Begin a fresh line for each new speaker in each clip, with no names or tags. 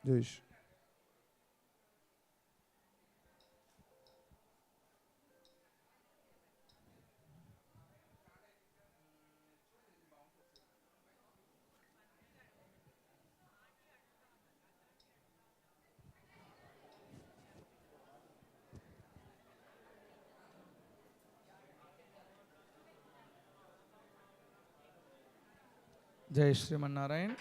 Jai Shri.
Jai Sriman Narayan.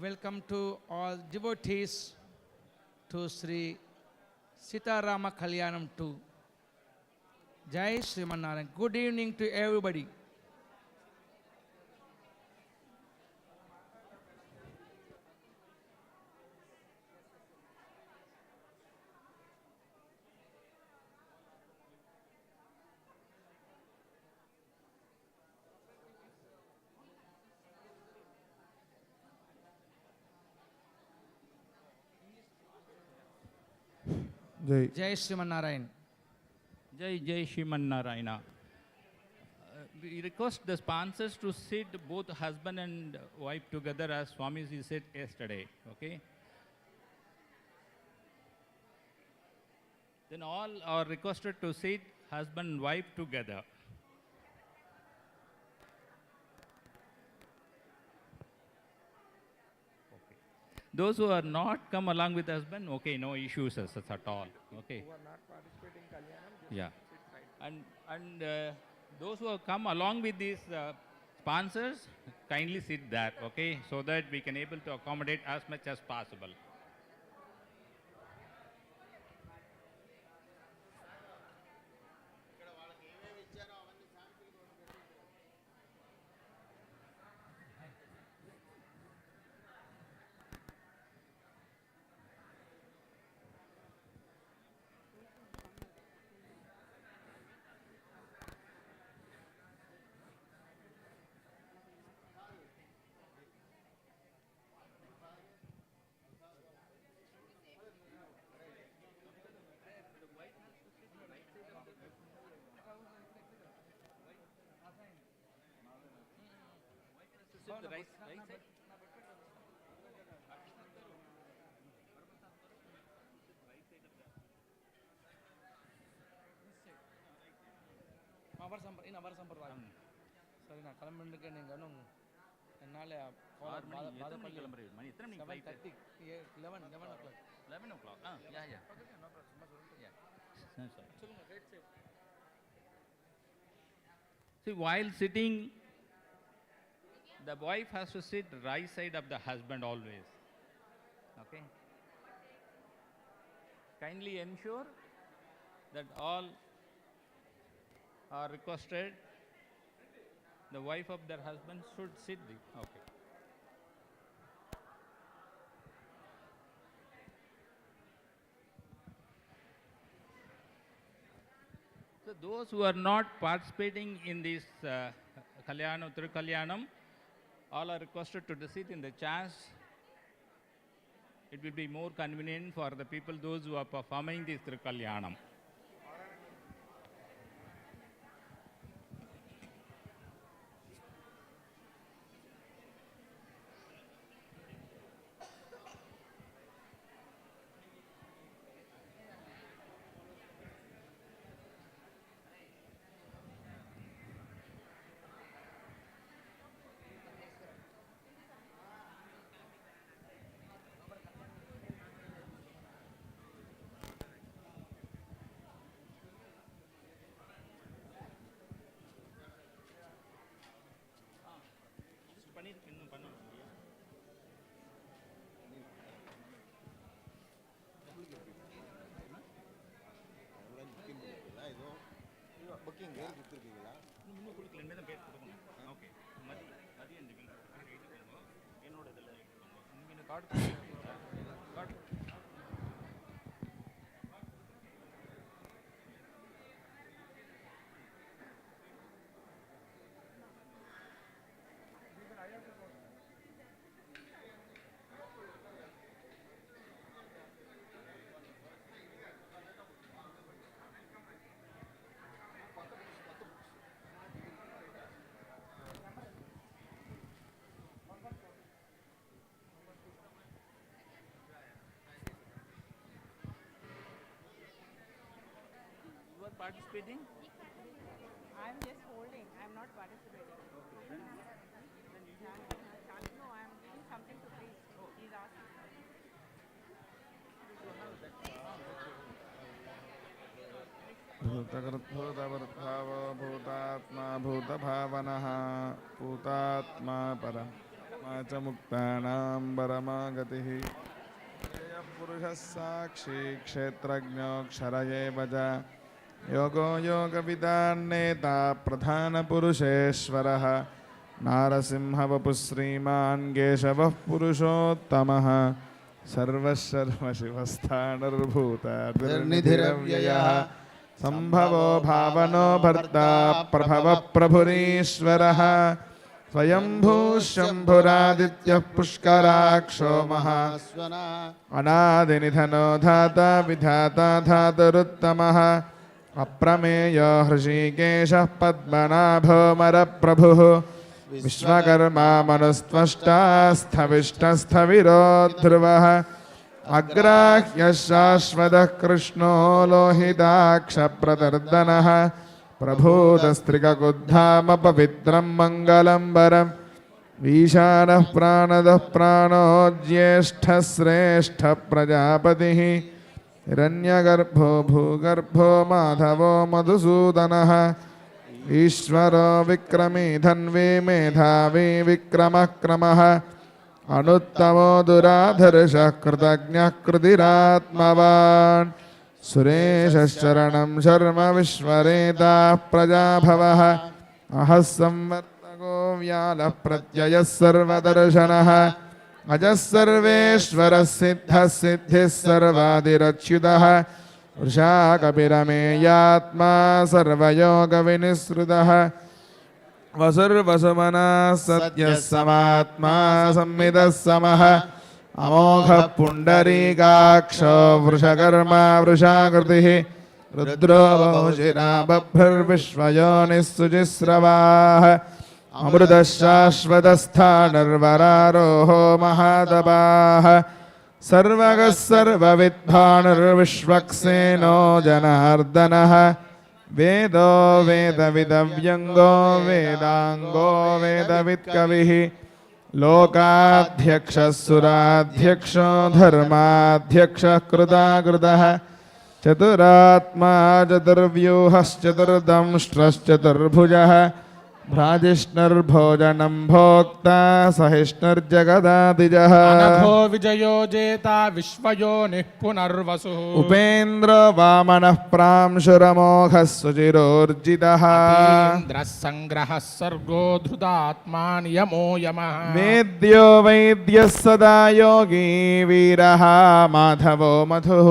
Welcome to all devotees to Sri Sita Rama Kalyanam 2. Jai Sriman Narayan. Good evening to everybody.
Jai.
Jai Sriman Narayan.
Jai Jai Shriman Narayana. We request the sponsors to sit both husband and wife together as Swamiji said yesterday. Okay. Then all are requested to sit husband and wife together. Okay. Those who are not come along with husband, okay, no issues as such at all. Okay.
Who are not participating Kalyanam, just
Yeah.
sit side.
And those who have come along with these sponsors, kindly sit there, okay, so that we can able to accommodate as much as possible. The right side.
அவர் சம்பிரதாயம் சரி நான் கிளம்பிட்டு நீங்கள் இன்னும் என்னால்
மணி எத்தனை மணிக்கு flight?
11 o'clock.
11 o'clock. Yeah. See, while sitting, the wife has to sit right side of the husband always. Okay. Kindly ensure that all are requested. The wife of their husband should sit the. Okay. So those who are not participating in this Kalyanam, Thirukalyanam, all are requested to sit in the chairs. It will be more convenient for the people, those who are performing this Thirukalyanam.
Booking வேறு கொடுத்துருக்கீங்களா?
இன்னும் கொடுக்கல, இனிமேல் தான் பேர் கொடுக்கணும். Okay, மதியம் என்னோட இதில் நீங்கள் card card participating?
I'm just holding. I'm not participating. No, I'm giving something to priest. He's asking.
भूतकृद्भूतवृद्भावो भूतात्मा भूतभावनः भूतात्मा परमात्मा च मुक्तानां परमा गतिः पुरुषः साक्षी क्षेत्रज्ञोऽक्षर एव च योगो योगविदान्नेता प्रधानपुरुषेश्वरः नारसिंहवपुः श्रीमान् केशवः पुरुषोत्तमः सर्वशर्वशिवस्थाणुर्भूतानिधिरव्ययः संभवो भावनो भर्ता प्रभव प्रभुरीश्वरः स्वयंभू शंभुरादित्यः पुष्कराक्षो महास्वना अनादिनिधनो धाता विधाता धातुरुत्तमः अप्रमेयो हृषीकेशः पद्मनाभो मरप्रभुः विश्वकर्मा मनुस्त्वष्टा स्थविष्टस्थविरो ध्रुवः अग्राह्यः शाश्वतः कृष्णो लोहिताक्षप्रदर्दनः प्रभूतस्त्रिककुद्धाम पवित्रं मङ्गलं वरम् ईशानः प्राणदः प्राणो ज्येष्ठः श्रेष्ठः प्रजापतिः हिरण्यगर्भो भूगर्भो माधवो मधुसूदनः ईश्वरो विक्रमी धन्वी मेधावी विक्रमः क्रमः अनुत्तमो दुराधर्षः कृतज्ञः कृतिरात्मवान् सुरेशश्चरणं शर्म विश्वरेताः प्रजाभवः अहः संवर्तको व्यालः प्रत्ययः सर्वदर्शनः अजः सर्वेश्वरः सिद्धः सिद्धिः सर्वादिरच्युतः वृषा कपिरमेयात्मा सर्वयोगविनिसृतः वसुर्वसुमनः सत्यः समात्मा संविदः समः अमोघः पुण्डरीकाक्षो वृषकर्मा वृषाकृतिः रुद्रो बहुशिरा बभ्रुर्विश्वयोनिः शुचिस्रवाः अमृतः शाश्वतस्थाणुर्वरारोहो महातपाः सर्वगः सर्वविद्भानुर्विश्वक्सेनो जनार्दनः वेदो वेदविदव्यङ्गो वेदाङ्गो वेदवित्कविः लोकाध्यक्षः सुराध्यक्षो धर्माध्यक्षः कृताकृतः चतुरात्मा चतुर्व्यूहश्चतुर्दंष्ट्रश्चतुर्भुजः भ्राजिष्णुर्भोजनं भोक्ता सहिष्णुर्जगदादिजः
अनघो विजयो जेता विश्वयोनिः पुनर्वसुः
उपेन्द्रो वामनः प्रांशुरमोघः सुचिरोर्जितः
इन्द्रः सङ्ग्रहः सर्गो धृतात्मा नियमो यमः
वेद्यो वैद्यः सदा योगी वीरः माधवो मधुः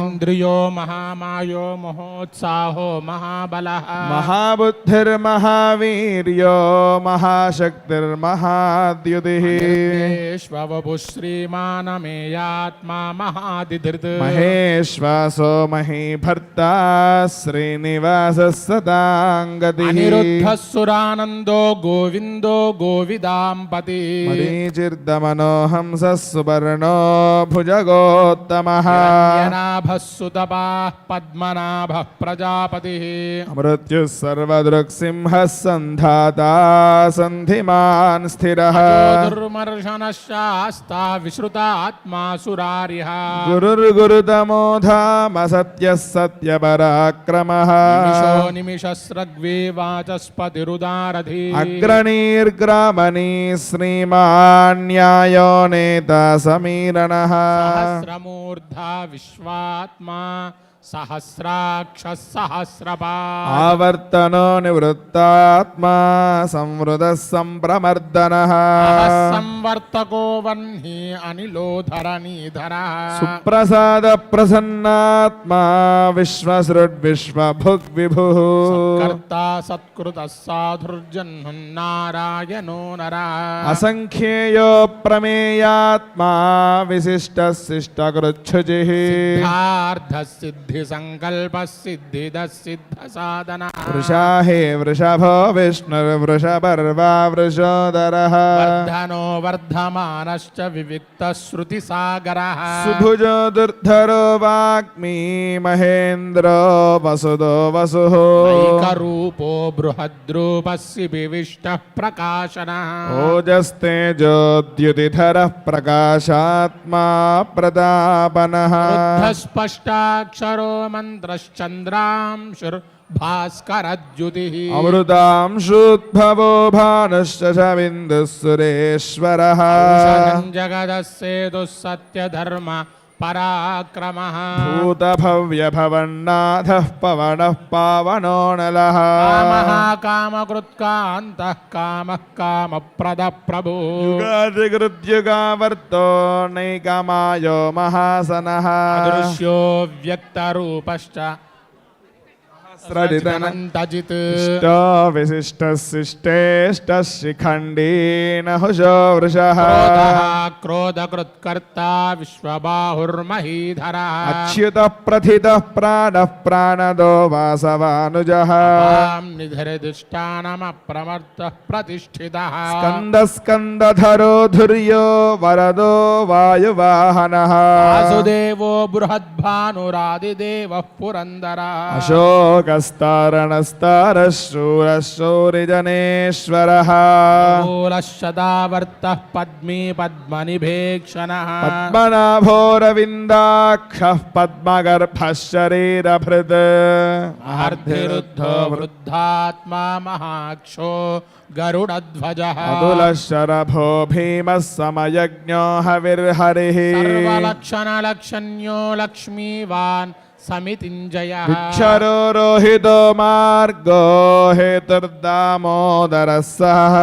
इन्द्रियो महामायो महोत्साहो महाबलः
महाबुद्धिर्महावीर्यो महाशक्तिर्महाद्युतिः
श्ववपुः श्रीमानमेयात्मा महादिधृत्
महेश्वासो महीभर्ता श्रीनिवासः सदाङ्गतिः
अनिरुद्धः सुरानन्दो गोविन्दो गोविदाम्पति
मरीचिर्दमनो हंसः सुवर्णो भुजगोत्तमः
हिरण्यनाभः सुतपाः पद्मनाभः प्रजापतिः
मृत्युः सर्वदृक्सिंहः सन्धाता सन्धिमान् स्थिरः
दुर्मर्शनः शास्ता विश्रुतात्मा सुरारिः
गुरुर्गुरुतमो धाम सत्यः सत्यपराक्रमः
निमिषो निमिषस्रग्वे वाचस्पतिरुदारधि
अग्रणीर्ग्रामणी श्रीमान् न्यायो नेता समीरणः
सहस्रमूर्धा विश्वात्मा सहस्राक्षः सहस्रपात्
आवर्तनो निवृत्तात्मा संवृतः सम्प्रमर्दनः
संवर्तको वह्नि अनिलो धरणीधरः
सुप्रसाद प्रसन्नात्मा विश्वसृड्विश्वभुग्विभुः
कर्ता सत्कृतः साधुर्जह्नुन्नारायणो नरः
असंख्येयो प्रमेयात्मा विशिष्टः शिष्टकृच्छुचिः
सिद्धार्थः सिद्धि सिद्धि संकल्प सिद्धिद सिद्ध साधन
वृषा हे वृषभो विष्णुर्वृषपर्वा वृषोदरः
वर्धनो वर्धमानश्च विविक्त श्रुति सागरः
सुभुजो दुर्धरो वाग्मी महेन्द्रो वसुदो वसुः
ऐकरूपो बृहद्रूपस्य विविष्टः प्रकाशनः
ओजस्तेजोद्युतिधरः प्रकाशात्मा प्रतापनः
स्पष्टाक्षरो मन्त्रश्चन्द्रांशुर्भास्करद्युतिः
अमृतांशुद्भवो भानुश्च बिन्दुः सुरेश्वरः
जगदस्येतुः सत्यधर्म पराक्रमः
भूतभव्यभवन्नाथः पवनः पावनोऽनलः
कामः कामकृत्कान्तः कामः कामप्रदप्रभुः
युगादिकृद्युगावर्तो नैकमायो महासनः
अदृश्यो व्यक्तरूपश्च
स्रजितनन्तजित्
अनन्तजित्
विशिष्टशिष्टेष्टः शिखण्डी नहुषो वृषः
क्रोधः क्रोधकृत्कर्ता विश्वबाहुर्महीधरः
अच्युतः प्रथितः प्राणः प्राणदो वासवानुजः
तां निधरदिष्टानमप्रमर्तः प्रतिष्ठितः
स्कन्दधरो धुर्यो वरदो वायुवाहनः
वासुदेवो बृहद्भानुरादिदेवः पुरन्दरः
अशोकस्तारणस्तारः शूरः शौरिजनेश्वरः
मूलशदावर्तः पद्मी पद्मनिभेक्षणः
पद्मनाभोरविन्दाक्षः पद्मगर्भः शरीरभृत्
अर्धिरुद्धो वृद्धात्मा महाक्षो गरुडध्वजः
अतुलः शरभो भीमः समयज्ञो हविर्हरिः
सर्वलक्षणलक्षण्यो लक्ष्मीवान् समितिञ्जयः
विक्षरो रोहितो मार्गो हेतुर्दामोदरः सः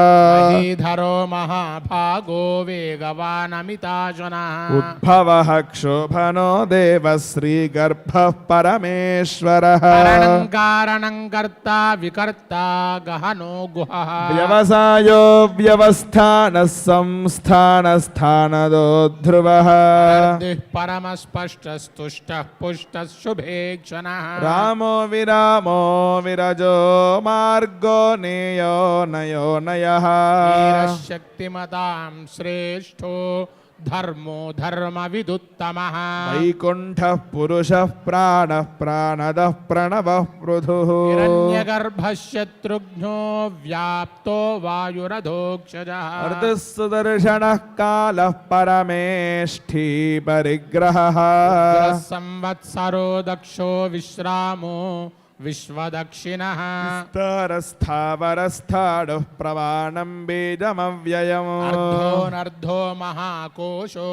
महीधरो महाभागो वेगवानमिताशनः
उद्भवः क्षोभनो देवः श्रीगर्भः परमेश्वरः
कारणं कारणं कर्ता विकर्ता गहनो गुहः
व्यवसायो व्यवस्थानः संस्थानस्थानदो ध्रुवः
अर्धिः परमस्पष्टस्तुष्टः पुष्टः शुभेक्षणः
रामो विरामो विरजो मार्गो नेयो नयो नयः
शक्तिमतां श्रेष्ठो धर्मो धर्मविदुत्तमः
वैकुण्ठः पुरुषः प्राणः प्राणदः प्रणवः पृथुः
हिरण्यगर्भः शत्रुघ्नो व्याप्तो वायुरधोक्षजः
अर्धः सुदर्शनः कालः परमेष्ठी परिग्रहः
संवत्सरो दक्षो विश्रामो विश्वदक्षिणः
स्तरस्थावरस्थाणुः प्रवाणं बीजमव्ययम्
अर्धोऽनर्धो महाकोशो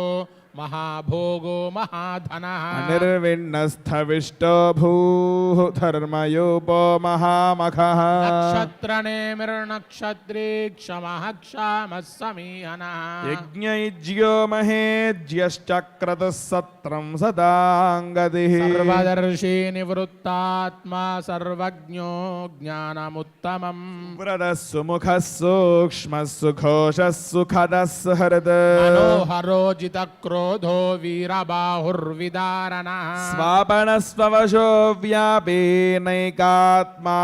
महाभोगो महाधनः
निर्विण्णस्थविष्टो भूः धर्मयूपो महामखः
नक्षत्रनेमिर्नक्षत्रीक्षमः क्षामः समीहनः
यज्ञैज्यो महेज्यश्चक्रतुः सत्रं सदाङ्गतिः
सर्वदर्शी निवृत्तात्मा सर्वज्ञो ज्ञानमुत्तमम्
पुरदः सुमुखः सूक्ष्मः सुघोषः सुखदः सुहृत्
मनोहरोजितक्रोधो वीरबाहुर्विदारणः
स्वापनस्ववशो व्यापी नैकात्मा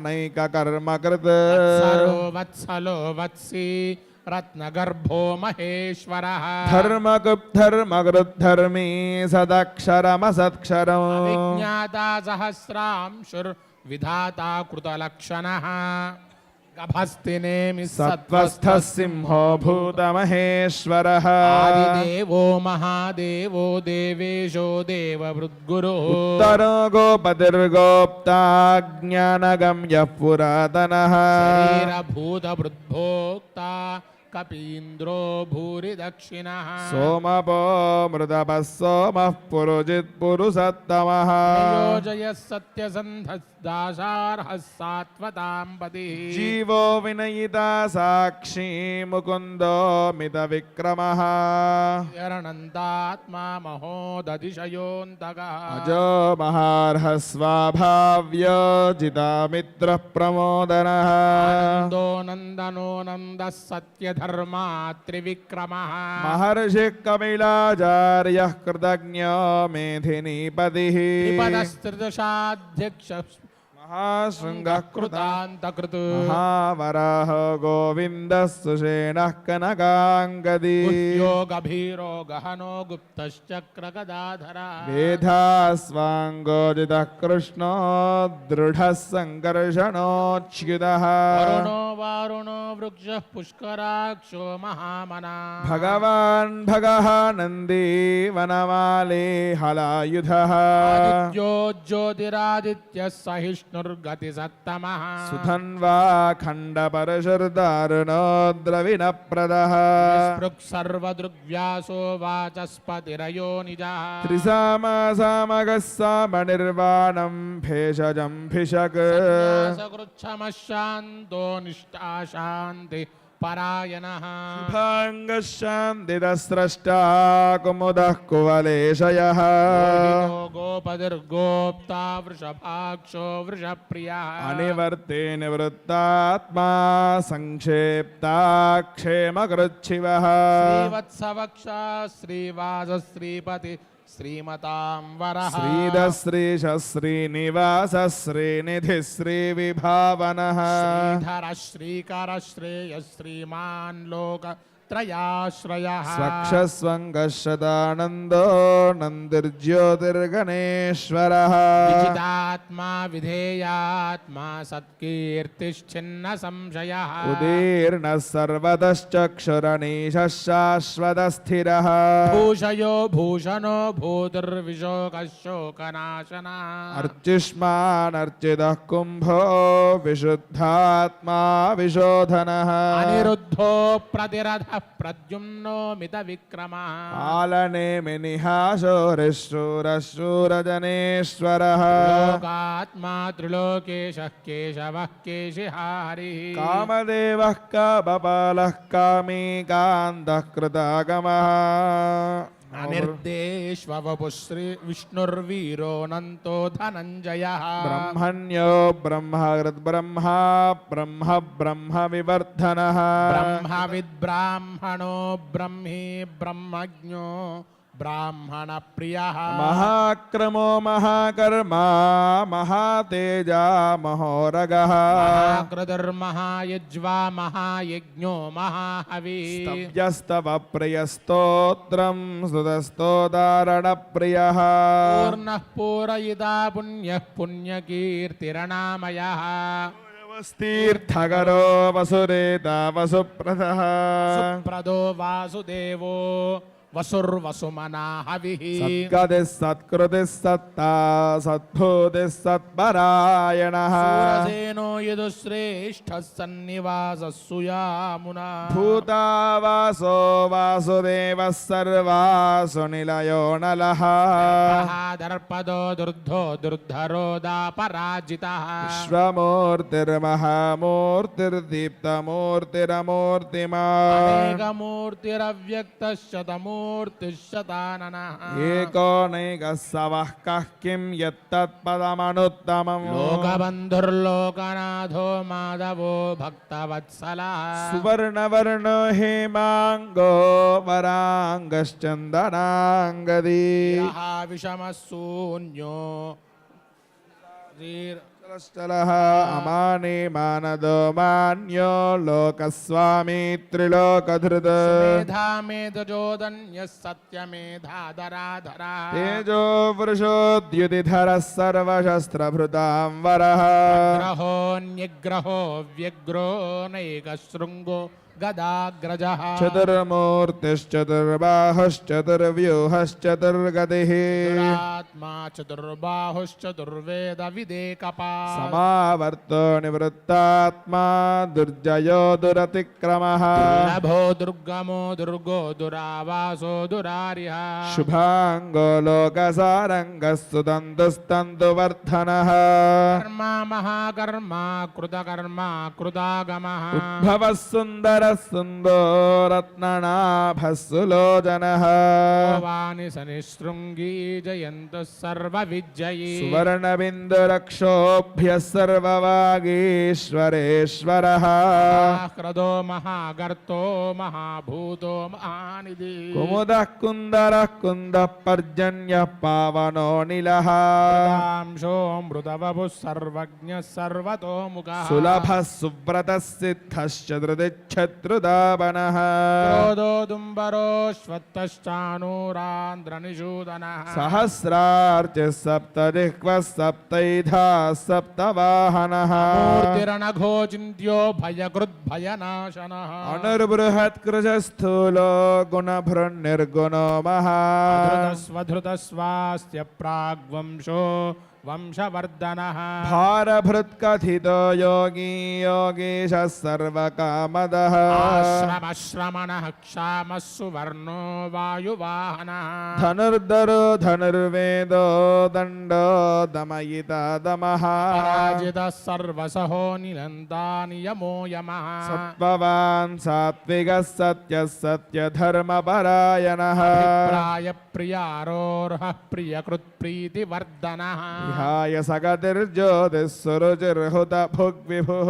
नैककर्मकृत्
वत्सरो वत्सलो वत्सी रत्नगर्भो महेश्वरः
धर्मकृद्धर्मी सदक्षरमसत्क्षरम्
विज्ञाता सहस्रांशुर्विधाता कृतलक्षणः गभस्तिनेमि
सत्त्वस्थः सिंहो भूतमहेश्वरः
आदिदेवो महादेवो देवेशो देववृद्गुरुः
उत्तरो गोपतिर्गोप्ता ज्ञानगम्यः पुरातनः
शरीरभूतवृद्भोक्ता कपीन्द्रो भूरि दक्षिणः
सोमपो मृतपः सोमः पुरुजित्पुरुषत्तमः
योजयः सत्यसन्धस्दाशार्हः सात्वतां पतिः
जीवो विनयिता साक्षी मुकुन्दो मितविक्रमः
यरणन्तात्मा महोदतिशयोऽन्तकः
अजो महार्हः स्वाभाव्यो जितामित्रः प्रमोदनः
आनन्दो नन्दनो नन्दः सत्यधर्मो धर्मा त्रिविक्रमः
महर्षि कपिलाचार्यः कृतज्ञो मेधिनीपतिः
त्रिपदस्त्रिदशाध्यक्ष
महाशृङ्गः
कृतान्तकृत्
महावराह गोविन्दः सुषेणः कनकाङ्गदी
गुह्यो गभीरो गहनो गुप्तश्चक्रगदाधरा
वेधास्वाङ्गोजितः कृष्णो दृढः सङ्कर्षणोच्युतः
वरुणो वारुणो वृक्षः पुष्कराक्षो महामना
भगवान् भगः नन्दी वनमाले हलायुधः
आदित्यो ज्योतिरादित्यः सहिष्णुर्गतिसत्तमः
सुधन्वा खण्डपरशुर्दारुणो द्रविणप्रदः
सर्वदृग्व्यासो वाचस्पतिरयो निजः
त्रिसामासामगः सामनिर्वाणं भेषजं भिषक्
सकृच्छमशान्तो निष्ठा शान्ति परायणः
शुभाङ्गः शान्तिदस्रष्टा कुमुदः कुवलेशयः
गोहितो गोपतिर्गोप्ता वृषभाक्षो वृषप्रियः
अनिवर्ते निवृत्तात्मा संक्षेप्ता क्षेमकृच्छिवः
श्रीवत्सवक्षा श्रीवास श्रीपति श्रीमतां वरः
श्रीदश्रीश श्रीनिवास श्रीनिधि श्रीविभावनः
श्रीधर श्रीकर श्रेय श्रीमान् लोकत्रयाश्रयः
स्वक्षस्वङ्गशतानन्दो नन्दिर्ज्योतिर्गणेश्वरः
विजितात्मा विधेयात्मा सत्कीर्तिश्चिन्न संशयः
उदीर्णः सर्वतश्चक्षुरनीशः शाश्वतस्थिरः
भूषयो भूषणो भूतिर्विशोकशोकनाशनः
अर्चिष्मानर्चितः कुम्भो विशुद्धात्मा विशोधनः
अनिरुद्धो प्रतिरथः प्रद्युम्नो मितविक्रमः
कालनेमिनिहाशोरिशूरशूरजनेश्वरः
लोकात्मा त्रिलोकेशः केशवः केशिहारिः
कामदेवः कामपालः कामी कान्तः कृतागमः
अनिर्देश्ववपुः श्री विष्णुर्वीरोऽनन्तो धनञ्जयः
ब्रह्मण्यो ब्रह्मकृद्ब्रह्मा ब्रह्म ब्रह्म विवर्धनः
ब्रह्मविद्ब्राह्मणो ब्रह्मी ब्रह्मज्ञो ब्राह्मणप्रियः
महाक्रमो महाकर्मा महातेजा महोरगः
महाकृतिर्महायज्वा महायज्ञो महाहविः
स्तव्यस्तव प्रियस्तोत्रं स्तुतस्तोदारणप्रियः
पूर्णः पूरयिता पुण्यः पुण्यकीर्तिरनामयः
तीर्थकरो वसुरेता वसुप्रदः
सुप्रदो वासुदेवो वसुर्वसुमना हविः
सद्गतिः सत्कृतिः सत्ता सद्भूतिः सत्परायणः
सूरसेनो यदुश्रेष्ठः सन्निवासः सुयामुना
भूतावासो वासुदेवः सर्वासु निलयो नलः
दर्पदो दुर्धो दुर्धरो दापराजितः
विश्वमूर्तिर्महामूर्तिर्दीप्तमूर्तिरमूर्तिमान्
अनेकमूर्तिरव्यक्तः शतमूर्तिः शताननः
एकोनैकः सवः कः किं यत्तत्पदमनुत्तमम्
लोकबन्धुर्लोकनाथो माधवो भक्तवत्सलः
सुवर्णवर्णो हेमाङ्गो वराङ्गश्चन्दनाङ्गदी
विषमः शून्यो
चलः अमाने मानदो मान्यो लोकस्वामी त्रिलोकधृत
मेधा मेधजोदन्यः सत्यमेधाधराधरा
तेजो वृषोद्युतिधरः सर्वशस्त्रभृतां वरः
ग्रहोऽन्यग्रहो व्यग्रो नैकशृङ्गो गदाग्रजः
चतुर्मूर्तिश्चतुर्बाहुश्चतुर्व्यूहश्चतुर्गतिः
दुरात्मा चतुर्बाहुश्चतुर्वेद विदेकपा
समावर्तो निवृत्तात्मा दुर्जयो दुरतिक्रमः
दुर्लभो दुर्गमो दुर्गो दुरावासो दुरारिः
शुभाङ्गो लोकसारङ्गः सुतन्तुस्तन्तुवर्धनः
कर्मा महाकर्मा कृतकर्मा कृतागमः
उद्भवः सुन्दर रत्ननाभस्सुलोचनः
वाणि सनिशृङ्गी जयन्तः सर्वविजयी
सुवर्णबिन्दुरक्षोभ्यः सर्ववागीश्वरेश्वरः
क्रदो महागर्तो महाभूतो महानिधि
कुमुदः कुन्दरः कुन्दः पर्जन्यः पावनो निलः
मृतवपुः सर्वज्ञः सर्वतोमुखः
सुलभः सुव्रतः सिद्धश्च धृतिच्छत्रुदावनः
क्रोधोदुम्बरोऽश्वत्थश्चाणूरान्ध्रनिषूदनः
सहस्रार्चिः सप्तजिह्वः सप्तैधा सप्तवाहनः
मूर्तिरणघो चिन्त्यो भयकृद्भयनाशनः
अनुर्बृहत्कृशस्थूलो गुणभृन्निर्गुणो महान्
स्वधृतस्वास्य प्राग्वंशो वंशवर्धनः
भारभृत्कथितो योगी योगीशः सर्वकामदः
आश्रमश्रमणः क्षामः सुवर्णो वायुवाहनः
धनुर्धरो धनुर्वेदो दण्डो दमयिता दमः
पराजितः सर्वसहो निलन्ता नियमो यमः
सत्त्ववान् सात्विकः सत्यः सत्यधर्मपरायणः
प्रायप्रियारोर्हः प्रियकृत्प्रीतिवर्धनः
विहाय सगतिर्ज्योतिः सुरुचिर्हुत भुग्विभुः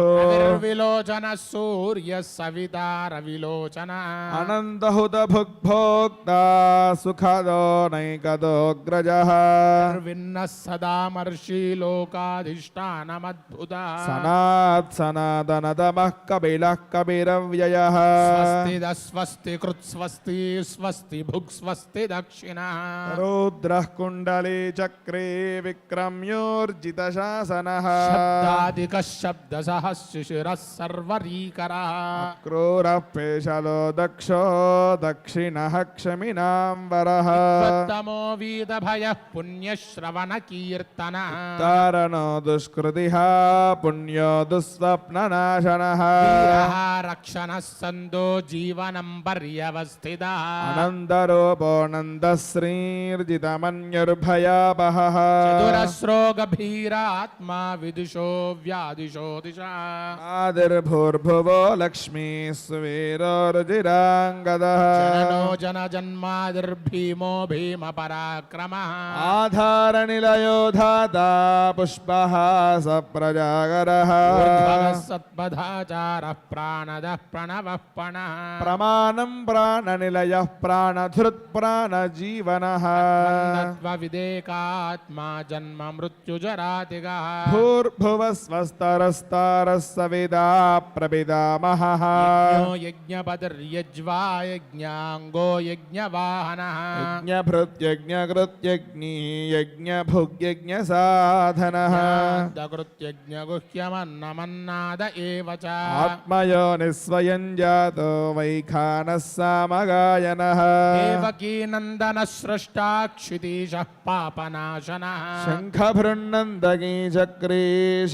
विलोचनः सूर्यः सविता रविलोचनः
अनन्तहुत भुग्भोक्ता सुखदो नैकदोऽग्रजः
विन्नः सदा मर्षि लोकाधिष्ठानमद्भुतः
सनात् सनातनतमः कपिलः कपिरव्ययः
स्वस्तिदः स्वस्ति कृत्स्वस्ति स्वस्ति भुक् स्वस्ति दक्षिणः
रुद्रः कुण्डली चक्रे विक्रम्योर्जितशासनः
शब्दादिकः शब्दसः शिशिरः सर्वरीकरः
क्रूरः पेशलो दक्षो दक्षिणः क्षमिनां वरः
तमो वीतभयः पुण्यश्रवणकीर्तनः
तारणो दुष्कृतिः पुण्यो दुःस्वप्ननाशनः
वीरः रक्षणः सन्दो जीवनं पर्यवस्थितः
अनन्तरूपो नन्दश्रीर्जितमन्युर्भयापहः
चतुरस्रो गभीरात्मा विदुषो व्यादिशो दिशा
आदिर्भूर्भुवो लक्ष्मी सुवीरोरुचिराङ्गदः
जननो जनजन्मादिर्भीमो भीमपराक्रमः
आधारनिलयो धाता पुष्पः सप्रजागरः
ऊर्ध्वगः सत्पथाचारः प्राणदः प्रणवः पणः
प्रमाणं प्राणनिलयः प्राणधृत्प्राणजीवनः
विदेकात्मा जन्म मृत्युजरातिगः
भूर्भुवः स्वस्तरस्तारः सविता प्रपितामहः
यज्ञपतिर्यज्वा यज्ञाङ्गो यज्ञवाहनः
यज्ञभृत्यज्ञकृत्यज्ञी यज्ञभुग्यज्ञसाधनः
कृत्यज्ञगुह्यमन्नमन्नाद एव च
आत्मयो निःस्वयं जातो वैखानः सामगायनः
देवकी नन्दनः सृष्टा क्षितीशः पापनाशनः
शङ्खभृन्नन्दकी चक्री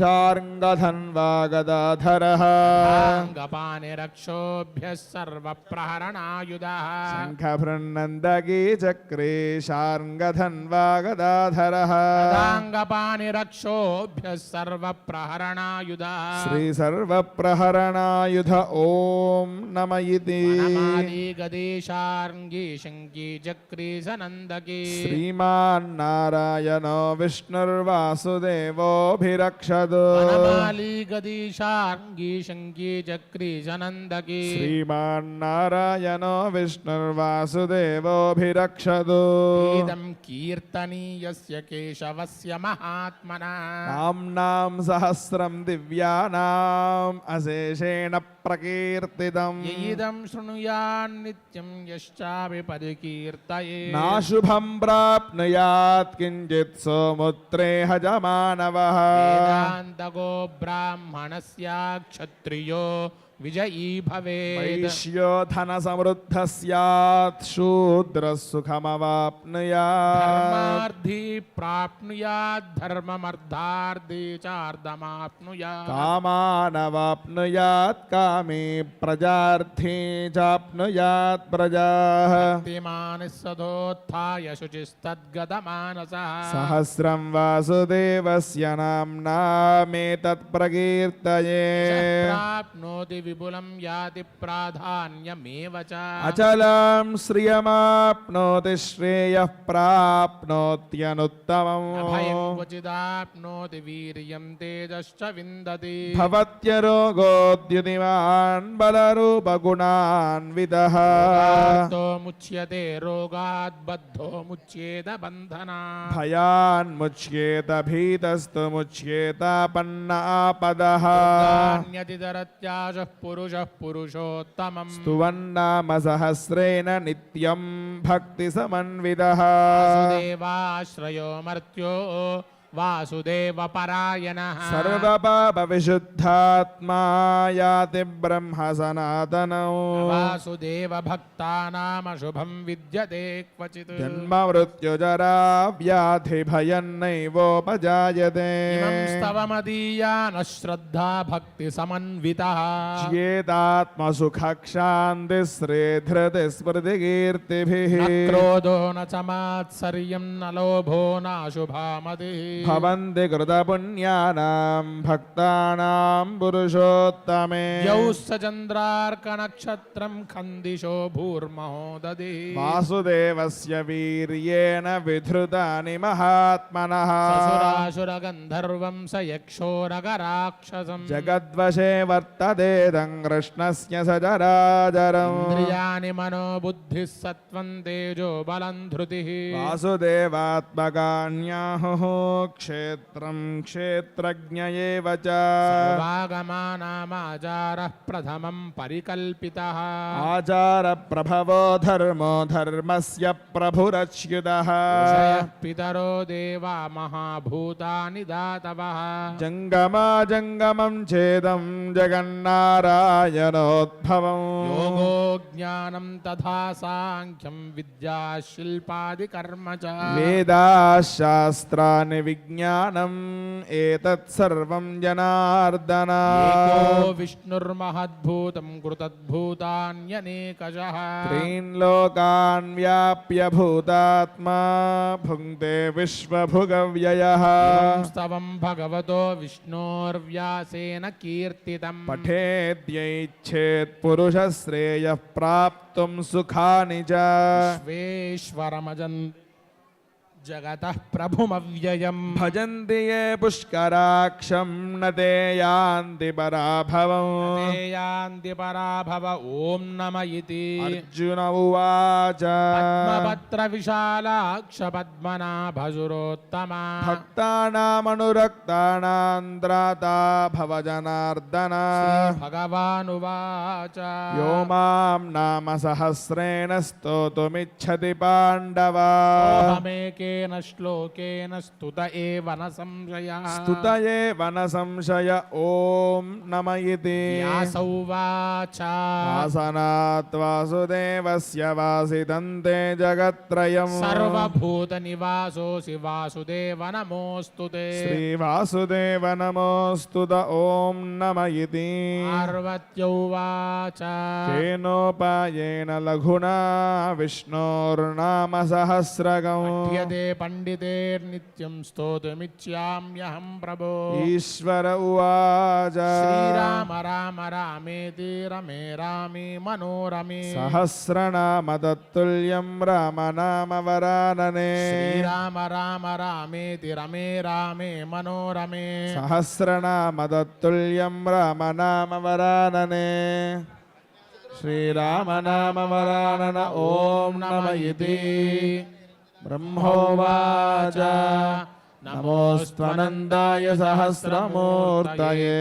शार्ङ्गधन्वागदाधरः
अङ्गपानिरक्षोभ्यः सर्वप्रहरणायुधः
शङ्खभृन्नन्दकी चक्री शार्ङ्गधन्वागदाधरः
अङ्गपानिरक्षोभ्यः सर्वप्रहरणायुधः
श्रीसर्वप्रहरणायुध ॐ नम इति
वनमाली गदेशार्ङ्गी शङ्की चक्री सनन्दकी
श्रीमान्नारायणो विष्णुर्वासुदेवोऽभिरक्षतु
वनमाली गदेशार्ङ्गी शङ्की चक्री सनन्दकी
श्रीमान्नारायणो विष्णुर्वासुदेवोऽभिरक्षतु
इदं कीर्तनीयस्य केशवस्य महात्मना
नाम्नां सहस्रं दिव्यानाम् अशेषेण प्रकीर्तितम्
इदं शृणुयान्नित्यं यश्चापि परिकीर्तये
नाशुभं प्राप्नुयात् किञ्चित् सोमुत्रेह जमानवः
वेदान्तको ब्राह्मणस्य क्षत्रियो विजयी भवेत्
वैश्यो धनसमृद्धः स्यात् शूद्रः सुखमवाप्नुयात्
धर्मार्थी प्राप्नुयात् धर्ममर्धार्थी चार्धमाप्नुयात्
कामानवाप्नुयात् कामी प्रजार्थी चाप्नुयात् प्रजाः
भक्तिमान् सदोत्थाय शुचिस्तद्गतमानसः
सहस्रं वासुदेवस्य नाम्नामेतत् प्रकीर्तये
प्राप्नोति विपुलं याति प्राधान्यमेव च
अचलां श्रियमाप्नोति श्रेयः प्राप्नोत्यनुत्तमम्
अभयं क्वचिदाप्नोति वीर्यं तेजश्च विन्दति
भवत्यरोगोद्युतिमान् बलरूपगुणान्वितः
रोगात्तो मुच्यते रोगात् बद्धो मुच्येत बन्धनात्
भयान्मुच्येत भीतस्तु मुच्येतापन्नापदः
अन्यतितरत्याशः पुरुषः पुरुषोत्तमम्
स्तुवन्नाम सहस्रेण नित्यं भक्तिसमन्वितः
वासुदेवाश्रयो मर्त्यो वासुदेवपरायणः
सर्वपापविशुद्धात्मा याति ब्रह्म सनातनौ
वासुदेवभक्तानामशुभं विद्यते क्वचित्
जन्ममृत्युजरा व्याधिभयन्नैवोपजायते
इमं स्तवमदीया न श्रद्धा भक्तिसमन्वितः
ज्येतात्मसुखक्षान्तिश्रीधृतिस्मृतिकीर्तिभिः
न क्रोधो न च मात्सर्यं न लोभो नाशुभामतिः
भवन्ति कृतपुण्यानां भक्तानां पुरुषोत्तमे
यौश्च चन्द्रार्कनक्षत्रं खन्दिशो भूर्महो दधिः
वासुदेवस्य वीर्येण विधृतानि महात्मनः
ससुरासुरगन्धर्वं स यक्षोरगराक्षसं
जगद्वशे वर्ततेदं कृष्णस्य सचराचरम्
इन्द्रियाणि मनोबुद्धिः सत्त्वं तेजो बलं धृतिः
वासुदेवात्मकान्याहुः क्षेत्रं क्षेत्रज्ञ एव च
सर्वागमानामाचारः प्रथमं परिकल्पितः
आचारप्रभवो धर्मो धर्मस्य प्रभुरच्युतः
ऋषयः पितरो देवा महाभूतानि दातवः
जङ्गमाजङ्गमं चेदं जगन्नारायणोद्भवम्
योगो ज्ञानं तथा साङ्ख्यं विद्या शिल्पादिकर्म च
वेदाशास्त्राणि विज्ञानम् एतत् सर्वं जनार्दन
एको विष्णुर्महद्भूतं कृतद्भूतान्यनेकशः
त्रीन् लोकान् व्याप्य भूतात्मा भुङ्क्ते विश्वभुगव्ययः
एवं स्तवं भगवतो विष्णोर्व्यासेन कीर्तितम्
पठेद्यैच्छेत् पुरुषः श्रेयः प्राप्तुं सुखानि च
विश्वेश्वरमजन् जगतः प्रभुमव्ययम्
भजन्ति ये पुष्कराक्षं न ते यान्ति पराभवम्
ते यान्ति पराभव ॐ नम इति
अर्जुन उवाच
पद्मपत्रविशालाक्षपद्मनाभसुरोत्तमा
भक्तानामनुरक्तानां त्राता भव जनार्दन
भगवानुवाच
यो मां नाम सहस्रेण स्तोतुमिच्छति पाण्डव
अहमेकेन श्लोकेन स्तुत एव न संशयः
स्तुत एव न संशय ॐ नम इति
व्यासौवाच
आसनात् वासुदेवस्य वासितं ते जगत्त्रयम्
सर्वभूतनिवासोऽसि वासुदेव नमोऽस्तु ते
श्रीवासुदेव नमोऽस्तु त ॐ नम इति
पार्वत्युवाच
केनोपायेन लघुना विष्णोर्नाम सहस्रकम्
पठ्यते पण्डितेर्नित्यं स्तोतुमिच्छाम्यहं प्रभो
ईश्वर उवाच
श्रीराम राम रामेति रमे रामे मनोरमे
सहस्रनाम तत्तुल्यं राम नाम वरानने
श्रीराम राम रामेति रमे रामे मनोरमे
सहस्रनाम तत्तुल्यं राम नाम वरानने श्रीराम नाम वरानन ॐ नम इति ब्रह्मोवाच नमोऽस्त्वनन्दाय सहस्रमूर्तये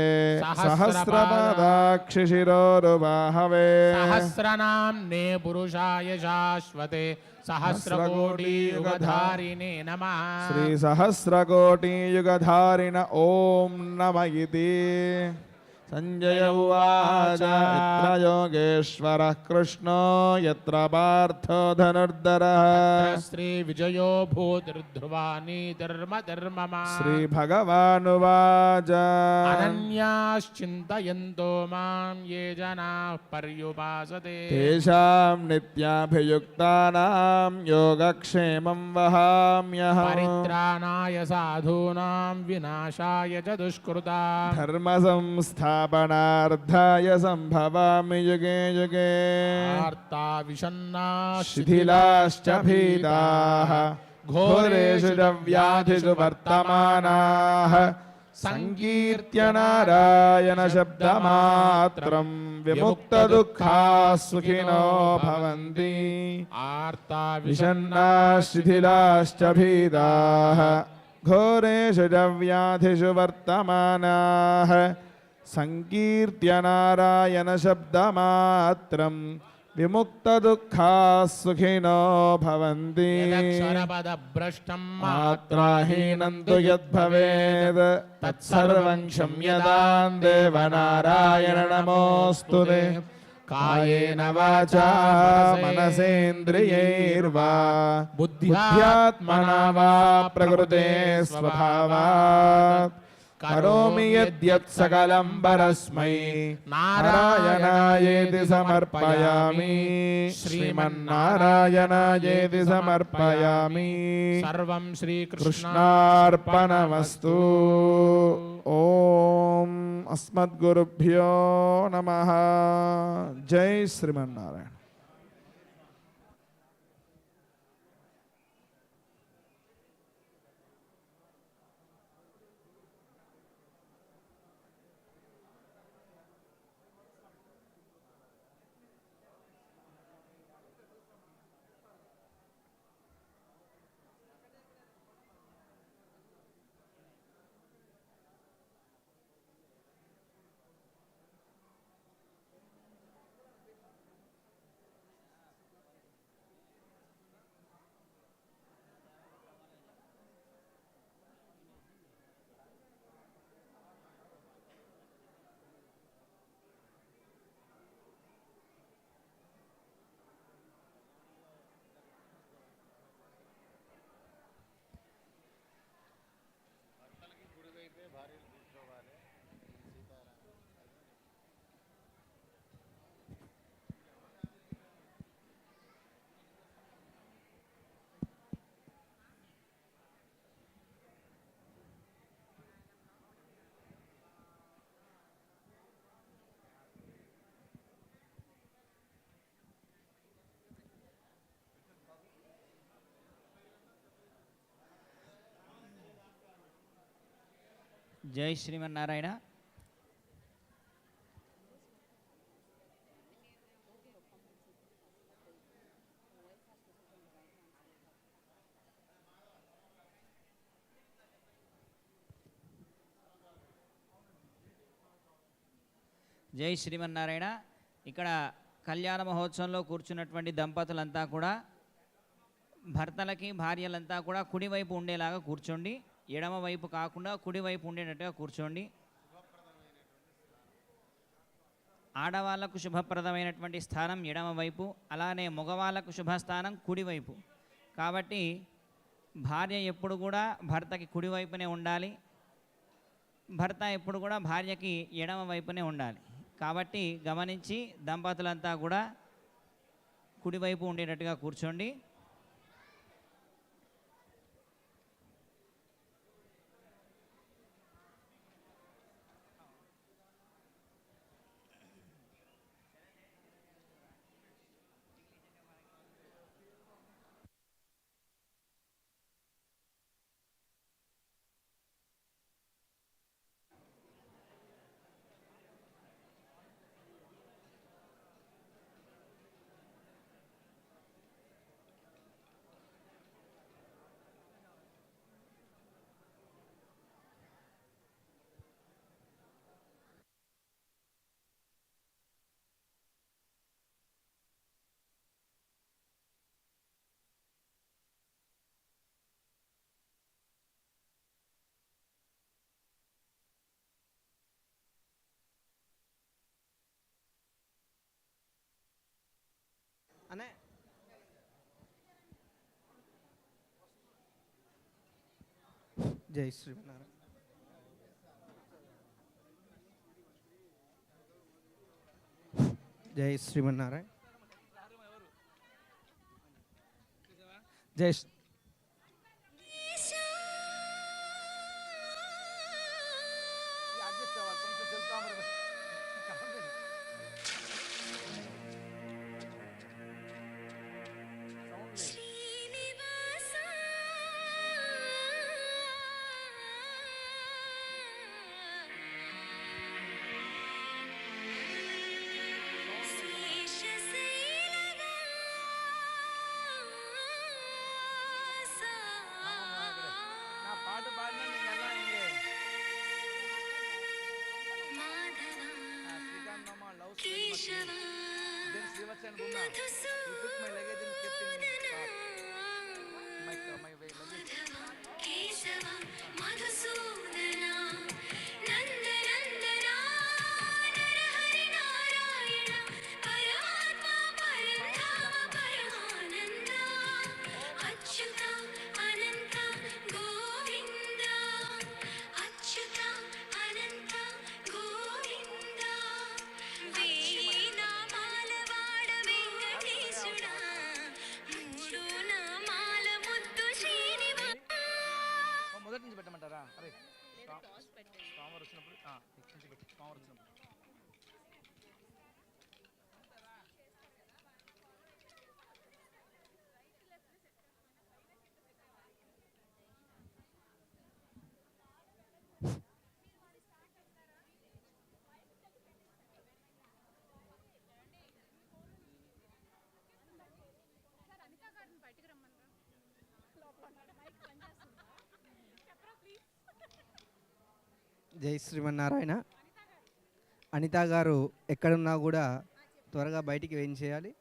सहस्रपदाक्षिशिरोरुबाहवे
सहस्रनाम्ने पुरुषाय शाश्वते सहस्रकोटियुगधारिणे नमः
श्रीसहस्रकोटियुगधारिण ॐ नम इति संजय उवाच यत्र योगेश्वरः कृष्णो यत्र पार्थो धनुर्धरः
श्रीविजयो भूतिर्ध्रुवानीतिर्मतिर्मम
श्रीभगवानुवाच
अनन्याश्चिन्तयन्तो मां ये जनाः पर्युपासते
तेषां नित्याभियुक्तानां योगक्षेमं वहाम्यहम्
परित्राणाय साधूनां विनाशाय च दुष्कृता
धर्मसंस्थापनार्थाय संस्थापनार्थाय सम्भवामि युगे युगे
आर्ता विषन्ना
शिथिलाश्च भीताः घोरेषु च व्याधिषु वर्तमानाः संकीर्त्य नारायण शब्दमात्रं विमुक्तदुःखाः सुखिनो भवन्ति
आर्ता
विषन्ना शिथिलाश्च भीताः घोरेषु च व्याधिषु वर्तमानाः संकीर्त्य नारायण शब्दमात्रं विमुक्तदुःखाः सुखिनो भवन्ति
यदक्षरपदभ्रष्टं
मात्राहीनं तु यद्भवेत् तत्सर्वं क्षम्यतां देवनारायण नमोऽस्तु ते कायेन वाचा मनसेन्द्रियैर्वा बुद्ध्यात्मना वा प्रकृते स्वभावात् करोमि यद्यत् सकलं परस्मै नारायणायेति समर्पयामि श्रीमन्नारायणायेति समर्पयामि
सर्वं
कृष्णार्पणमस्तु ओम अस्मद्गुरुभ्यो नमः जय श्रीमन्नारायण
జై శ్రీమన్నారాయణ. జై శ్రీమన్నారాయణ. ఇక్కడ కళ్యాణ మహోత్సవంలో కూర్చున్నటువంటి దంపతులంతా కూడా భర్తలకి భార్యలంతా కూడా కుడివైపు ఉండేలాగా కూర్చోండి. ఎడమ వైపు కాకుండా కుడివైపు ఉండేటట్టుగా కూర్చోండి. ఆడవాళ్లకు శుభప్రదమైనటువంటి స్థానం ఎడమ వైపు, అలానే మగవాళ్లకు శుభస్థానం కుడివైపు. కాబట్టి భార్య ఎప్పుడు కూడా భర్తకి కుడివైపునే ఉండాలి, భర్త ఎప్పుడు కూడా భార్యకి ఎడమ వైపునే ఉండాలి. కాబట్టి గమనించి దంపతులంతా కూడా కుడివైపు ఉండేటట్టుగా కూర్చోండి.
అనే జై శ్రీమన్నారాయణ. జై శ్రీమన్నారాయణ. జై
Alex and Bhumna, you took my luggage and kept in car. My luggage.
Keshava Madhusudana నందనందన Narahari Narayana పరమాత్మ పరంధామ పరమానంద అచ్యుత అనంత గోవింద అచ్యుత అనంత గోవింద వేణామాల వాడ వెంకటేశుడా మూడు నామాల ముద్దు శ్రీనివాస
మొదటి నుంచి పెట్టమంటారా? అరే సోమవారం వచ్చినప్పుడు నెక్స్ట్ నుంచి పెట్టి సోమవారం వచ్చినప్పుడు
జై శ్రీమన్నారాయణ. అనిత గారు ఎక్కడున్నా కూడా త్వరగా బయటికి వేయించేయాలి.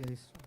జై శ్రీ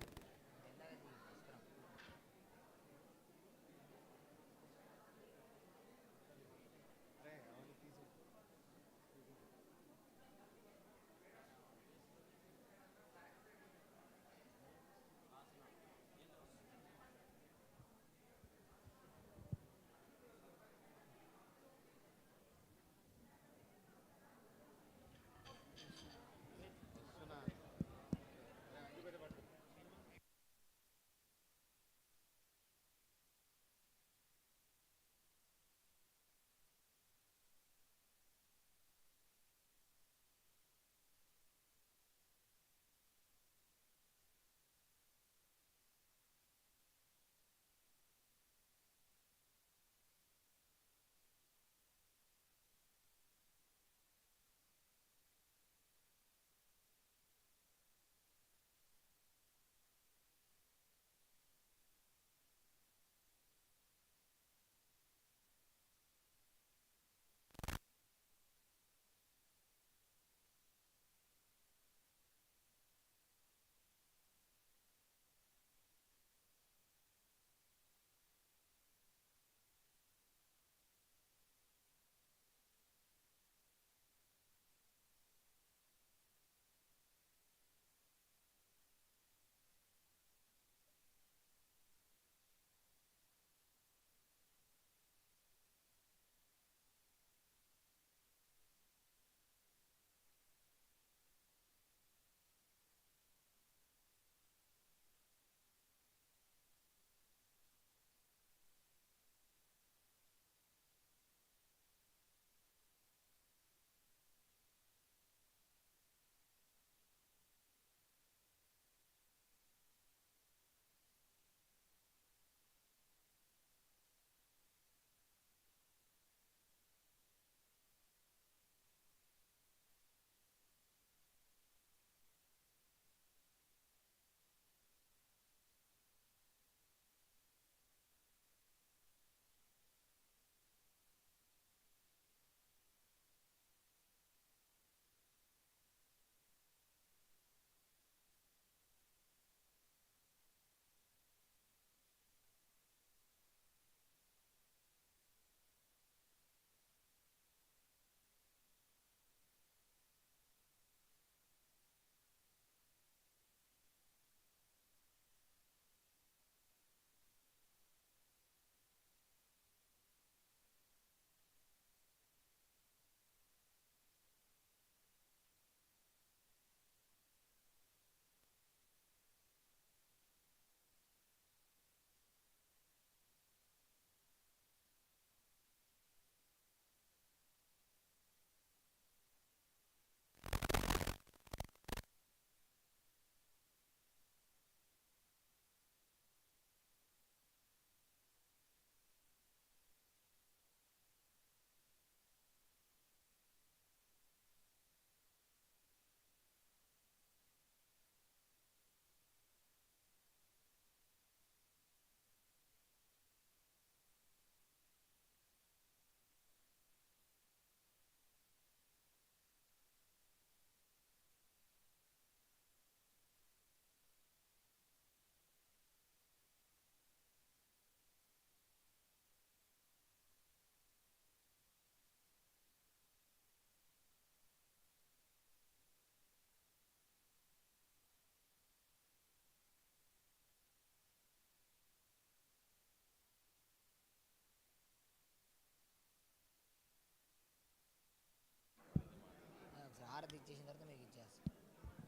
హారతి ఇచ్చేసిన తర్వాత మీకు ఇచ్చేస్తాం.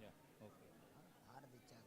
Yeah, okay.
హారతి ఇచ్చాక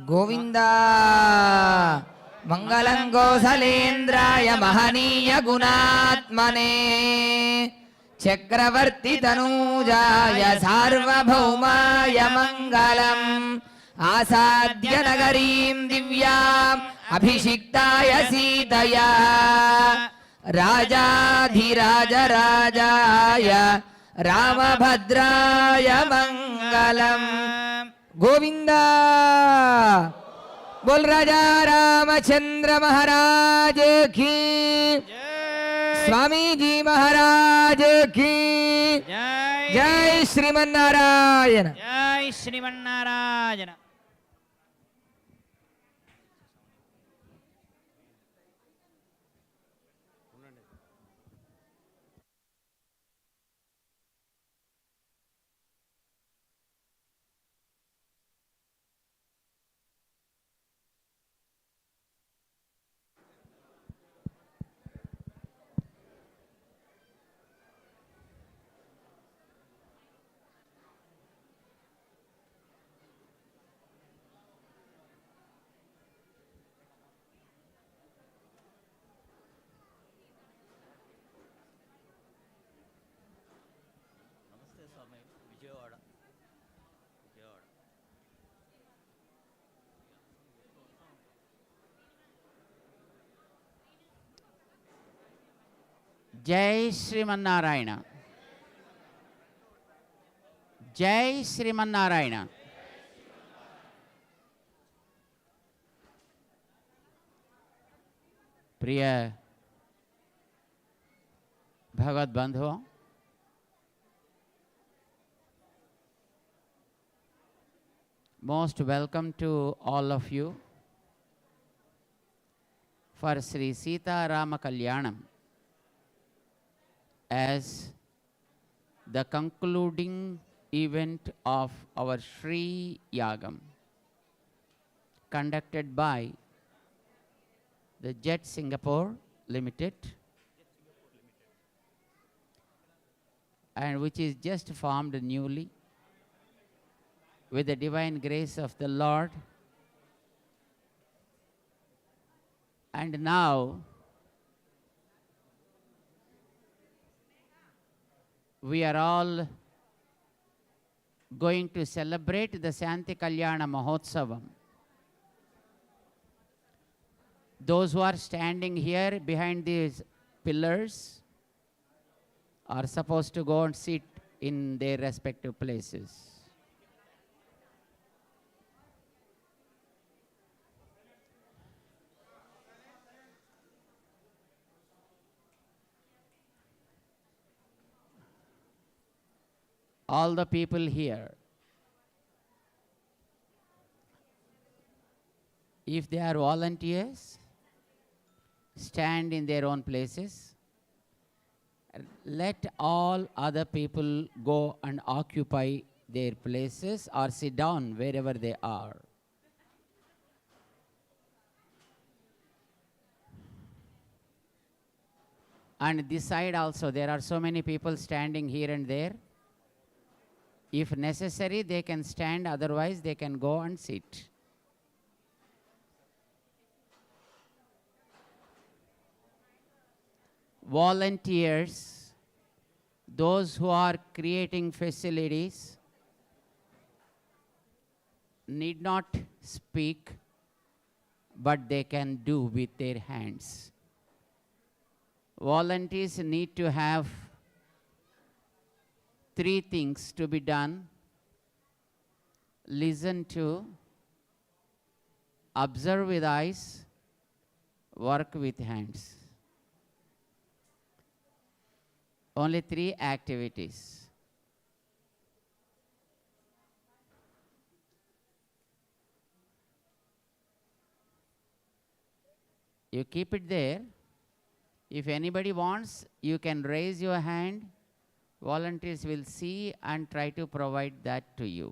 గోవింద మంగళం గోసలేంద్రాయ మహనీయ గుణాత్మనే చక్రవర్తి తనూజాయ సార్వభౌమాయ మంగళం ఆసాద్య నగరీం దివ్యాం అభిషిక్తాయ సీతయా రాజాధిరాజ రాజాయ రామభద్రాయ మంగళం గోవింద बोल राजा रामचंद्र महाराज की स्वामी जी महाराज की जय श्रीमन्नारायण
जय श्रीमन्नारायण
జై శ్రీమన్నారాయణ జై శ్రీమన్నారాయణ ప్రియ భగవద్బంధువు most welcome to all of you for Sri Sita Rama Kalyanam as the concluding event of our Sri Yagam conducted by the Jet Singapore Limited and which is just formed newly with the divine grace of the Lord. And now we are all going to celebrate the Shanti Kalyana Mahotsavam. Those who are standing here behind these pillars are supposed to go and sit in their respective places. All the people here, if they are volunteers, stand in their own places. Let all other people go and occupy their places or sit down wherever they are. And this side also, there are so many people standing here and there. If necessary, they can stand, otherwise they can go and sit. Volunteers, those who are creating facilities, need not speak, but they can do with their hands. Volunteers need to have 3 things to be done: listen to, observe with eyes, work with hands. Only 3 activities. You keep it there. If anybody wants, you can raise your hand. Volunteers will see and try to provide that to you.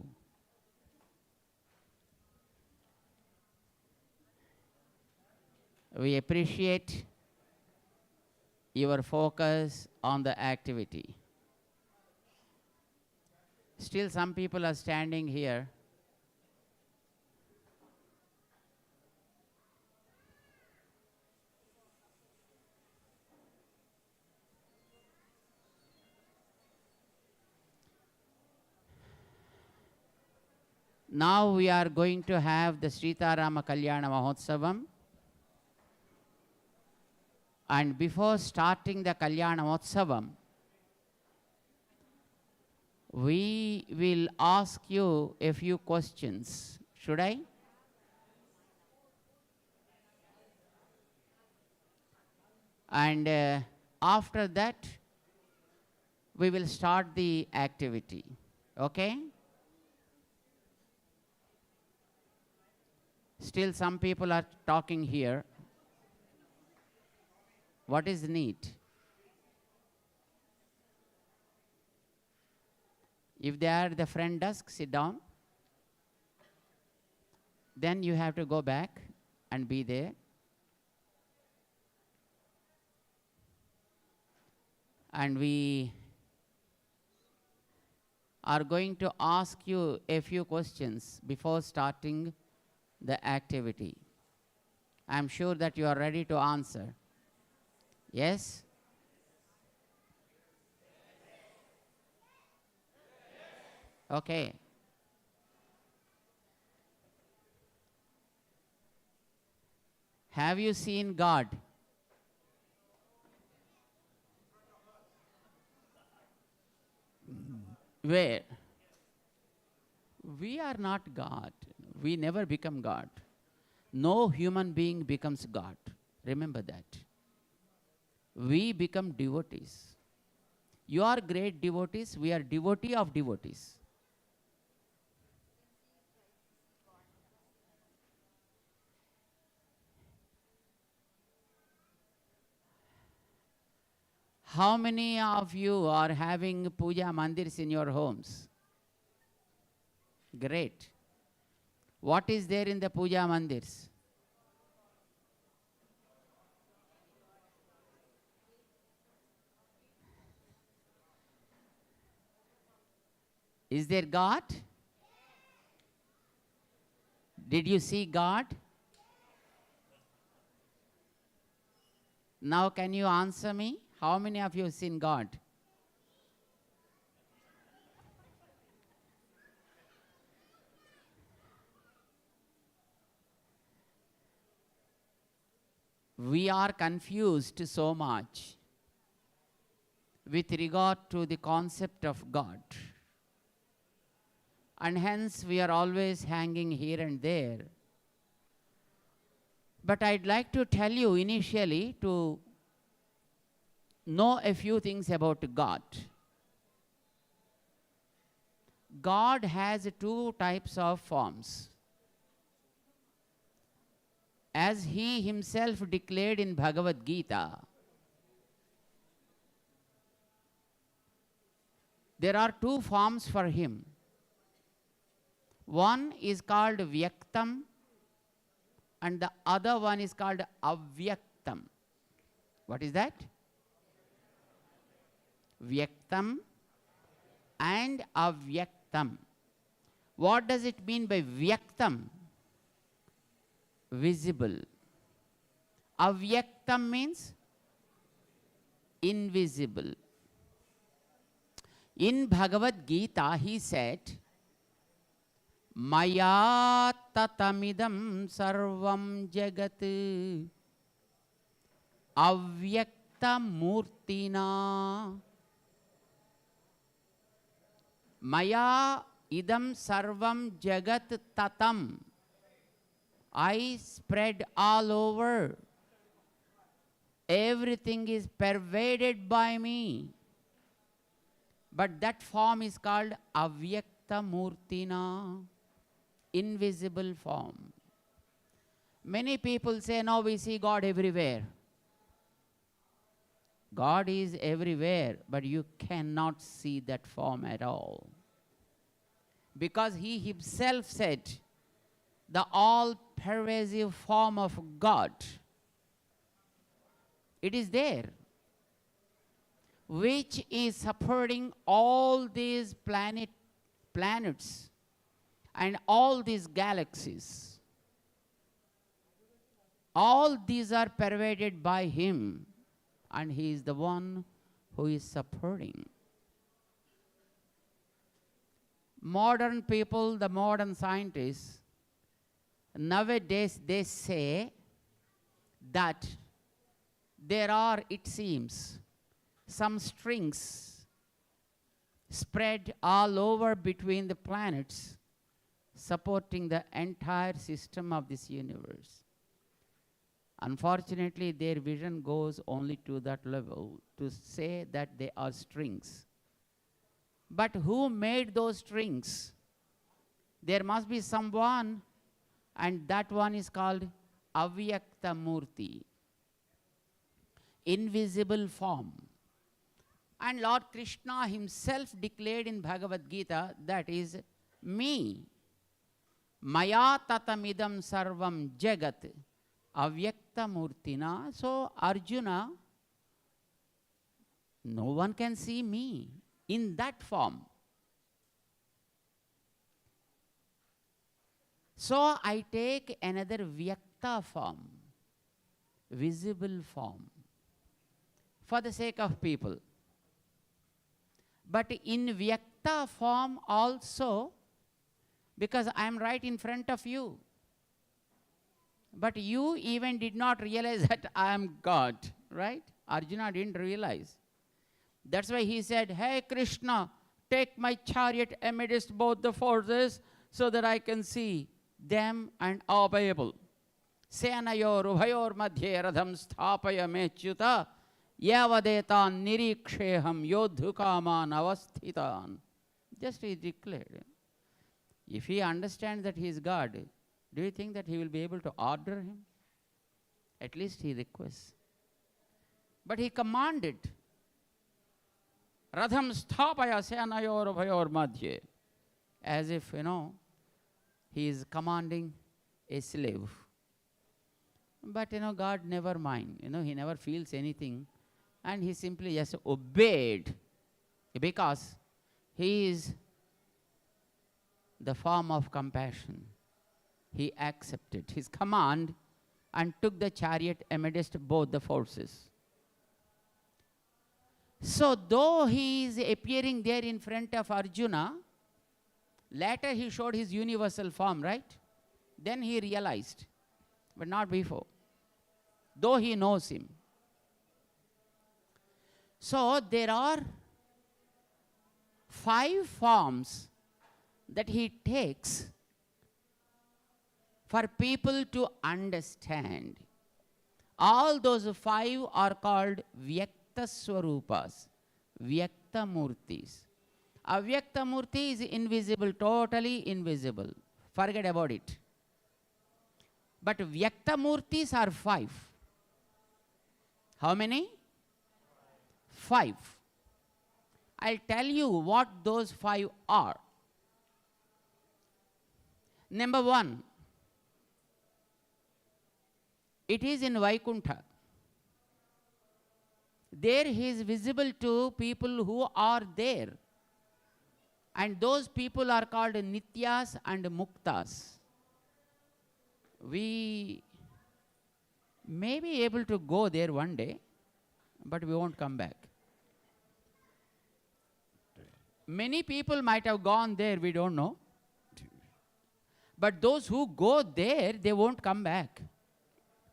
We appreciate your focus on the activity. Still some people are standing here. Now we are going to have the Sita Rama Kalyanam Mahotsavam. And before starting the Kalyana Mahotsavam, we will ask you a few questions. Should I? And after that, we will start the activity. Okay? Still some people are talking here. What is need? If they are the front desk, sit down. Then you have to go back and be there. And we are going to ask you a few questions before starting the activity. I am sure that you are ready to answer. Yes? Okay. Have you seen God? Where? We are not God. We never become God. No human being becomes God. Remember that. We become devotees. You are great devotees. We are devotee of devotees. How many of you are having puja mandirs in your homes? Great. What is there in the puja mandirs? Is there God? Did you see God? Now can you answer me? How many of you have seen God? We are confused so much with regard to the concept of God. And hence we are always hanging here and there. But I'd like to tell you initially to know a few things about God. God has two types of forms. As he himself declared in Bhagavad Gita, there are two forms for him. One is called Vyaktam and the other one is called Avyaktam. What is that? Vyaktam and Avyaktam. What does it mean by Vyaktam? Visible. Avyaktam means invisible. In Bhagavad Gita, he said, Maya tatamidam sarvam jagat avyakta murtina. Maya idam sarvam jagat tatam. I spread all over. Everything is pervaded by me. But that form is called Avyakta Murtina, invisible form. Many people say, no, we see God everywhere. God is everywhere, but you cannot see that form at all. Because he himself said, the all-pervasive form of God, it is there, which is supporting all these planets and all these galaxies. All these are pervaded by him, and he is the one who is supporting. modern people, the modern scientists, nowadays they say that there are, it seems, some strings spread all over between the planets supporting the entire system of this universe. Unfortunately, their vision goes only to that level, to say that they are strings. But who made those strings? There must be someone, and that one is called Avyakta Murti, invisible form. And Lord Krishna himself declared in Bhagavad Gita, that is me. Maya tatamidam sarvam jagat avyakta murtina. So Arjuna, no one can see me in that form. So I take another vyakta form, visible form, for the sake of people. But in vyakta form also, because I am right in front of you, but you even did not realize that I am God, right? Arjuna didn't realize. That's why he said, hey Krishna, take my chariot amidst both the forces so that I can see them and obeyable. Senayor ubhayor madhye radham sthapaya mechyuta yavadetan niriksheham yodhukaman avasthitan. Just he declared. If he understands that he is God, do you think that he will be able to order him? At least he requests. But he commanded. Radham sthapaya senayor ubhayor madhye. As if, he is commanding a slave. But, God never mind. He never feels anything. And he simply just obeyed. Because he is the form of compassion. He accepted his command and took the chariot amidst both the forces. So, though he is appearing there in front of Arjuna, later he showed his universal form, right? Then he realized, but not before, though he knows him. So, there are 5 forms that he takes for people to understand. All those 5 are called Vyakta Swarupas, Vyakta Murtis. Avyakta Murti is invisible, totally invisible. Forget about it. But Vyakta Murtis are 5. How many? 5. I'll tell you what those 5 are. Number 1, it is in Vaikuntha. There he is visible to people who are there. And those people are called Nityas and Muktas. We may be able to go there one day, but we won't come back. Many people might have gone there, we don't know. But those who go there, they won't come back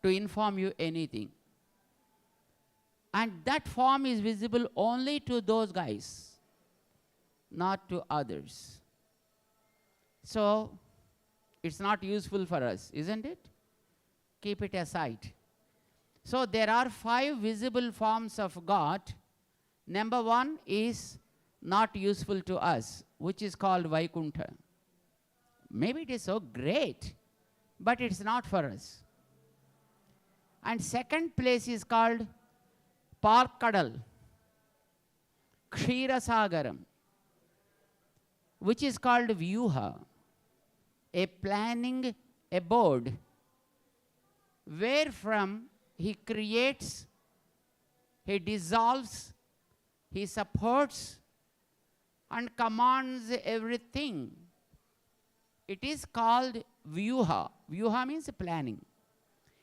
to inform you anything. And that form is visible only to those guys, not to others. So, it's not useful for us, isn't it? Keep it aside. So, there are 5 visible forms of God. Number 1 is not useful to us, which is called Vaikuntha. Maybe it is so great, but it's not for us. And second place is called Parkadal, Kshirasagaram, which is called Vyuha, a planning abode, wherefrom he creates, he dissolves, he supports, and commands everything. It is called Vyuha. Vyuha means planning.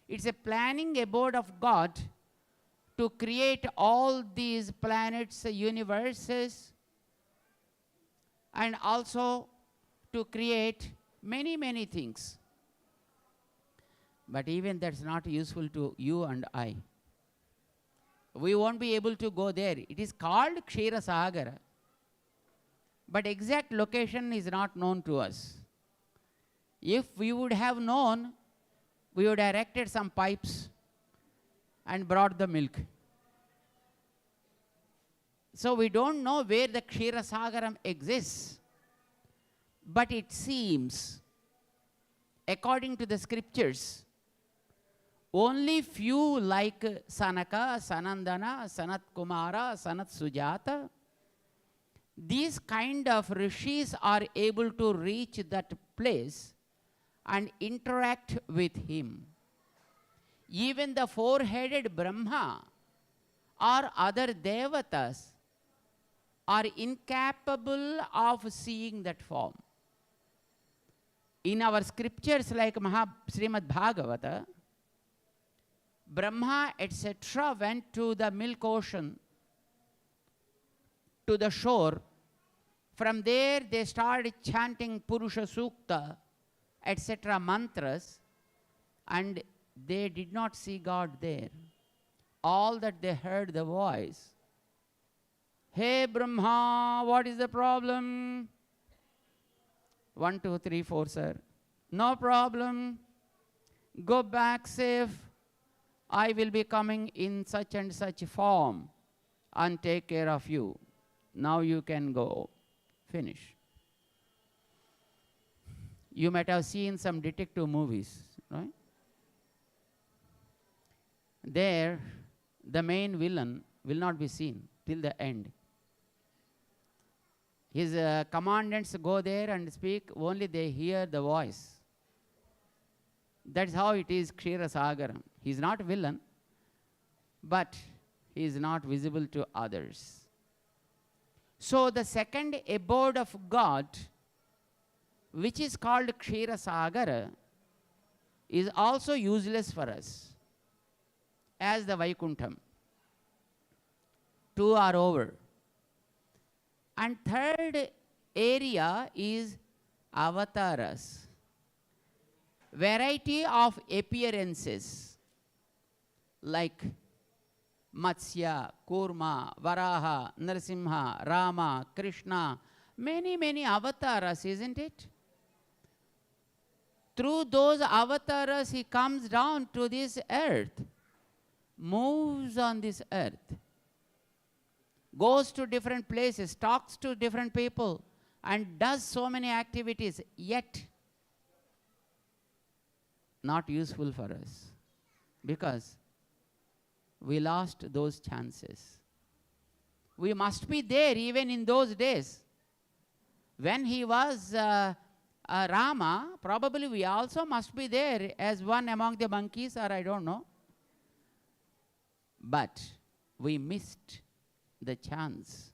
It's a planning abode of God to create all these planets, universes, and also to create many, many things. But even that's not useful to you and I. We won't be able to go there. It is called Kshira Sagara. But exact location is not known to us. If we would have known, we would have erected some pipes and brought the milk. So we don't know where the Kshira Sagaram exists. But it seems, according to the scriptures, only few like Sanaka, Sanandana, Sanat Kumara, Sanat Sujata, these kind of rishis are able to reach that place and interact with him. Even the four-headed Brahma or other devatas are incapable of seeing that form. In our scriptures like Srimad Bhagavata, Brahma, etc., went to the milk ocean, to the shore. From there, they started chanting Purusha Sukta, etc., mantras, and they did not see God there. All that they heard the voice. Hey Brahma, what is the problem? 1, 2, 3, 4, sir. No problem. Go back safe. I will be coming in such and such form and take care of you. Now you can go. Finish. You might have seen some detective movies, right? There, the main villain will not be seen till the end. His commandants go there and speak, only they hear the voice. That's how it is Kshira Sagaram. He is not a villain, but he is not visible to others. So the second abode of God, which is called Kshira Sagara, is also useless for us as the Vaikuntham. 2 are over. And third area is avatars. Variety of appearances like Matsya, Kurma, Varaha, Narasimha, Rama, Krishna, many, many avatars, isn't it? Through those avatars, he comes down to this earth, moves on this earth, goes to different places, talks to different people, and does so many activities, yet not useful for us because we lost those chances. We must be there even in those days. When he was Rama, probably we also must be there as one among the monkeys, or I don't know. But we missed the chance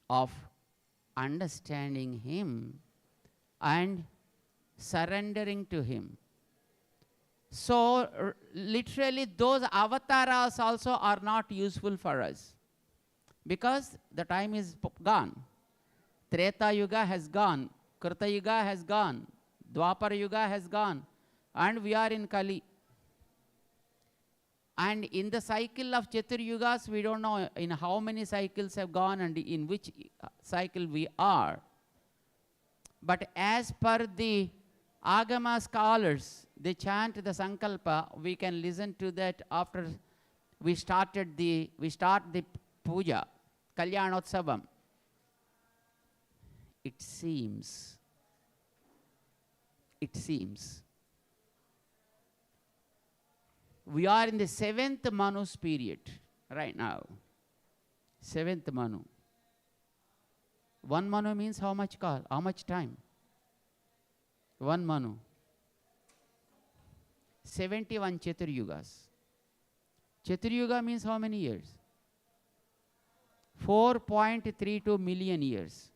of understanding him and surrendering to him. So literally those avatars also are not useful for us because the time is gone. Treta Yuga has gone, Krita Yuga has gone, Dwapara Yuga has gone, and we are in Kali. And in the cycle of Chatur Yugas, we don't know in how many cycles have gone and in which cycle we are. But as per the Agama scholars, they chant the Sankalpa. We can listen to that after we start the puja, Kalyanotsavam. It seems we are in the 7th Manu's period right now. 7th Manu. 1 Manu means how much call? How much time? 1 Manu. 71 Chatur Yugas. Chatur Yuga means how many years? 4.32 million years.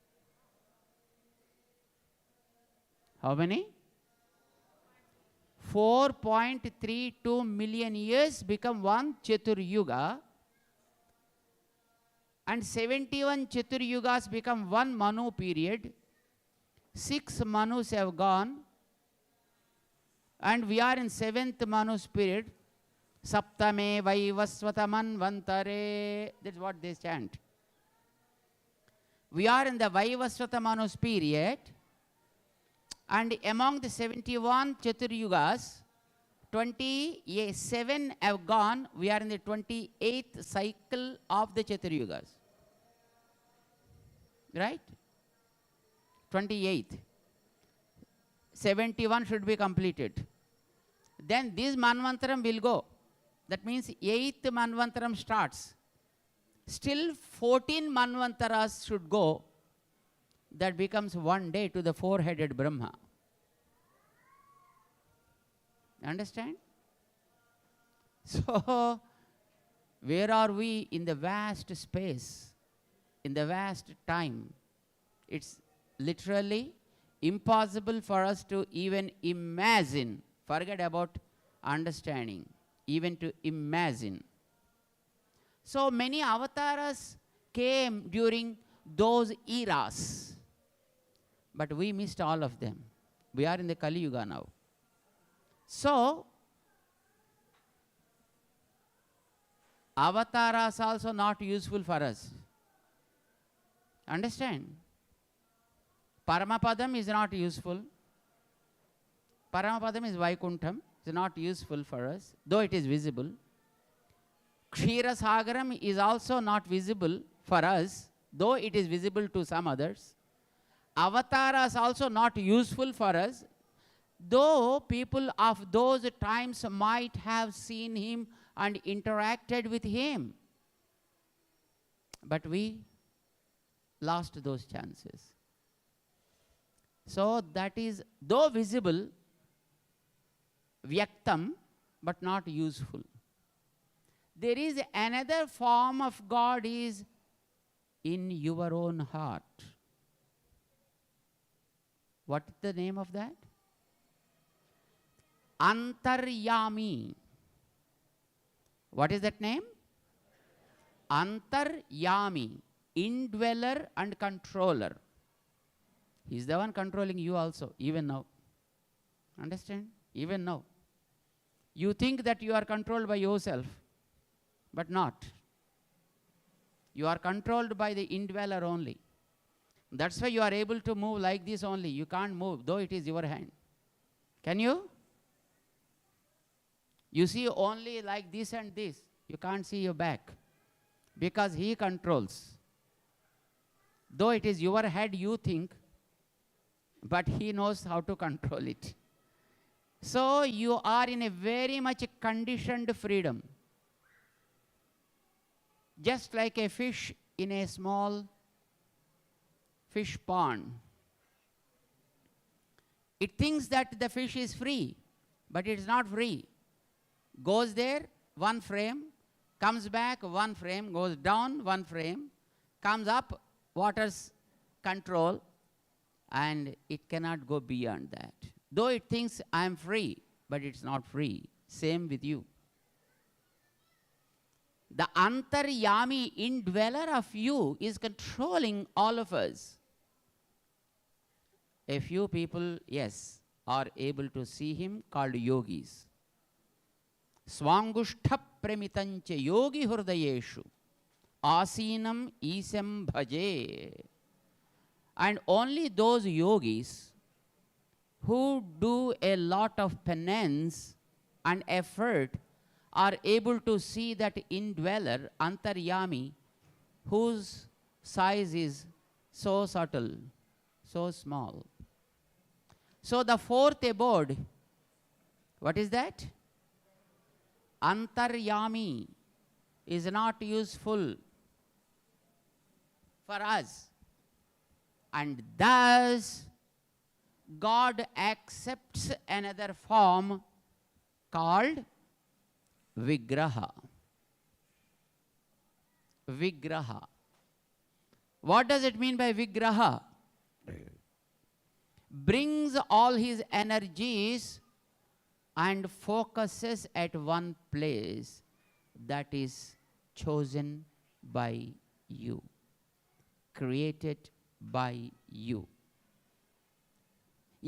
How many? 4.32 million years become one Chatur Yuga, and 71 Chatur Yugas become one Manu period. 6 Manus have gone, and we are in 7th Manu spirit. Saptame Vaivasvata Manvantare. That's what they chant. We are in the Vaivasvata Manus period, and among the 71 Chaturyugas, 27 have gone. We are in the 28th cycle of the Chaturyugas. Right? 28th. 71 should be completed. Then this Manvantaram will go. That means 8th Manvantaram starts. Still 14 Manvantaras should go. That becomes one day to the four-headed Brahma. Understand? So, where are we in the vast space, in the vast time? It's literally impossible for us to even imagine. Forget about understanding, even to imagine. So many avatars came during those eras, but we missed all of them. We are in the Kali Yuga now. So, avatars also not useful for us. Understand? Paramapadam is not useful. Paramapadam is Vaikuntham. It's not useful for us, though it is visible. Kshira Sagaram is also not visible for us, though it is visible to some others. Avatars also not useful for us, though people of those times might have seen him and interacted with him. But we lost those chances. So that is, though visible, Vyaktam, but not useful. There is another form of God is in your own heart. What is the name of that? Antaryami. What is that name? Antaryami. Indweller and controller. He is the one controlling you also, even now. Understand? Even now. You think that you are controlled by yourself, but not. You are controlled by the indweller only. That's why you are able to move like this only. You can't move, though it is your hand. Can you? You see only like this and this. You can't see your back, because he controls. Though it is your head, you think, but he knows how to control it. So you are in a very much conditioned freedom. Just like a fish in a small fish pond. It thinks that the fish is free, but it is not free. Goes there, one frame, comes back, one frame, goes down, one frame, comes up, water's control, and it cannot go beyond that. Though it thinks I am free, but it's not free. Same with you. The Antaryami, indweller of you, is controlling all of us. A few people, yes, are able to see him, called yogis. Swangushta premitancha yogi hurdayeshu asinam isam bhaje. And only those yogis who do a lot of penance and effort are able to see that indweller, Antaryami, whose size is so subtle, so small. So the fourth abode, what is that? Antaryami is not useful for us. And thus, God accepts another form called Vigraha. Vigraha. What does it mean by Vigraha? Brings all his energies and focuses at one place that is chosen by you, created by you.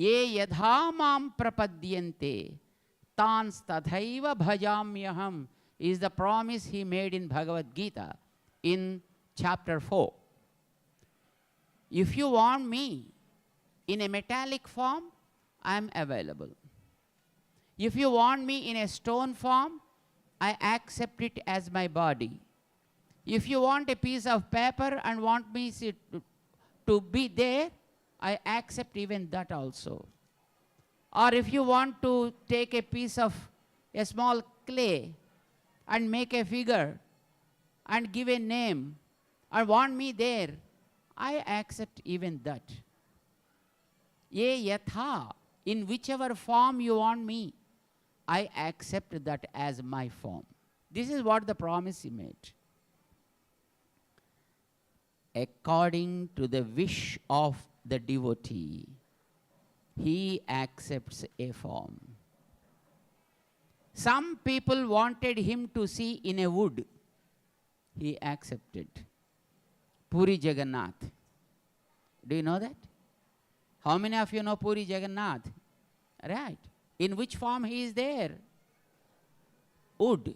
Ye yadha mam prapadyante tans tathaiva bhajamyaham is the promise he made in Bhagavad Gita in chapter 4. If you want me in a metallic form, I am available. If you want me in a stone form, I accept it as my body. If you want a piece of paper and want me to be there, I accept even that also. Or if you want to take a piece of a small clay and make a figure and give a name and want me there, I accept even that. Ye yatha, in whichever form you want me, I accept that as my form. This is what the promise he made. According to the wish of the devotee, he accepts a form. Some people wanted him to see in a wood. He accepted. Puri Jagannath. Do you know that? How many of you know Puri Jagannath? Right. In which form he is there? Wood.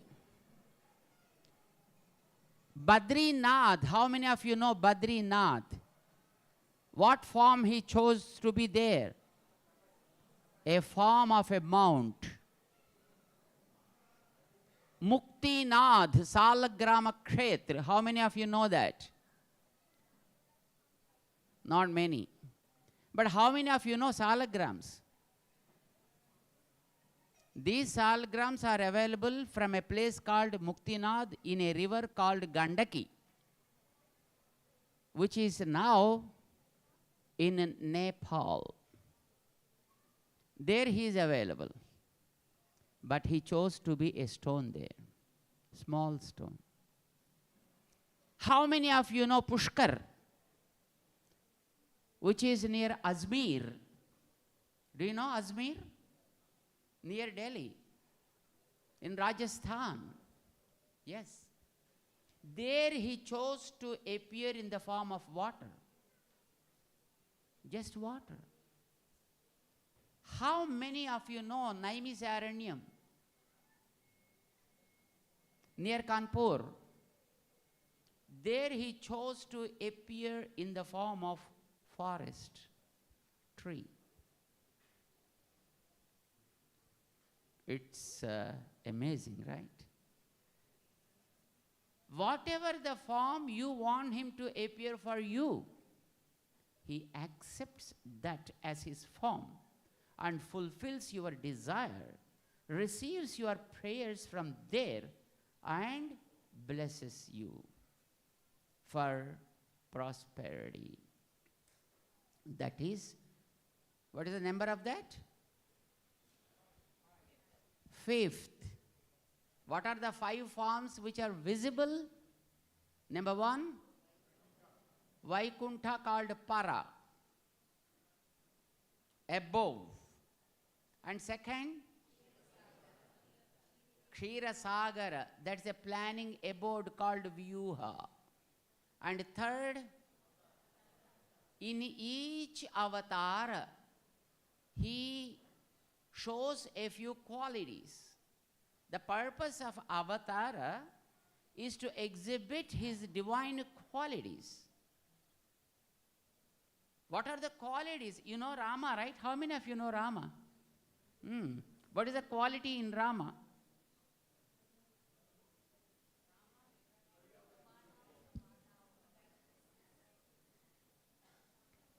Badrinath. How many of you know Badrinath? What form he chose to be there? A form of a mount. Muktinath, Salagrama Kshetra. How many of you know that? Not many. But how many of you know salagrams? These salagrams are available from a place called Muktinath in a river called Gandaki, which is now in Nepal. There he is available. But he chose to be a stone there, small stone. How many of you know Pushkar, which is near Ajmer? Do you know Ajmer? Near Delhi, in Rajasthan. Yes. There he chose to appear in the form of water. Just water. How many of you know Naimisaranyam? Near Kanpur. There he chose to appear in the form of forest, tree. It's amazing, right? Whatever the form you want him to appear for you, he accepts that as his form and fulfills your desire, receives your prayers from there, and blesses you for prosperity. That is, what is the number of that? Fifth. What are the 5 forms which are visible? Number 1, Vaikuntha called Para, above. And second, Kshirasagara, that's a planning abode called Vyuha. And third, in each avatar, he shows a few qualities. The purpose of avatar is to exhibit his divine qualities. What are the qualities? You know Rama, right? How many of you know Rama? What is the quality in Rama?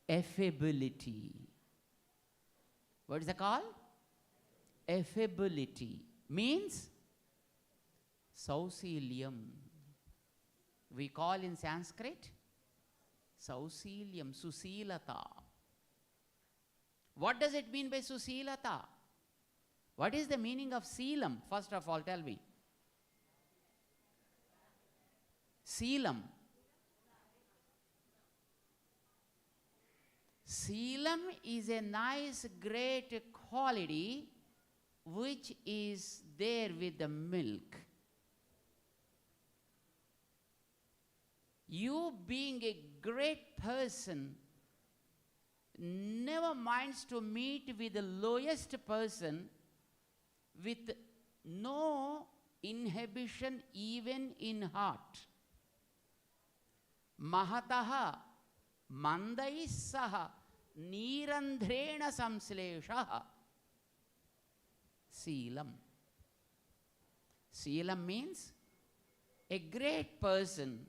Affability. What is it called? Affability means Sausilium. We call in Sanskrit Sausilium, Susilata. What does it mean by Susilata? What is the meaning of Seelam? First of all, tell me. Seelam. Seelam is a nice, great quality which is there with the milk. You being a great person never minds to meet with the lowest person with no inhibition even in heart. Mahataha mandaisaha nirandhrena samsleshaha. Seelam. Seelam means a great person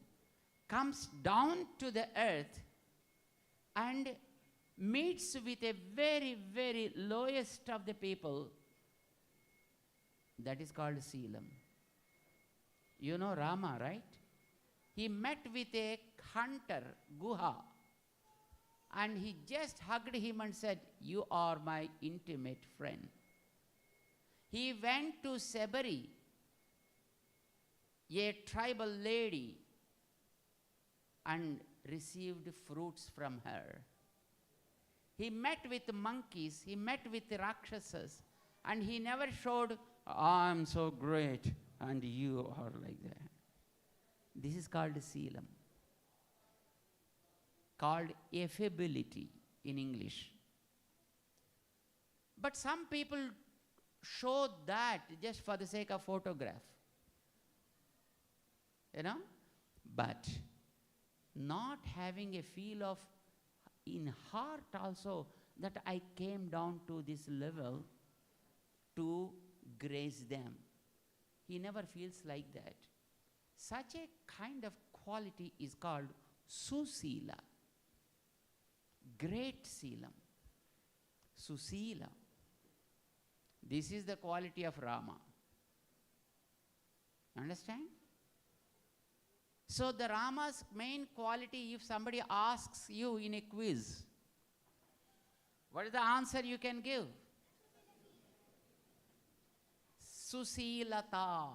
comes down to the earth and meets with a very, very lowest of the people. That is called Seelam. You know Rama, right? He met with a hunter, Guha, and he just hugged him and said, "You are my intimate friend." He went to Sebari, a tribal lady, and received fruits from her. He met with monkeys, he met with Rakshasas, and he never showed, "I'm so great and you are like that." This is called Seelam, called affability in English. But some people show that just for the sake of photograph. You know? But not having a feel of in heart also that I came down to this level to grace them. He never feels like that. Such a kind of quality is called Susila. Great Seelam. Susila. This is the quality of Rama. Understand? So the Rama's main quality, if somebody asks you in a quiz, what is the answer you can give? Susilata,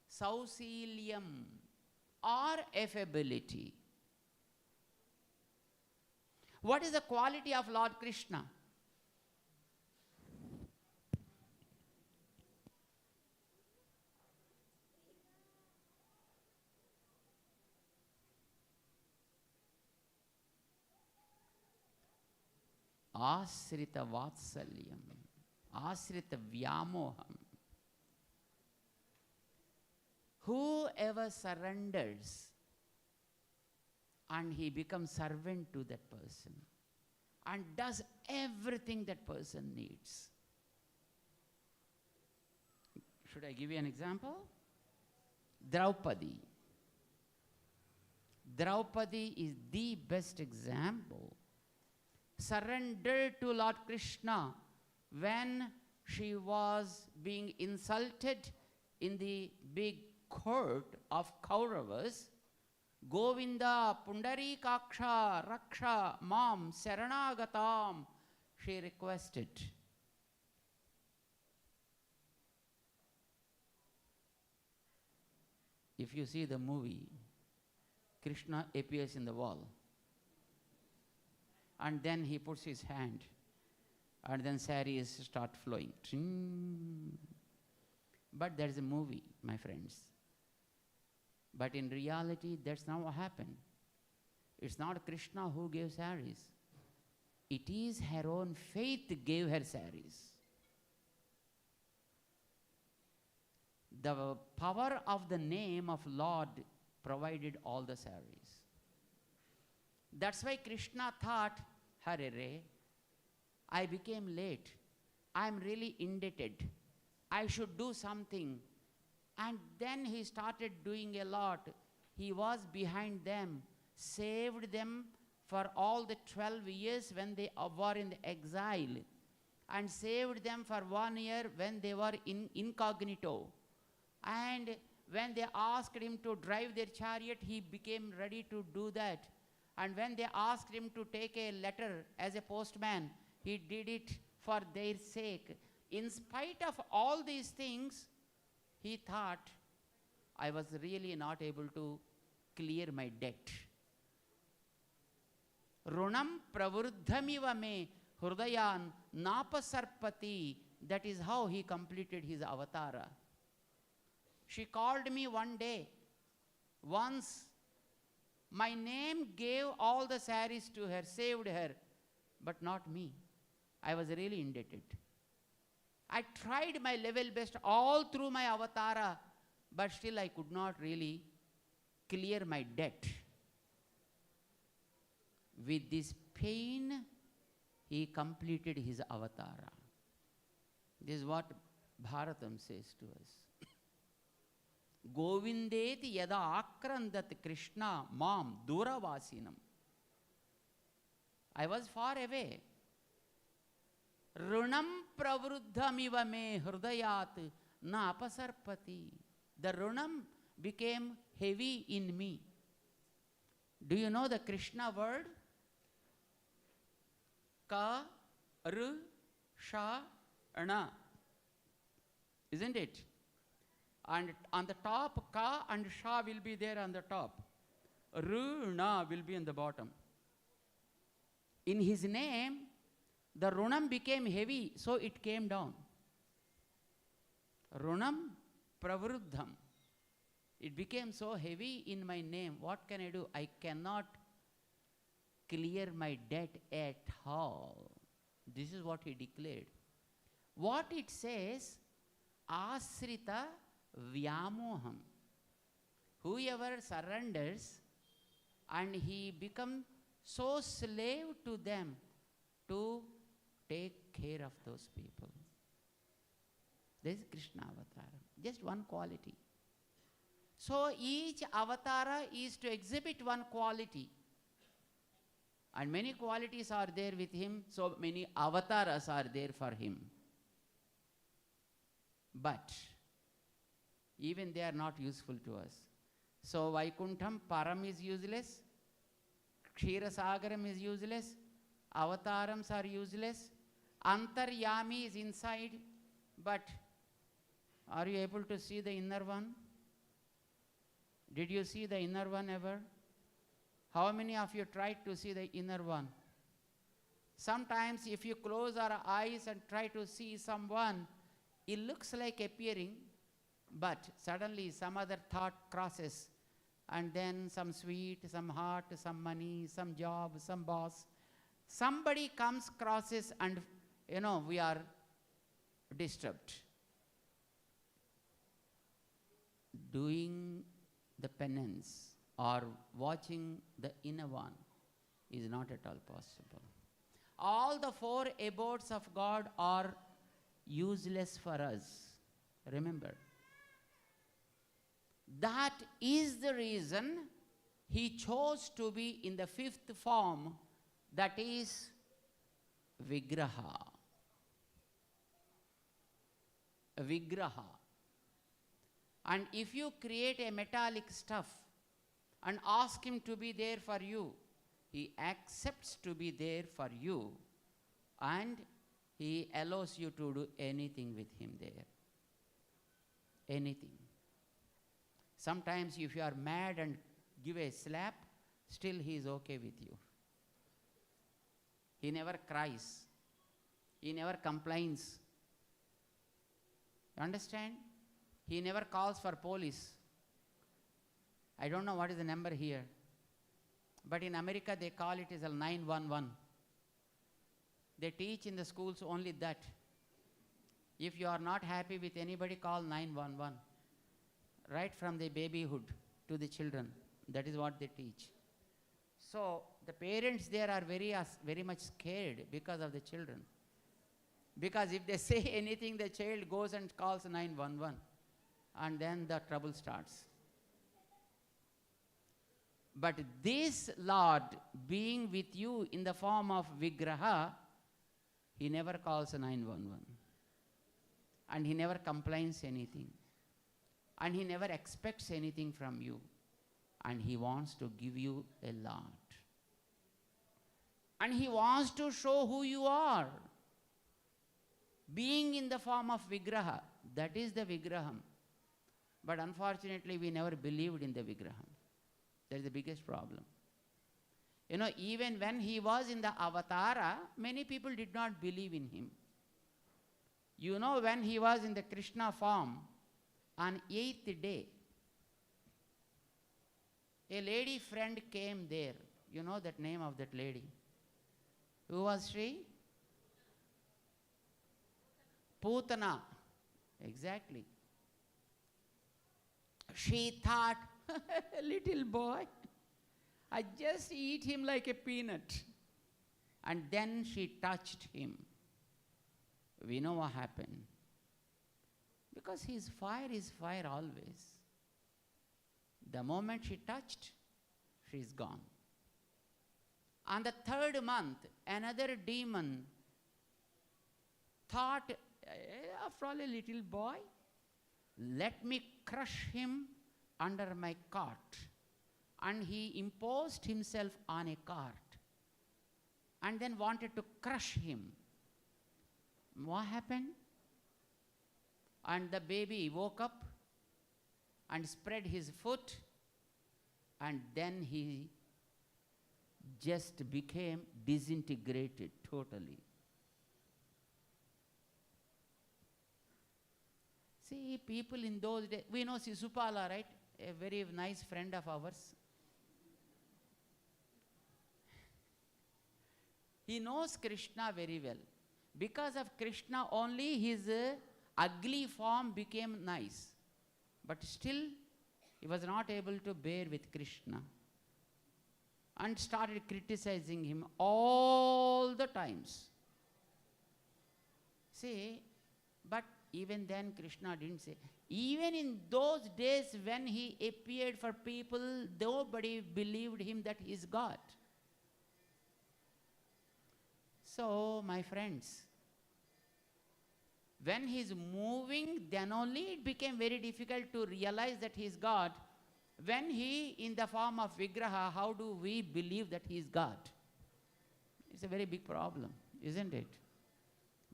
Sausilium, or affability. What is the quality of Lord Krishna? Asrita Vatsalyam, Asrita Vyamoham. Whoever surrenders and he becomes servant to that person and does everything that person needs. Should I give you an example? Draupadi. Draupadi is the best example. Surrendered to Lord Krishna when she was being insulted in the big court of Kauravas. Govinda Pundarikaksha Raksha Mam Saranagatam, she requested. If you see the movie, Krishna appears in the wall. And then he puts his hand, and then saris start flowing. But there is a movie, my friends. But in reality, that's not what happened. It's not Krishna who gave saris. It is her own faith gave her saris. The power of the name of Lord provided all the saris. That's why Krishna thought, "Harere, I became late. I'm really indebted. I should do something." And then he started doing a lot. He was behind them, saved them for all the 12 years when they were in the exile, and saved them for 1 year when they were in incognito. And when they asked him to drive their chariot, he became ready to do that. And when they asked him to take a letter as a postman, he did it for their sake. In spite of all these things, he thought, "I was really not able to clear my debt. Runam pravurdhamiva me hrudayan napasarpati." That is how he completed his avatara. She called me one day. Once My name gave all the saris to her, saved her, but not me. I was really indebted. I tried my level best all through my avatara, but still I could not really clear my debt. With this pain, he completed his avatara. This is what Bharatam says to us. Govindeti yada akrandat Krishna mam duravasinam. I was far away. Runam pravruddhamiva me hrudayat na apasarpati. The runam became heavy in me. Do you know the Krishna word? Ka, R, Sha, Ana. Isn't it? And on the top, Ka and Sha will be there on the top. Ru, Na will be on the bottom. In his name, the Runam became heavy, so it came down. Runam Pravruddham. It became so heavy in my name. What can I do? I cannot clear my debt at all. This is what he declared. What it says, Asrita Vyamoham. Whoever surrenders and he becomes so slave to them to take care of those people. This is Krishna avatar. Just one quality. So each avatara is to exhibit one quality. And many qualities are there with him, so many avatars are there for him. But even they are not useful to us. So Vaikuntham Param is useless, Kshirasagaram is useless, Avatarams are useless, Antaryami is inside, but are you able to see the inner one? Did you see the inner one ever? How many of you tried to see the inner one? Sometimes if you close our eyes and try to see someone, it looks like appearing, but suddenly some other thought crosses, and then some sweet, some hot, some money, some job, some boss. Somebody comes, crosses, and we are disturbed. Doing the penance or watching the inner one is not at all possible. All the four abodes of God are useless for us. Remember. That is the reason he chose to be in the fifth form, that is Vigraha. Vigraha. And if you create a metallic stuff and ask him to be there for you, he accepts to be there for you, and he allows you to do anything with him there. Anything. Sometimes if you are mad and give a slap, still he is okay with you. He never cries. He never complains. You understand? He never calls for police. I don't know what is the number here. But in America they call it as a 911. They teach in the schools only that. If you are not happy with anybody, call 911. Right from the babyhood to the children. That is what they teach. So the parents there are very much scared because of the children. Because if they say anything, the child goes and calls 911. And then the trouble starts. But this Lord, being with you in the form of Vigraha, he never calls 911. And he never complains anything. And he never expects anything from you. And he wants to give you a lot. And he wants to show who you are. Being in the form of Vigraha, that is the Vigraham. But unfortunately, we never believed in the Vigraham. That is the biggest problem. Even when he was in the Avatara, many people did not believe in him. When he was in the Krishna form, on 8th day, A lady friend came there. You know that name of that lady? Who was she? Putana. Exactly. She thought, little boy, I just eat him like a peanut. And then she touched him. We know what happened. Because his fire is fire always. The moment she touched, she's gone. On the third month, another demon thought, after all, a little boy, let me crush him under my cart. And he imposed himself on a cart and then wanted to crush him. What happened? And the baby woke up and spread his foot, and then he just became disintegrated totally. See, people in those days, we know Sisupala, right? A very nice friend of ours. He knows Krishna very well. Because of Krishna only his ugly form became nice. But still, he was not able to bear with Krishna and started criticizing him all the times. See, but even then Krishna didn't say. Even in those days when he appeared for people, nobody believed him that he is God. So, my friends, when he is moving, then only it became very difficult to realize that he is God. When he in the form of Vigraha, how do we believe that he is God? It's a very big problem, isn't it?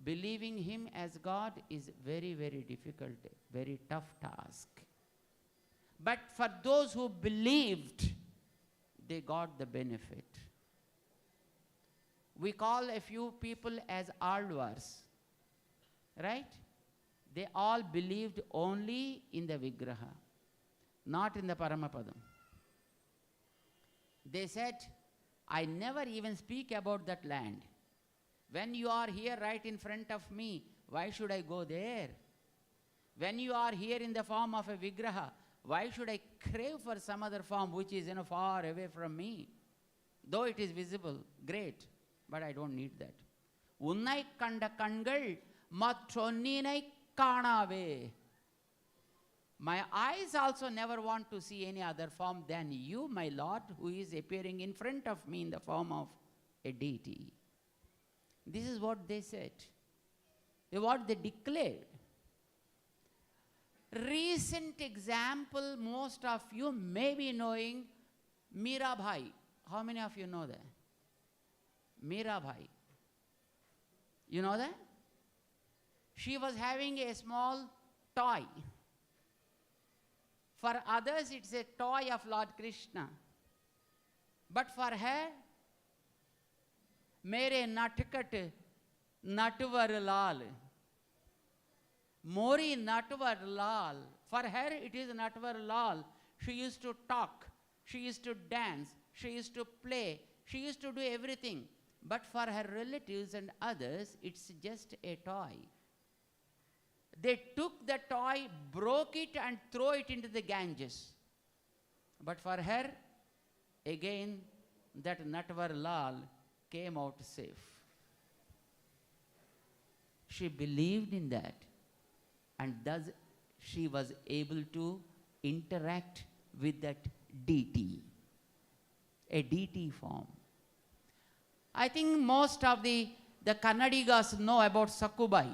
Believing him as God is very, very difficult, very tough task. But for those who believed, they got the benefit. We call a few people as Alvars, right? They all believed only in the Vigraha, not in the Paramapadam. They said, I never even speak about that land. When you are here right in front of me, why should I go there? When you are here in the form of a Vigraha, why should I crave for some other form which is far away from me? Though it is visible, great, but I don't need that. Unnai kanda kangal matronninai kanave. My eyes also never want to see any other form than you, my Lord, who is appearing in front of me in the form of a deity. This is what they said. What they declared. Recent example, most of you may be knowing Mirabai. How many of you know that? Mirabai. You know that? She was having a small toy. For others, it's a toy of Lord Krishna. But for her, Mere Natkat Natvar Lal. Mori Natvar Lal. For her, it is Natvar Lal. She used to talk. She used to dance. She used to play. She used to do everything. But for her relatives and others, it's just a toy. They took the toy, broke it, and threw it into the Ganges. But for her, again, that Natvar Lal came out safe. She believed in that, and thus she was able to interact with that deity, a deity form. I think most of the Kannadigas know about Sakkubai.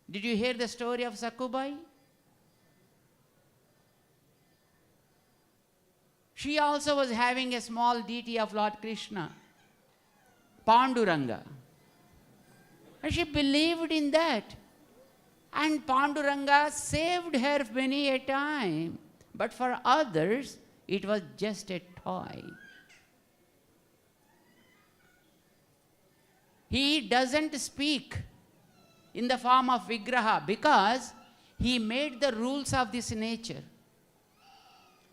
Did you hear the story of Sakkubai? She also was having a small deity of Lord Krishna, Panduranga. And she believed in that. And Panduranga saved her many a time. But for others, it was just a toy. He doesn't speak in the form of Vigraha because he made the rules of this nature.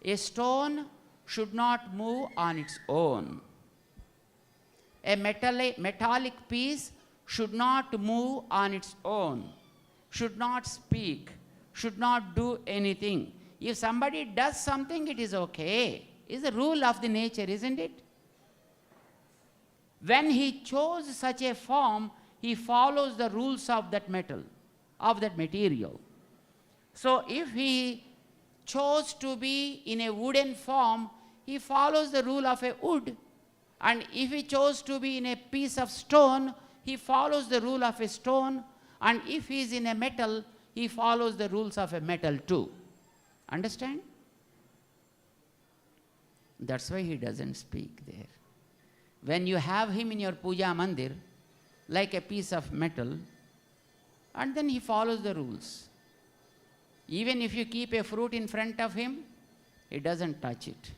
A stone should not move on its own. A metallic piece should not move on its own, should not speak, should not do anything. If somebody does something, it is okay. It's the rule of the nature, isn't it? When he chose such a form, he follows the rules of that metal, of that material. So if he chose to be in a wooden form, he follows the rule of a wood. And if he chose to be in a piece of stone, he follows the rule of a stone. And if he is in a metal, he follows the rules of a metal too. Understand? That's why he doesn't speak there. When you have him in your puja mandir, like a piece of metal, and then he follows the rules. Even if you keep a fruit in front of him, he doesn't touch it.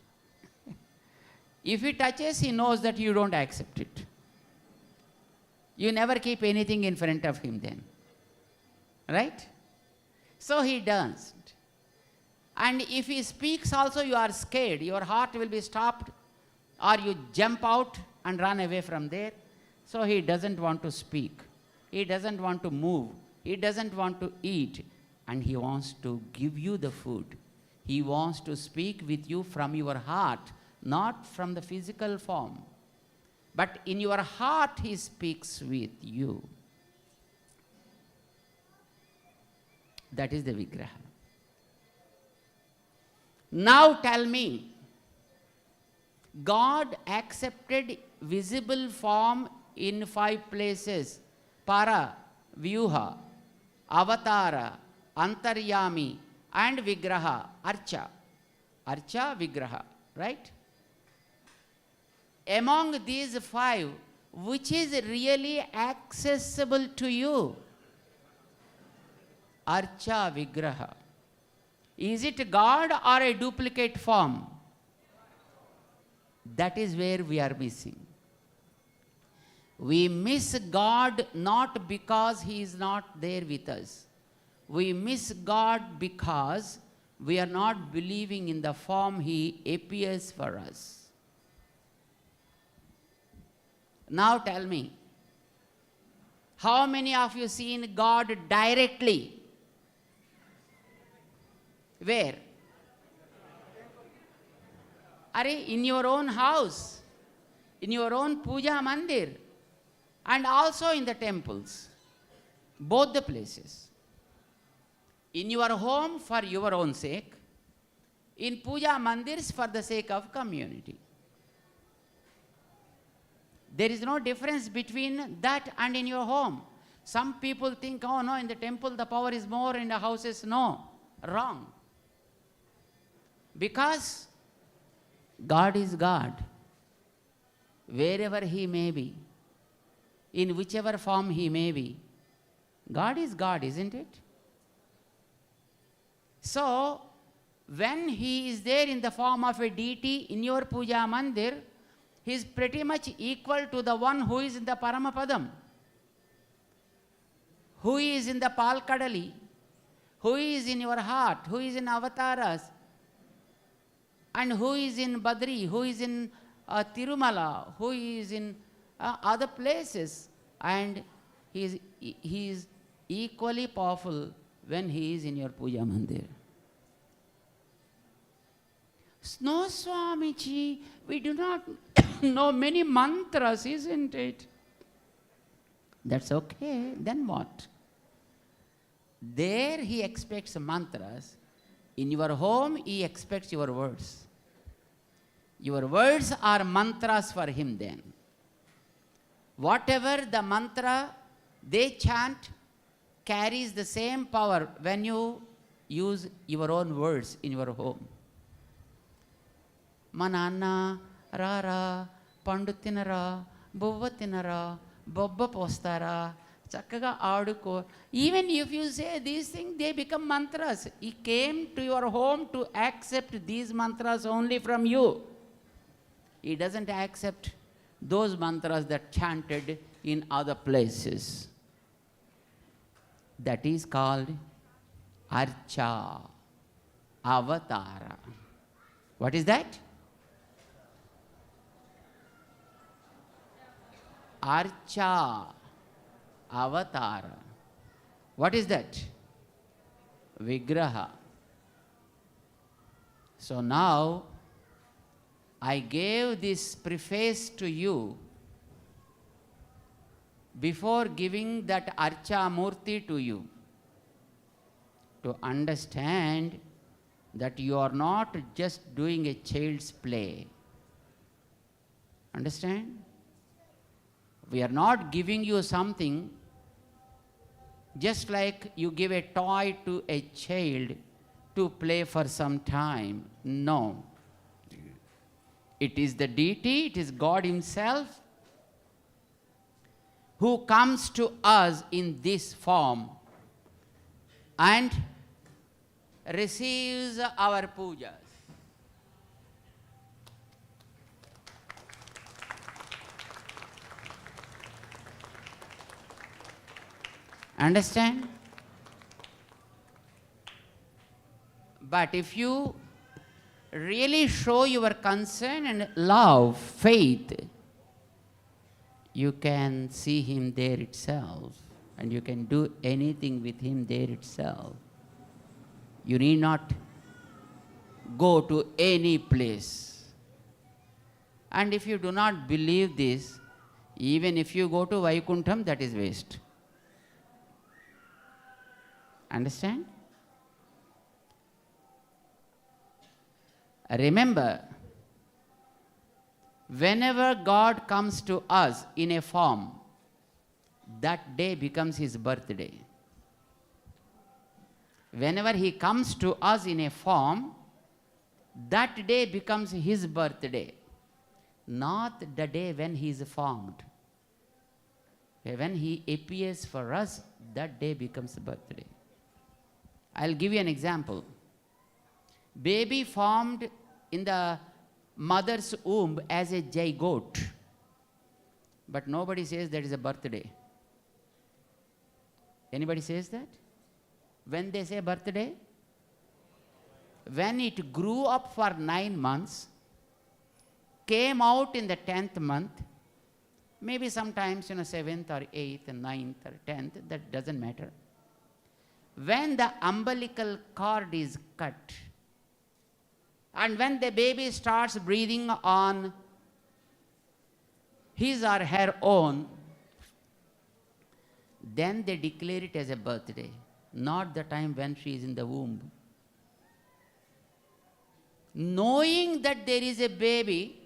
If he touches, he knows that you don't accept it. You never keep anything in front of him then. Right? So he doesn't. And if he speaks also, you are scared. Your heart will be stopped, or you jump out and run away from there. So he doesn't want to speak. He doesn't want to move. He doesn't want to eat. And he wants to give you the food. He wants to speak with you from your heart, not from the physical form. But in your heart he speaks with you. That is the Vigraha. Now tell me, God accepted visible form in 5 places: Para, Vyuha, Avatara, Antaryami, and Vigraha, Archa. Archa, Vigraha, right? Among these 5, which is really accessible to you? Archa, Vigraha. Is it God or a duplicate form? That is where we are missing. We miss God not because he is not there with us. We miss God because we are not believing in the form he appears for us. Now tell me, how many of you seen God directly? Where? Are in your own house, in your own puja mandir, and also in the temples. Both the places. In your home for your own sake, in puja mandirs for the sake of community. There is no difference between that and in your home. Some people think, oh no, in the temple the power is more, in the houses no. Wrong. Because God is God. Wherever he may be, in whichever form he may be, God is God, isn't it? So, when he is there in the form of a deity in your puja mandir, he is pretty much equal to the one who is in the Paramapadam, who is in the Palkadali, who is in your heart, who is in avataras, and who is in Badri, who is in Tirumala, who is in other places. And he is equally powerful when he is in your puja mandir. No, Swamiji, we do not know many mantras, isn't it? That's okay. Then what? There he expects mantras. In your home, he expects your words. Your words are mantras for him then. Whatever the mantra they chant carries the same power when you use your own words in your home. Manana, Rara, Pandutinara, Bubbatinara, Bobba Postara, Chakaga Aduko. Even if you say these things, they become mantras. He came to your home to accept these mantras only from you. He doesn't accept those mantras that chanted in other places. That is called Archa, Avatara. What is that? Archa, Avatara. What is that? Vigraha. So now, I gave this preface to you before giving that Archa Murti to you, to understand that you are not just doing a child's play. Understand? We are not giving you something just like you give a toy to a child to play for some time. No. It is the deity, it is God Himself who comes to us in this form and receives our pujas. Understand? But if you really show your concern and love, faith, you can see Him there itself, and you can do anything with Him there itself. You need not go to any place. And if you do not believe this, even if you go to Vaikuntham, that is waste. Understand? Remember, whenever God comes to us in a form, that day becomes His birthday. Whenever He comes to us in a form, that day becomes His birthday, not the day when He is formed. When He appears for us, that day becomes the birthday. I'll give you an example. Baby formed in the mother's womb as a zygote, but nobody says that is a birthday. Anybody says that? When they say birthday? When it grew up for 9 months, came out in the 10th month, maybe sometimes 7th or 8th and 9th or 10th, that doesn't matter. When the umbilical cord is cut, and when the baby starts breathing on his or her own, then they declare it as a birthday, not the time when she is in the womb. Knowing that there is a baby,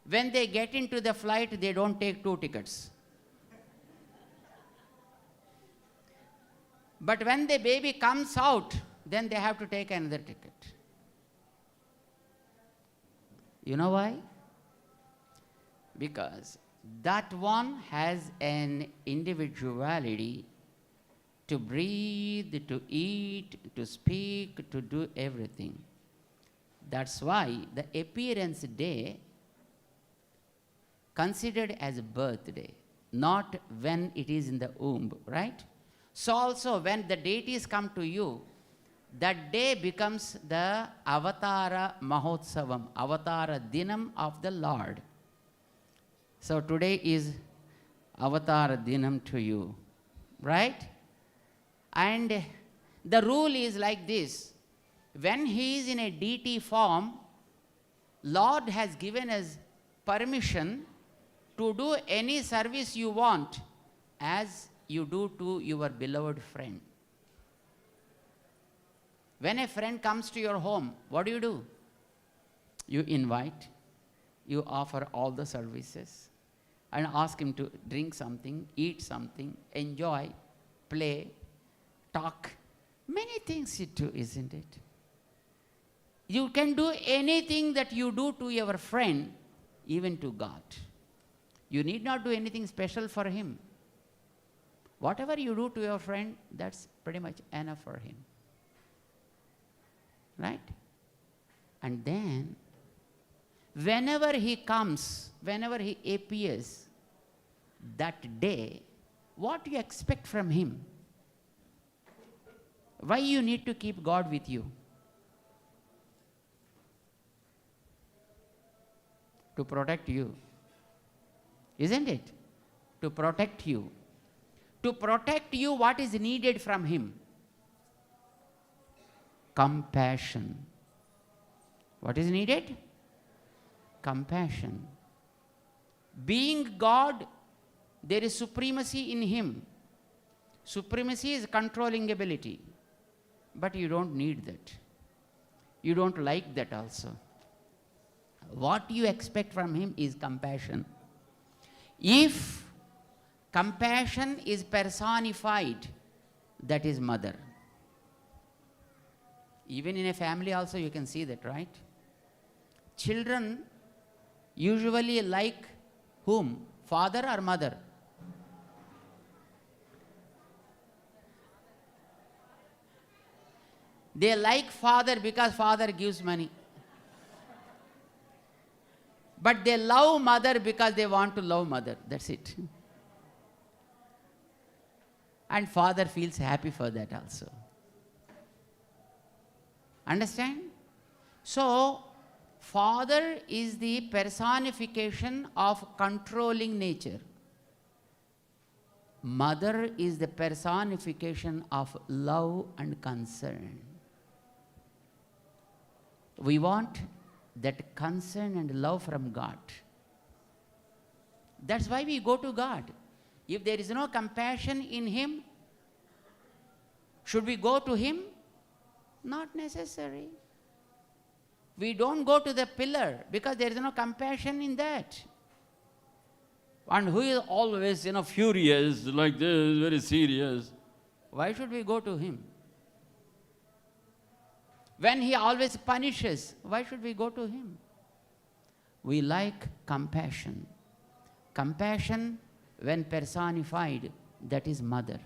when they get into the flight, they don't take 2 tickets. But when the baby comes out, then they have to take another ticket. You know why? Because that one has an individuality to breathe, to eat, to speak, to do everything. That's why the appearance day considered as a birthday, not when it is in the womb, right? So also when the deities come to you, that day becomes the Avatara Mahotsavam, Avatara Dinam of the Lord. So today is Avatara Dinam to you, right? And the rule is like this. When He is in a deity form, Lord has given us permission to do any service you want as you do to your beloved friend. When a friend comes to your home, what do? You invite, you offer all the services, and ask him to drink something, eat something, enjoy, play, talk. Many things you do, isn't it? You can do anything that you do to your friend, even to God. You need not do anything special for Him. Whatever you do to your friend, that's pretty much enough for him. Right? And then, whenever he comes, whenever he appears, that day, what do you expect from him? Why you need to keep God with you? To protect you. Isn't it? to protect you. To protect you, what is needed from him? Compassion. What is needed? Compassion. Being God, there is supremacy in him. Supremacy is controlling ability. But you don't need that. You don't like that also. What you expect from him is compassion. If compassion is personified, that is mother. Even in a family also you can see that, right? Children usually like whom? Father or mother? They like father because father gives money. But they love mother because they want to love mother. That's it. And father feels happy for that also. Understand? So, father is the personification of controlling nature. Mother is the personification of love and concern. We want that concern and love from God. That's why we go to God. If there is no compassion in him, should we go to him? Not necessary. We don't go to the pillar because there is no compassion in that. And who is always, furious like this, very serious. Why should we go to him? When he always punishes, why should we go to him? We like compassion. Compassion, when personified, that is mother.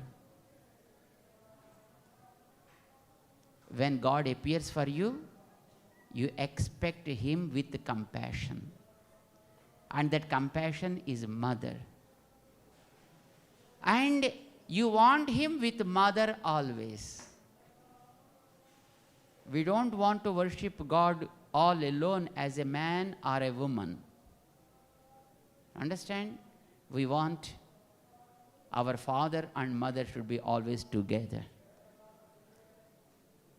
When God appears for you, you expect him with compassion. And that compassion is mother. And you want him with mother always. We don't want to worship God all alone as a man or a woman. Understand? We want our father and mother should be always together.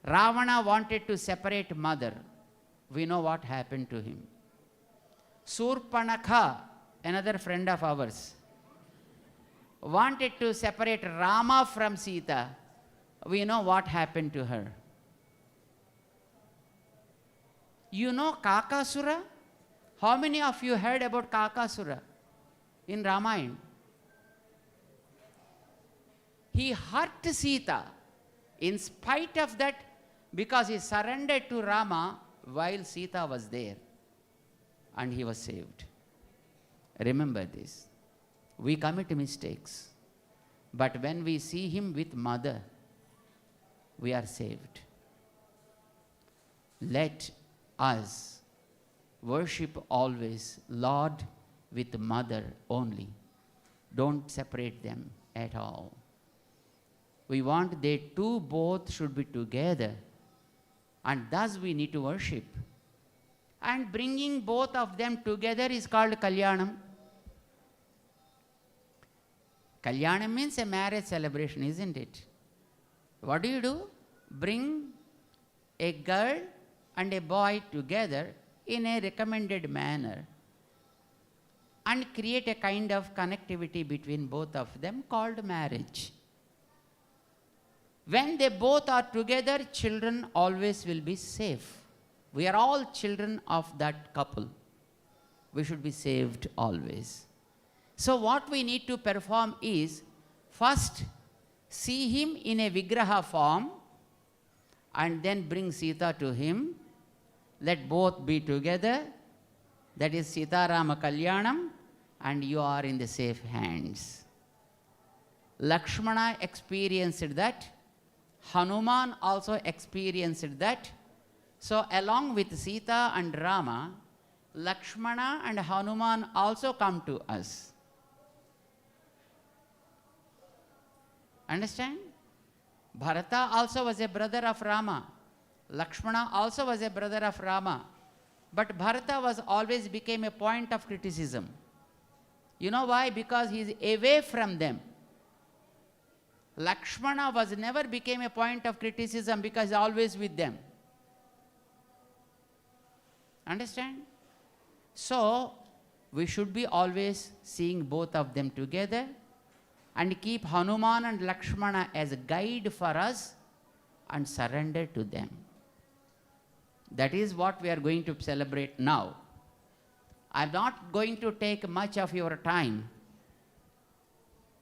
Ravana wanted to separate mother. We know what happened to him. Surpanakha, another friend of ours, wanted to separate Rama from Sita. We know what happened to her. You know Kakasura? How many of you heard about Kakasura in Ramayana? He hurt Sita. In spite of that, because he surrendered to Rama while Sita was there. And he was saved. Remember this. We commit mistakes. But when we see him with mother, we are saved. Let us worship always Lord with mother only. Don't separate them at all. We want they two both should be together. And thus we need to worship. And bringing both of them together is called Kalyanam. Kalyanam means a marriage celebration, isn't it? What do? Bring a girl and a boy together in a recommended manner and create a kind of connectivity between both of them called marriage. When they both are together, children always will be safe. We are all children of that couple. We should be saved always. So what we need to perform is, first see him in a Vigraha form and then bring Sita to him. Let both be together. That is Sita Rama Kalyanam, and you are in the safe hands. Lakshmana experienced that. Hanuman also experienced that. So along with Sita and Rama, Lakshmana and Hanuman also come to us. Understand? Bharata also was a brother of Rama. Lakshmana also was a brother of Rama. But Bharata was always became a point of criticism. You know why? Because he is away from them. Lakshmana was never became a point of criticism because he is always with them. Understand? So, we should be always seeing both of them together and keep Hanuman and Lakshmana as a guide for us and surrender to them. That is what we are going to celebrate now. I am not going to take much of your time,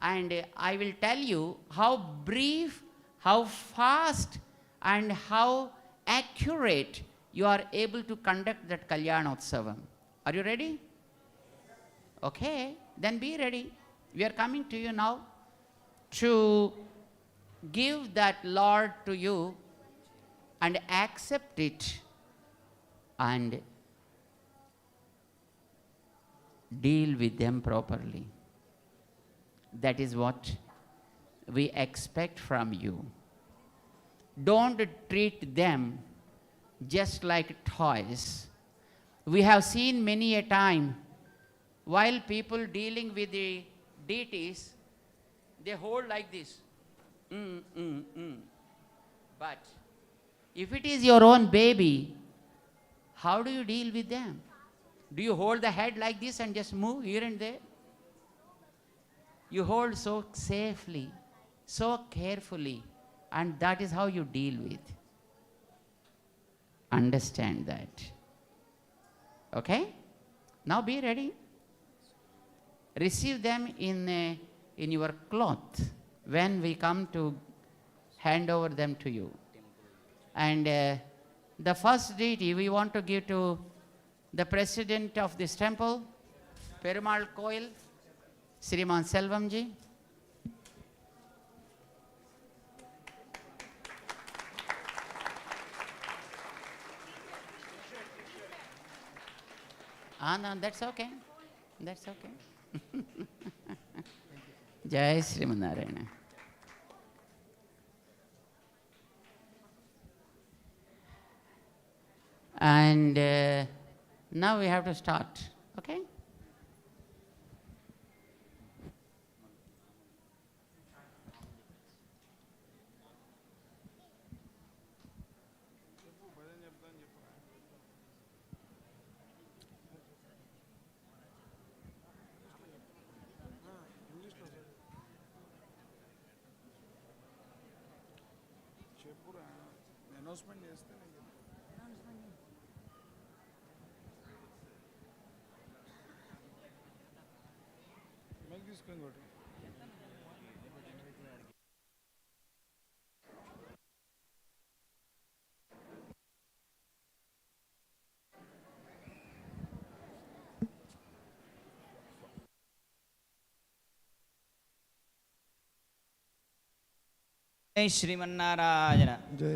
and I will tell you how brief, how fast, and how accurate you are able to conduct that Kalyanotsavam. Are you ready? Okay, then be ready. We are coming to you now to give that Lord to you and accept it and deal with them properly. That is what we expect from you. Don't treat them just like toys. We have seen many a time while people dealing with the deities, they hold like this. But if it is your own baby, how do you deal with them? Do you hold the head like this and just move here and there? You hold so safely, so carefully, and that is how you deal with. Understand that. Okay? Now be ready. Receive them in your cloth when we come to hand over them to you. And the first deity we want to give to the president of this temple, Perumal Koil, Sriman Selvamji. No, that's okay. That's okay. Jai Sriman Narayana. And now we have to start, okay?
జై శ్రీమన్నారాయణ.
జై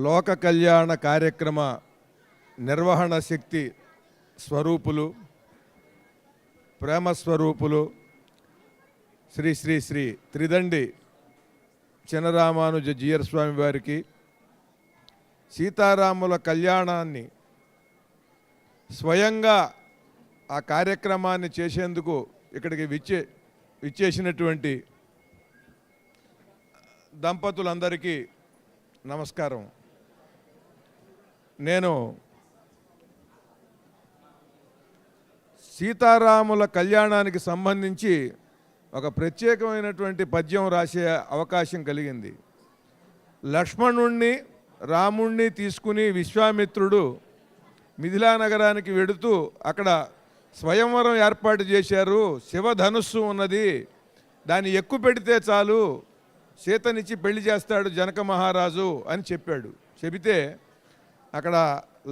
లోక కళ్యాణ కార్యక్రమ నిర్వహణ శక్తి స్వరూపులు, ప్రేమ స్వరూపులు శ్రీ శ్రీ శ్రీ త్రిదండి చినరామానుజ జీయర్ స్వామి వారికి సీతారాముల కళ్యాణాన్ని స్వయంగా ఆ కార్యక్రమాన్ని చేసేందుకు ఇక్కడికి విచ్చేసినటువంటి దంపతులందరికీ నమస్కారం. నేను సీతారాముల కళ్యాణానికి సంబంధించి ఒక ప్రత్యేకమైనటువంటి పద్యం రాసే అవకాశం కలిగింది. లక్ష్మణుణ్ణి రాముణ్ణి తీసుకుని విశ్వామిత్రుడు మిథిలా నగరానికి వెడుతూ అక్కడ స్వయంవరం ఏర్పాటు చేశారు. శివధనుస్సు ఉన్నది, దాన్ని ఎక్కువ పెడితే చాలు సీతనిచ్చి పెళ్లి చేస్తాడు జనక మహారాజు అని చెప్పాడు. చెబితే అక్కడ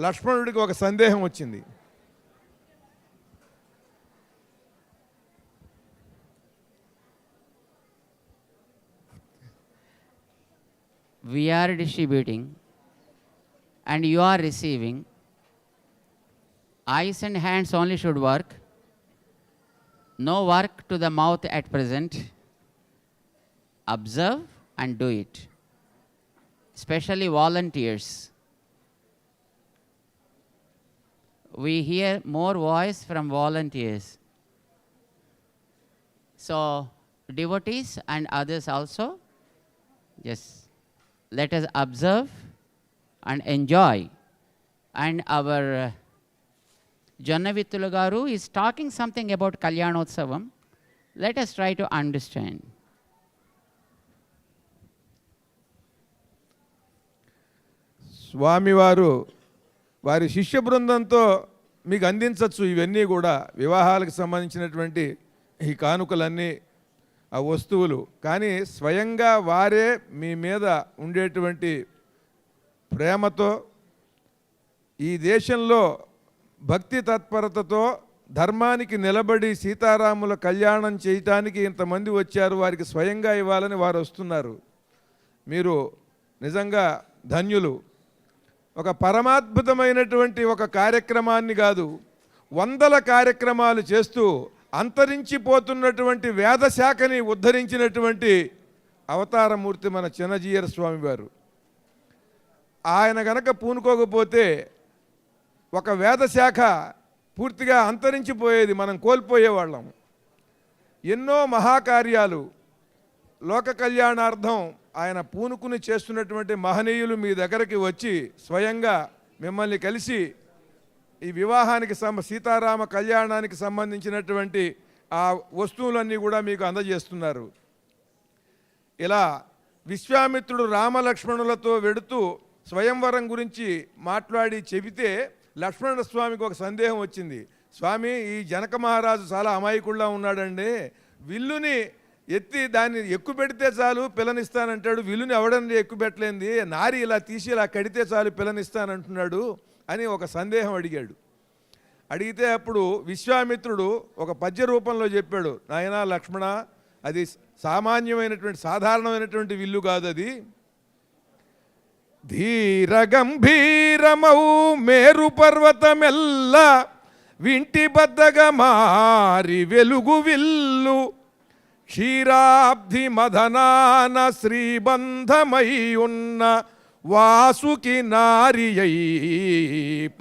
లక్ష్మణుడికి ఒక సందేహం వచ్చింది.
We are distributing and you are receiving. Eyes and hands only should work. No work to the mouth at present. Observe and do it. Especially volunteers. We hear more voice from volunteers. So, devotees and others also, yes, let us observe and enjoy. And our Jannavitula Garu is talking something about Kalyanotsavam. Let us try to understand.
స్వామివారు వారి శిష్య బృందంతో మీకు అందించవచ్చు ఇవన్నీ కూడా వివాహాలకు సంబంధించినటువంటి ఈ కానుకలన్నీ ఆ వస్తువులు. కానీ స్వయంగా వారే మీ మీద ఉండేటువంటి ప్రేమతో ఈ దేశంలో భక్తి తత్పరతతో ధర్మానికి నిలబడి సీతారాముల కళ్యాణం చేయటానికి ఇంతమంది వచ్చారు, వారికి స్వయంగా ఇవ్వాలని వారు వస్తున్నారు. మీరు నిజంగా ధన్యులు. ఒక పరమాద్భుతమైనటువంటి ఒక కార్యక్రమాన్ని కాదు, వందల కార్యక్రమాలు చేస్తూ అంతరించిపోతున్నటువంటి వేదశాఖని ఉద్ధరించినటువంటి అవతారమూర్తి మన చిన్నజీయర స్వామి వారు. ఆయన గనక పూనుకోకపోతే ఒక వేదశాఖ పూర్తిగా అంతరించిపోయేది, మనం కోల్పోయేవాళ్ళం. ఎన్నో మహాకార్యాలు లోక కళ్యాణార్థం ఆయన పూనుకుని చేస్తున్నటువంటి మహనీయులు మీ దగ్గరికి వచ్చి స్వయంగా మిమ్మల్ని కలిసి ఈ వివాహానికి సీతారామ కళ్యాణానికి సంబంధించినటువంటి ఆ వస్తువులన్నీ కూడా మీకు అందజేస్తున్నారు. ఇలా విశ్వామిత్రుడు రామలక్ష్మణులతో వెడుతూ స్వయంవరం గురించి మాట్లాడి చెబితే లక్ష్మణ స్వామికి ఒక సందేహం వచ్చింది. స్వామి, ఈ జనక మహారాజు చాలా అమాయకుల్లా ఉన్నాడండి, విల్లుని ఎత్తి దాన్ని ఎక్కువ పెడితే చాలు పిల్లనిస్తానంటాడు, విల్లుని ఎవడని ఎక్కువ పెట్టలేంది, నారి ఇలా తీసి ఇలా కడితే చాలు పిల్లనిస్తానంటున్నాడు అని ఒక సందేహం అడిగాడు. అడిగితే అప్పుడు విశ్వామిత్రుడు ఒక పద్య రూపంలో చెప్పాడు, నాయనా లక్ష్మణ, అది సామాన్యమైనటువంటి సాధారణమైనటువంటి విల్లు కాదు, అది ధీర గంభీరమౌ మేరు పర్వతమెల్ల వింటి బద్దగా మారి వెలుగు విల్లు క్షీరాబ్ధి మదనాన శ్రీబంధమై ఉన్న వాసుకి నారియై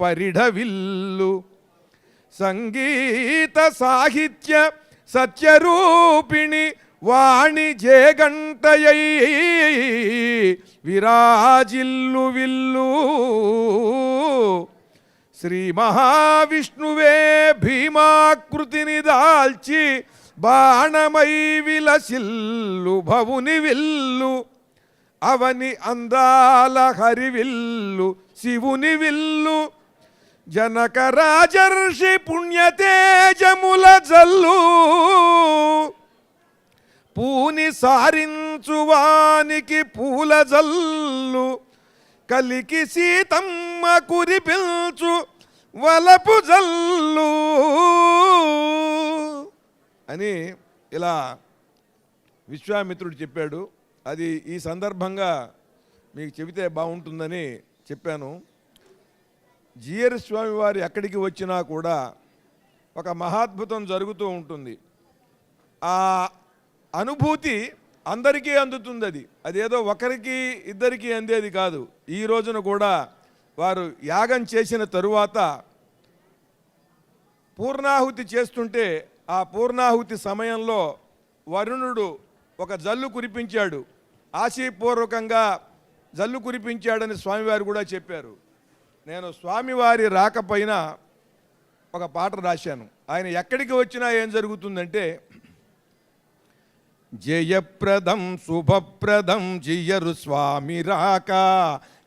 పరిఢవిల్లు సంగీత సాహిత్య సత్యరూపిణి వాణి జేగంటయై విరాజిల్లు విల్లు శ్రీ మహావిష్ణువే భీమాకృతిని దాల్చి బాణమై విలసిల్లు భవుని విల్లు అవని అందాల హరివిల్లు శివుని విల్లు జనక రాజర్షి పుణ్యతేజముల జల్లు పూని సారించువానికి పూల జల్లు కలికి సీతమ్మ కురిపిల్చు వలపు జల్లు అని ఇలా విశ్వామిత్రుడు చెప్పాడు. అది ఈ సందర్భంగా మీకు చెబితే బాగుంటుందని చెప్పాను. జీయర్ స్వామి వారు ఎక్కడికి వచ్చినా కూడా ఒక మహాద్భుతం జరుగుతూ ఉంటుంది. ఆ అనుభూతి అందరికీ అందుతుంది. అదేదో ఒకరికి ఇద్దరికి అందేది కాదు. ఈ రోజున కూడా వారు యాగం చేసిన తరువాత పూర్ణాహుతి చేస్తుంటే ఆ పూర్ణాహుతి సమయంలో వరుణుడు ఒక జల్లు కురిపించాడు, ఆశీపూర్వకంగా జల్లు కురిపించాడని స్వామివారు కూడా చెప్పారు. నేను స్వామివారి రాకపోయిన ఒక పాట రాశాను. ఆయన ఎక్కడికి వచ్చినా ఏం జరుగుతుందంటే, జయప్రదం శుభప్రదం జియరు స్వామి రాక,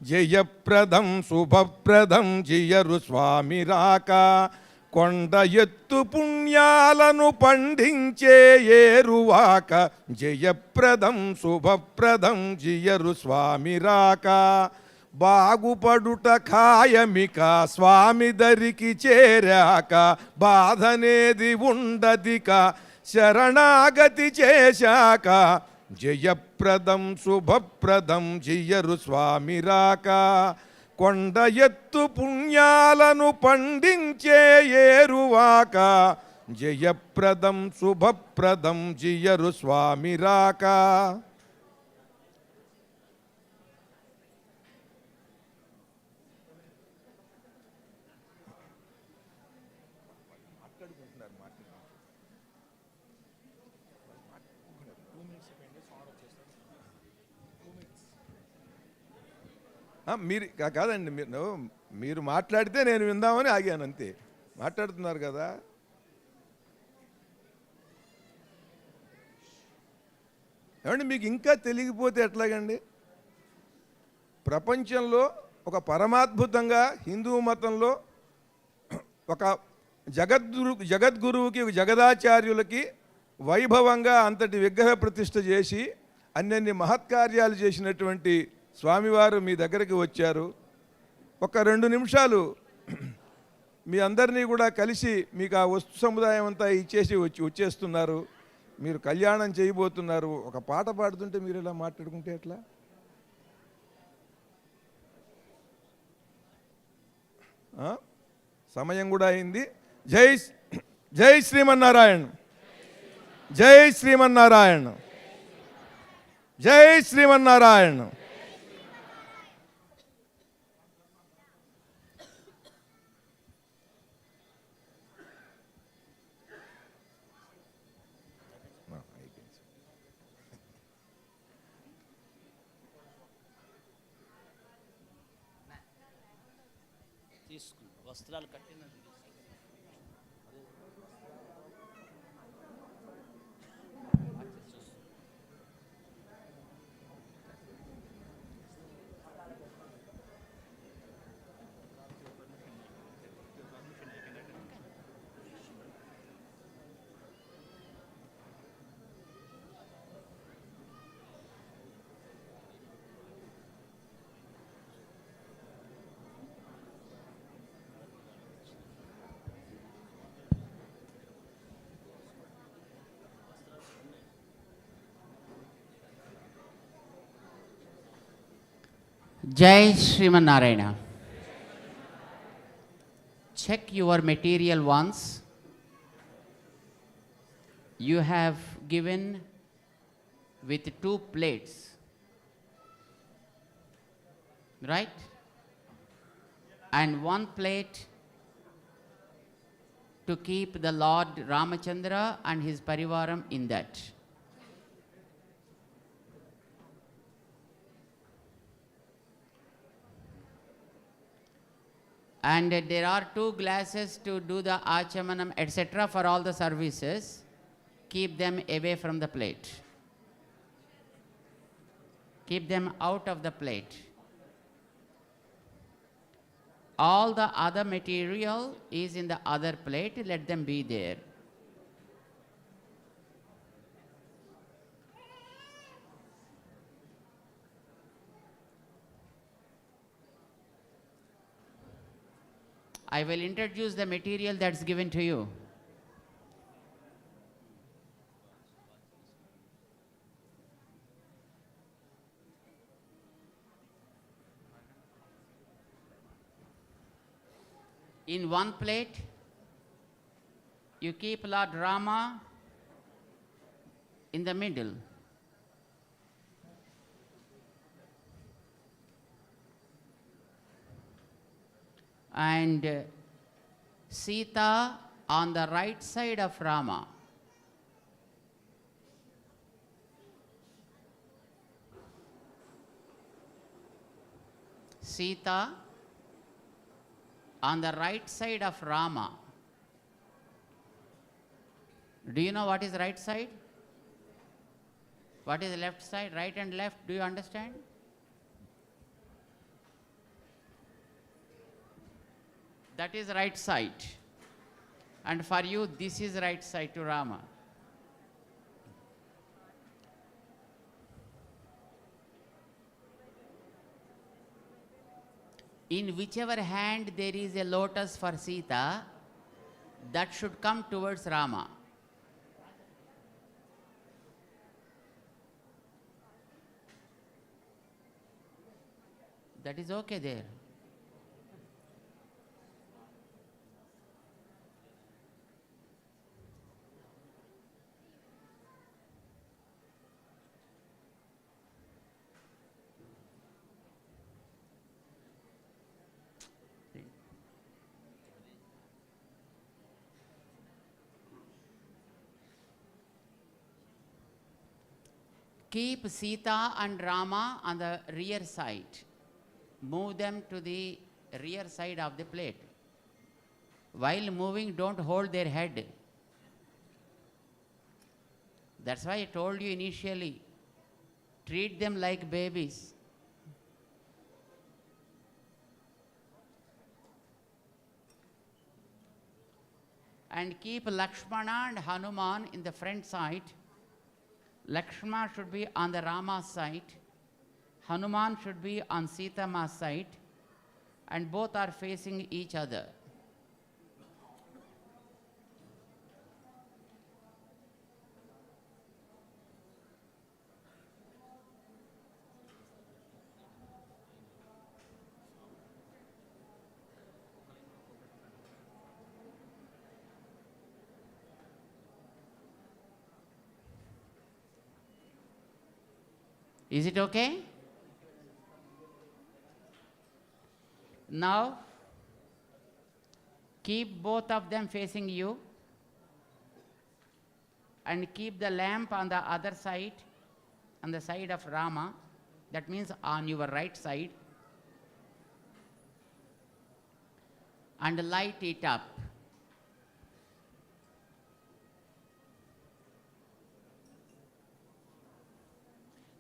జయప్రదం శుభప్రదం జియరు స్వామి రాక, కొండ ఎత్తు పుణ్యాలను పండించే ఏరువాక, జయప్రదం శుభప్రదం జియరు స్వామి రాక, బాగుపడుట ఖాయమిక స్వామి దరికి చేరాక, బాధనేది ఉండదిక శరణాగతి చేశాక, జయప్రదం శుభప్రదం జియరు స్వామి రాక, కొండ ఎత్తు పుణ్యాలను పండించే ఏరువాక, జయప్రదం శుభప్రదం జియరు స్వామి రాక. మీరు కాదండి, మీరు మాట్లాడితే నేను విందామని ఆగాను అంతే. మాట్లాడుతున్నారు కదా. ఏమండి మీకు ఇంకా తెలియకపోతే ఎట్లాగండి? ప్రపంచంలో ఒక పరమాద్భుతంగా హిందూ మతంలో ఒక జగద్గురువుకి జగదాచార్యులకి వైభవంగా అంతటి విగ్రహ ప్రతిష్ఠ చేసి అన్నన్ని మహత్కార్యాలు చేసినటువంటి స్వామివారు మీ దగ్గరికి వచ్చారు. ఒక 2 నిమిషాలు మీ అందరినీ కూడా కలిసి మీకు ఆ వస్తు సముదాయం అంతా ఇచ్చేసి వచ్చేస్తున్నారు. మీరు కళ్యాణం చేయబోతున్నారు. ఒక పాట పాడుతుంటే మీరు ఇలా మాట్లాడుకుంటే ఎట్లా? సమయం కూడా అయింది. జై శ్రీమన్నారాయణ, జై శ్రీమన్నారాయణ, జై శ్రీమన్నారాయణ.
వస్త్రాలు కట్టిన
Jai Sriman Narayana. Check your material once. You have given with 2 plates, right? And 1 plate to keep the Lord Ramachandra and his Parivaram in that. And there are 2 glasses to do the achamanam etc. for all the services. Keep them away from the plate. Keep them out of the plate. All the other material is in the other plate. Let them be there. I will introduce the material that's given to you. In 1 plate, you keep Lord Rama in the middle. And Sita on the right side of Rama. Sita on the right side of Rama. Do you know what is right side? What is left side? Right and left, do you understand? That is right side. And for you, this is right side to Rama. In whichever hand there is a lotus for Sita, that should come towards Rama. That is okay there. Keep Sita and Rama on the rear side. Move them to the rear side of the plate. While moving, don't hold their head. That's why I told you initially, treat them like babies. And keep Lakshmana and Hanuman in the front side. Lakshmana should be on the Rama side. Hanuman should be on Sita Ma's side. And both are facing each other. Is it okay? Now, keep both of them facing you and keep the lamp on the other side, on the side of Rama. That means on your right side. And light it up.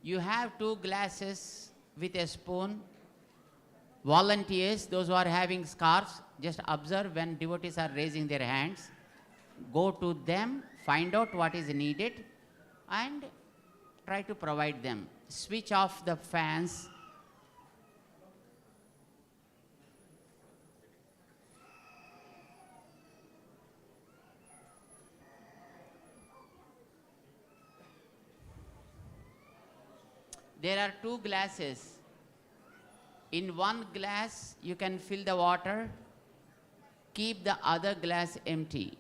You have 2 glasses with a spoon. Volunteers, those who are having scarves, just observe when devotees are raising their hands. Go to them, find out what is needed, and try to provide them. Switch off the fans. There are 2 glasses. In one glass, you can fill the water. Keep the other glass empty.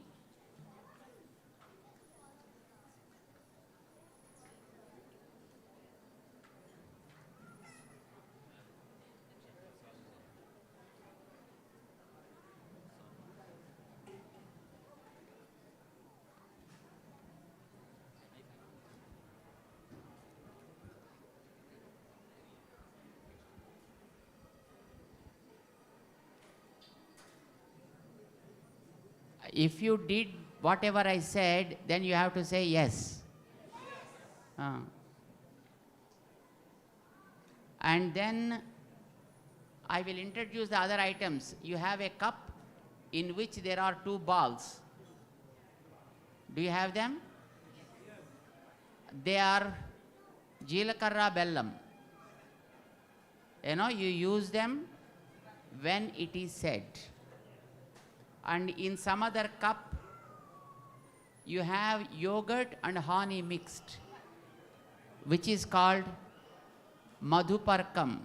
If you did whatever I said, then you have to say yes. And then I will introduce the other items. You have a cup in which there are 2 balls. Do you have them? They are Jeelakarra Bellam. You know, you use them when it is said. And in some other cup, you have yogurt and honey mixed, which is called Madhuparkam.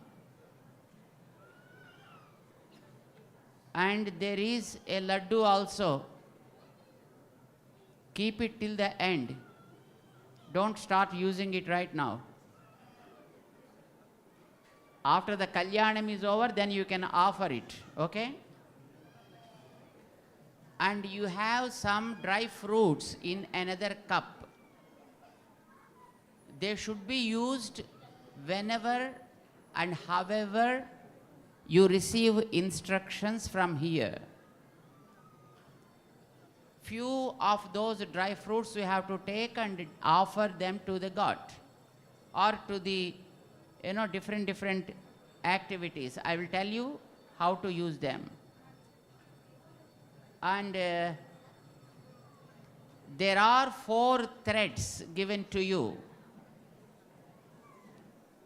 And there is a laddu also. Keep it till the end. Don't start using it right now. After the Kalyanam is over, then you can offer it, okay? And you have some dry fruits in another cup. They should be used whenever and however you receive instructions from here. Few of those dry fruits you have to take and offer them to the god or to the, different activities. I will tell you how to use them. And there are 4 threads given to you.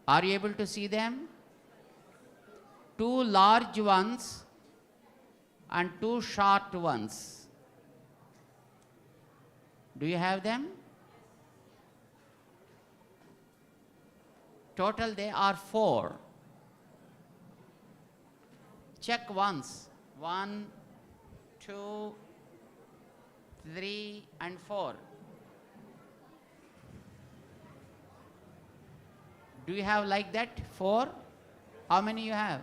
Are you able to see them? 2 large ones and 2 short ones. Do you have them? Total they are 4. Check once. 1, 2, 3, and 4. Do you have like that? 4? How many you have?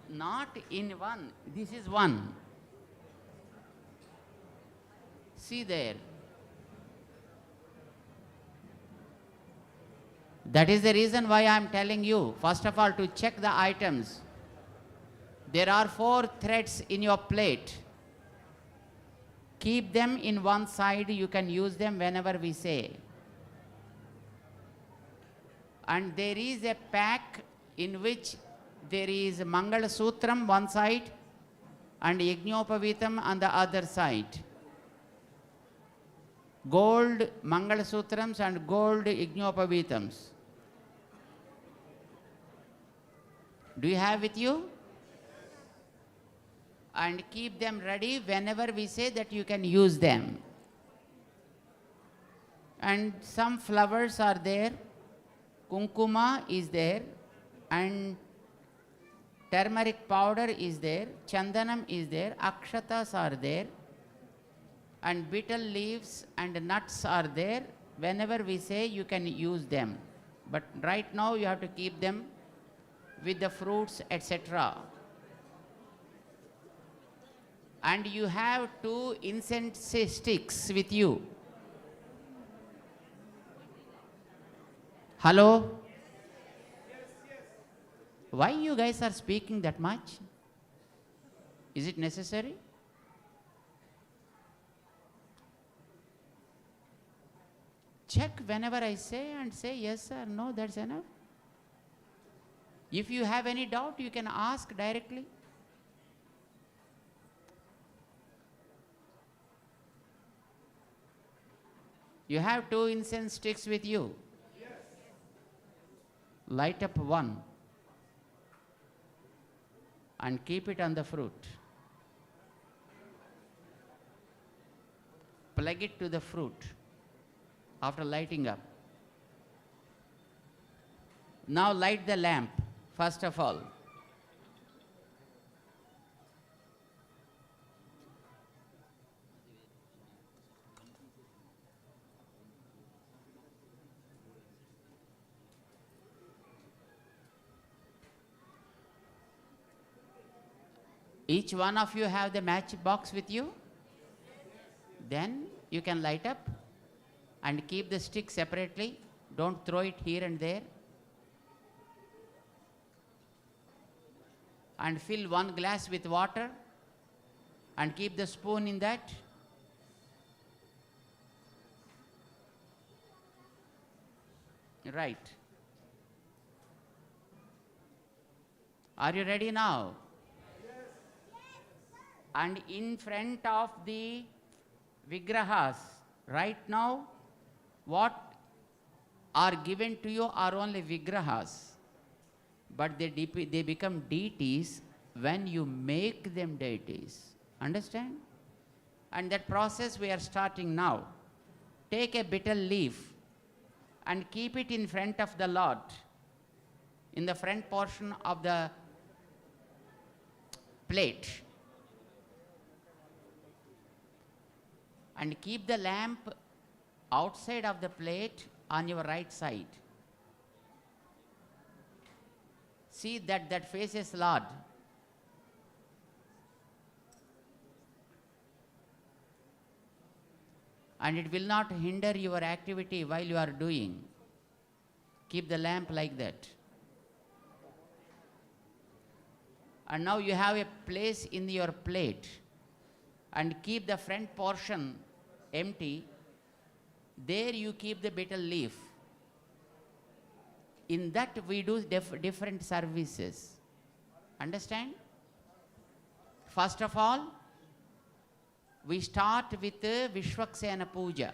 Not in one. This is one. See there. That is the reason why I am telling you, first of all, to check the items. There are 4 threads in your plate. Keep them in one side, you can use them whenever we say. And there is a pack in which there is Mangala Sutram one side and Yajnopavitam on the other side. Gold Mangala Sutrams and gold Yajnopavitams. Do you have with you? And keep them ready whenever we say that you can use them. And some flowers are there, kunkuma is there, and turmeric powder is there, chandanam is there, akshatas are there, and betel leaves and nuts are there. Whenever we say you can use them. But right now you have to keep them with the fruits, etc. And you have 2 incense sticks with you. Hello? Why you guys are speaking that much? Is it necessary? Check whenever I say and say yes or no, that's enough. If you have any doubt, you can ask directly. You have 2 incense sticks with you. Yes. Light up one and keep it on the fruit. Plug it to the fruit after lighting up. Now light the lamp, first of all. Each one of you have the match box with you? Then you can light up and keep the stick separately. Don't throw it here and there. And fill 1 glass with water and keep the spoon in that. Right. Are you ready now? And in front of the vigrahas, right now, what are given to you are only vigrahas, but they become deities when you make them deities. Understand? And that process we are starting now. Take a betel leaf and keep it in front of the Lord, in the front portion of the plate. And keep the lamp outside of the plate on your right side. See that faces Lord. And it will not hinder your activity while you are doing. Keep the lamp like that. And now you have a place in your plate. And keep the front portion empty. There you keep the betel leaf. In that we do different services. Understand? First of all, we start with Vishwaksena Puja.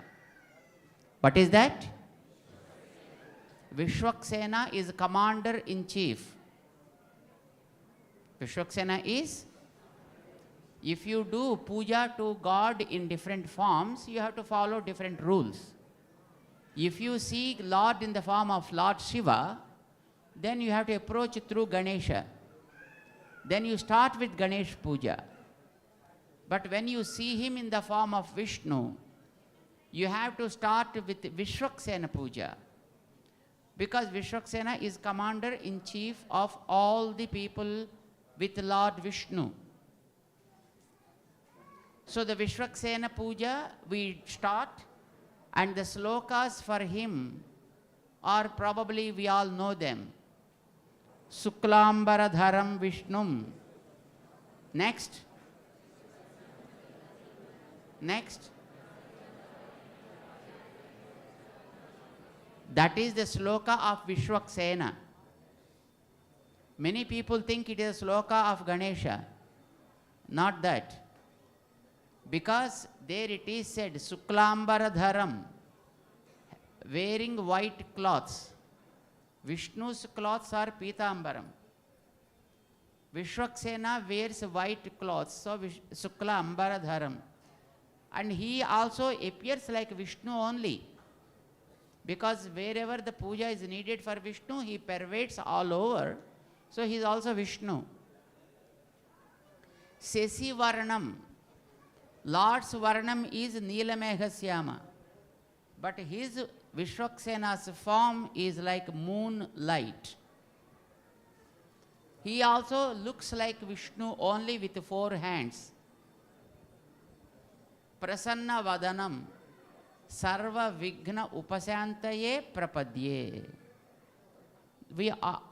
What is that? Vishwaksena is commander-in-chief. Vishwaksena is? If you do puja to God in different forms, you have to follow different rules. If you seek Lord in the form of Lord Shiva, then you have to approach through Ganesha. Then you start with Ganesh Puja. But when you see him in the form of Vishnu, you have to start with Vishwaksena Puja. Because Vishwaksena is commander-in-chief of all the people with Lord Vishnu. So the Vishwaksena Puja we start, and the slokas for him or probably we all know them. Suklambaradharam Vishnum. Next. Next. That is the sloka of Vishwaksena. Many people think it is a sloka of Ganesha. Not that. Because there it is said, Suklambaradharam, wearing white cloths. Vishnu's cloths are Pitambaram. Vishwaksena wears white cloths, so Suklambaradharam. And he also appears like Vishnu only. Because wherever the puja is needed for Vishnu, he pervades all over. So he is also Vishnu. Sesi Varnam. Lord's Varnam is Neelamehasyama. But his Vishwaksena's form is like moonlight. He also looks like Vishnu only with 4 hands. Prasanna Vadanam. Sarva Vigna Upasantaye Prapadye.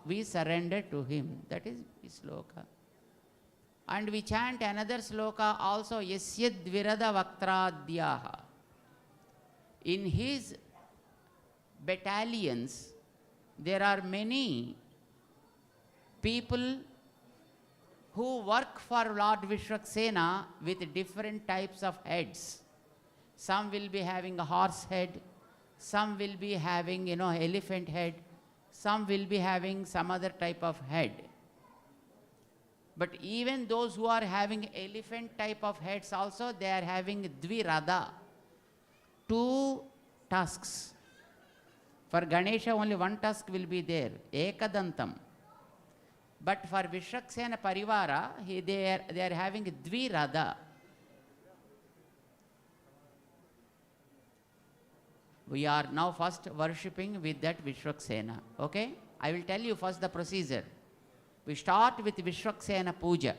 We surrender to him. That is his sloka. And we chant another sloka also, Yasya Dvirada Vaktradyaha. In his battalions, there are many people who work for Lord Vishwaksena with different types of heads. Some will be having a horse head, some will be having, elephant head, some will be having some other type of head. But even those who are having elephant type of heads also, they are having Dvirada, 2 tusks. For Ganesha, only 1 tusk will be there, Ekadantam. But for Vishwaksena Parivara, they are having Dvirada. We are now first worshipping with that Vishwaksena. Okay? I will tell you first the procedure. We start with Vishwaksena Puja.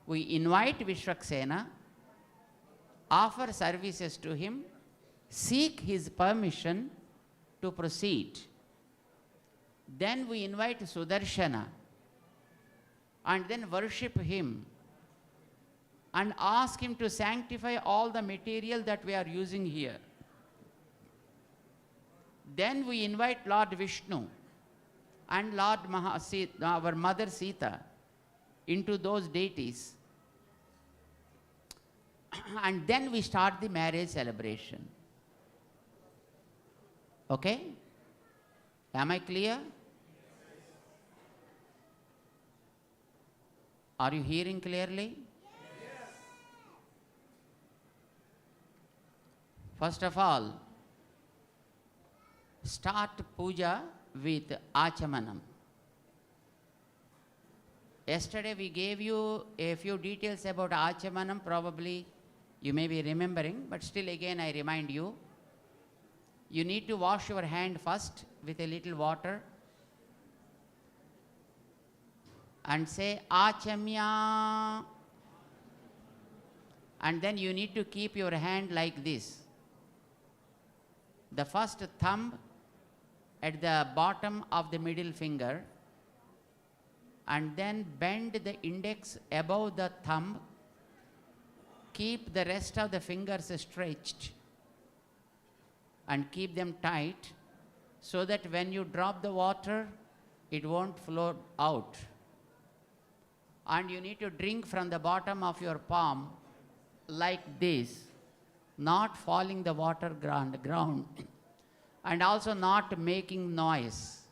We invite Vishwaksena, offer services to him, seek his permission to proceed. Then we invite Sudarshana and then worship him and ask him to sanctify all the material that we are using here. Then we invite Lord Vishnu and Lord our mother Sita into those deities. And then we start the marriage celebration. Okay? Am I clear? Are you hearing clearly? Yes. First of all, start puja with Achamanam. Yesterday we gave you a few details about Achamanam, probably you may be remembering, but still again I remind you. You need to wash your hand first with a little water and say Achamya, and then you need to keep your hand like this. The first thumb at the bottom of the middle finger, and then bend the index above the thumb. Keep the rest of the fingers stretched and keep them tight so that when you drop the water, it won't flow out. And you need to drink from the bottom of your palm like this, not falling the water ground and also not making noise.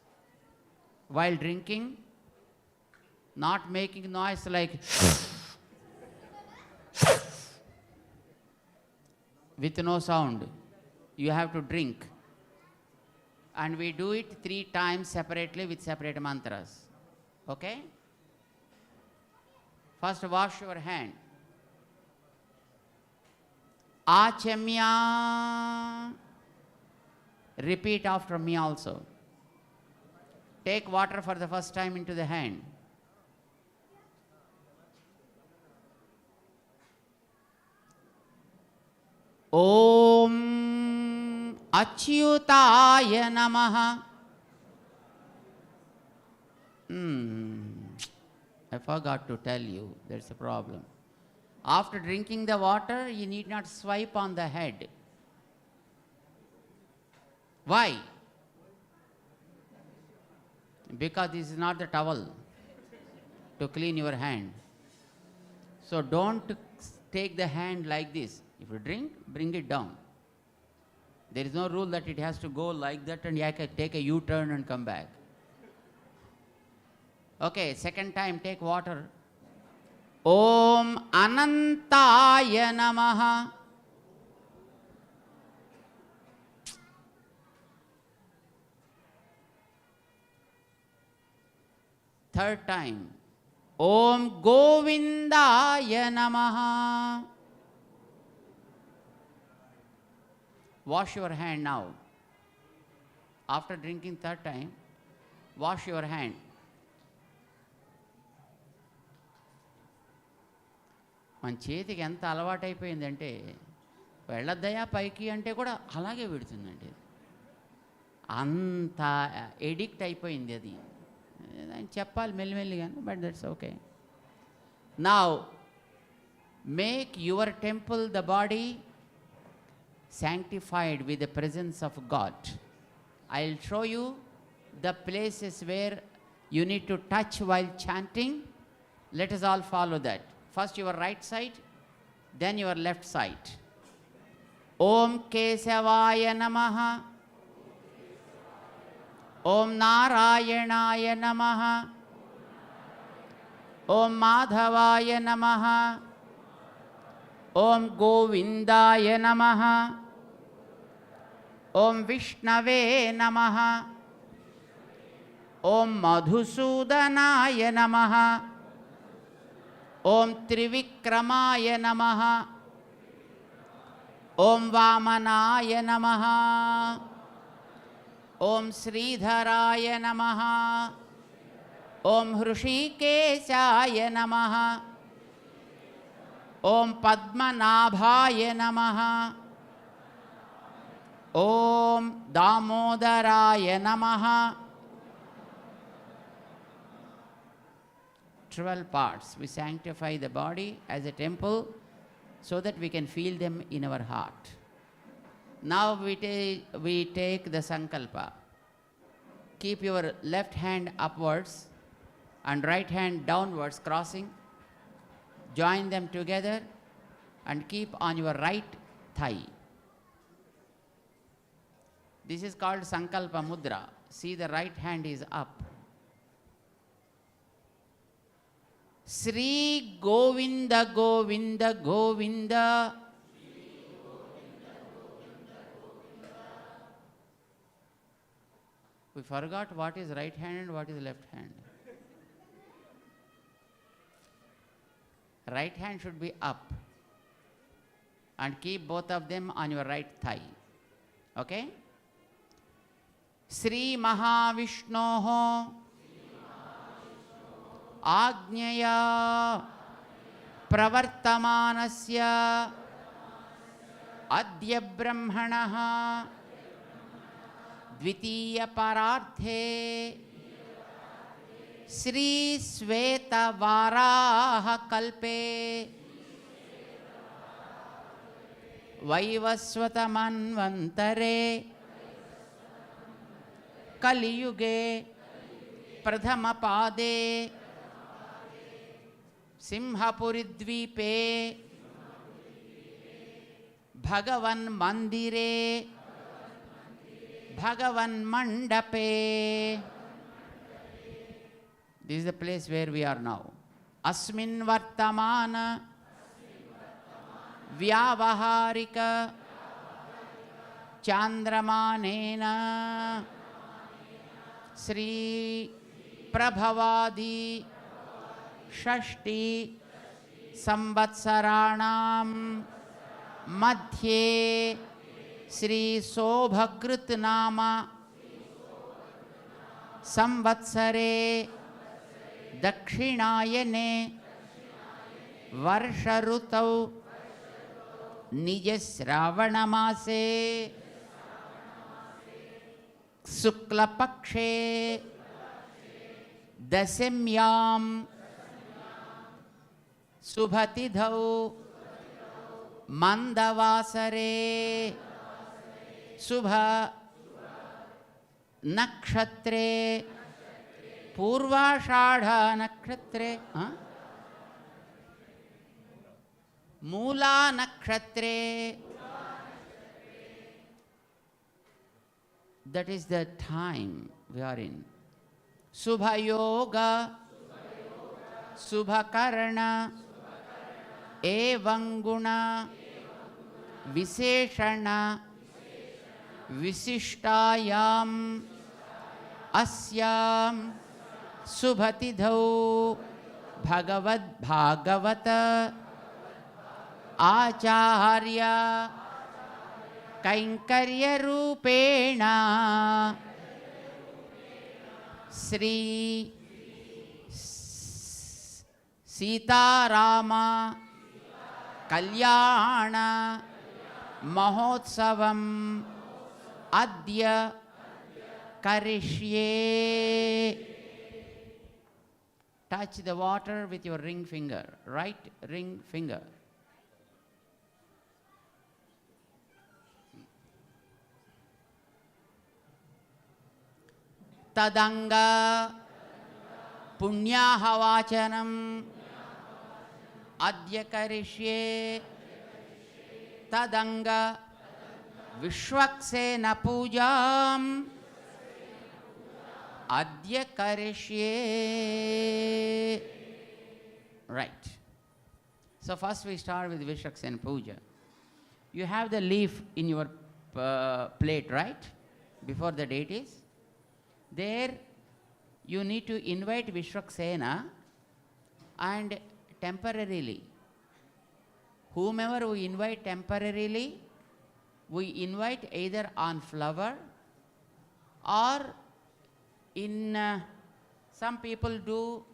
While drinking, not making noise like with no sound. You have to drink. And we do it 3 times separately with separate mantras. Okay? First, wash your hand. Achamya. Repeat after me also. Take water for the first time into the hand. Om Achyutaya Namaha. I forgot to tell you, there's a problem. After drinking the water, you need not swipe on the head. Why? Because this is not the towel to clean your hand. So don't take the hand like this. If you drink, bring it down. There is no rule that it has to go like that and you can take a U-turn and come back. Okay, second time take water. Om Anantaya Namaha. Third time. Om Govindaya Namaha. Wash your hand now. After drinking third time, wash your hand. మన చేతికి ఎంత అలవాటైపోయిందంటే వెళ్ళద్దయా పైకి అంటే కూడా అలాగే పెడుతుందండి. అంత addict అయిపోయింది అది. అని చెప్పాలి మెల్లిమెల్లిగా, but that's okay. Now make your temple the body sanctified with the presence of God. I'll show you the places where you need to touch while chanting. Let us all follow that. First your right side, then your left side. Om Kesavaya Namaha. Om Narayanaya Namaha. Om Madhavaya Namaha. Om Govindaya Namaha. Om Vishnave Namaha. Om Madhusudanaya Namaha. Om Trivikramaya Namaha. Om Vamanaya Namaha. Om Sridharaya Namaha. Om Hrishikeshaya Namaha. Om Padmanabhaya Namaha. Om Damodaraya Namaha. 12 parts. We sanctify the body as a temple so that we can feel them in our heart. Now we take the sankalpa. Keep your left hand upwards and right hand downwards crossing. Join them together and keep on your right thigh. This is called Sankalpa Mudra. See, the right hand is up. Sri Govinda Govinda Govinda. We forgot what is right hand and what is left hand. Right hand should be up and keep both of them on your right thigh. Okay? Sri Mahavishnoho Agnyaya Pravartamanasya Adya Brahmanaha Dvitiya Pararthe Sri Sveta Varaha Kalpe Vaivasvata Manvantare Kaliyuge Pradhama Pade Simhapuri Dvipe Bhagavan Mandire Bhagavan Mandape. This is the place where we are now. Asmin Vartamana Vyavaharika Chandramanena Sri Prabhavadi Shashti Samvatsaranam Madhye Sri Sobhakrit Nama Samvatsare Dakshinayane Varsharutau Nijasravanamase शुक्लपक्षे दशम्यां शुभतिथौ मंदवासरे शुभ नक्षत्रे पूर्वाषाढ़ नक्षत्रे मूला नक्षत्रे, that is the time we are in. Subha yoga, subha karana, evam guna, visheshana, visishtayam, asyam, subhatidhau, bhagavad bhagavata, आचार्य कैंकर्य रूपेण श्री सीताराम कल्याण महोत्सवम अद्य करिष्ये. Touch the water with your ring finger, right ring finger. तदंगा पुण्याहवाचनम अद्य करिष्ये. तदंगा विश्वक्सेन पूजाम अद्य करिष्ये. Right. So first we start with Vishwaksena Puja. You have the leaf in your plate, right? Before the deities. There you need to invite Vishwaksena and temporarily, whomever we invite temporarily, we invite either on flower or in some people do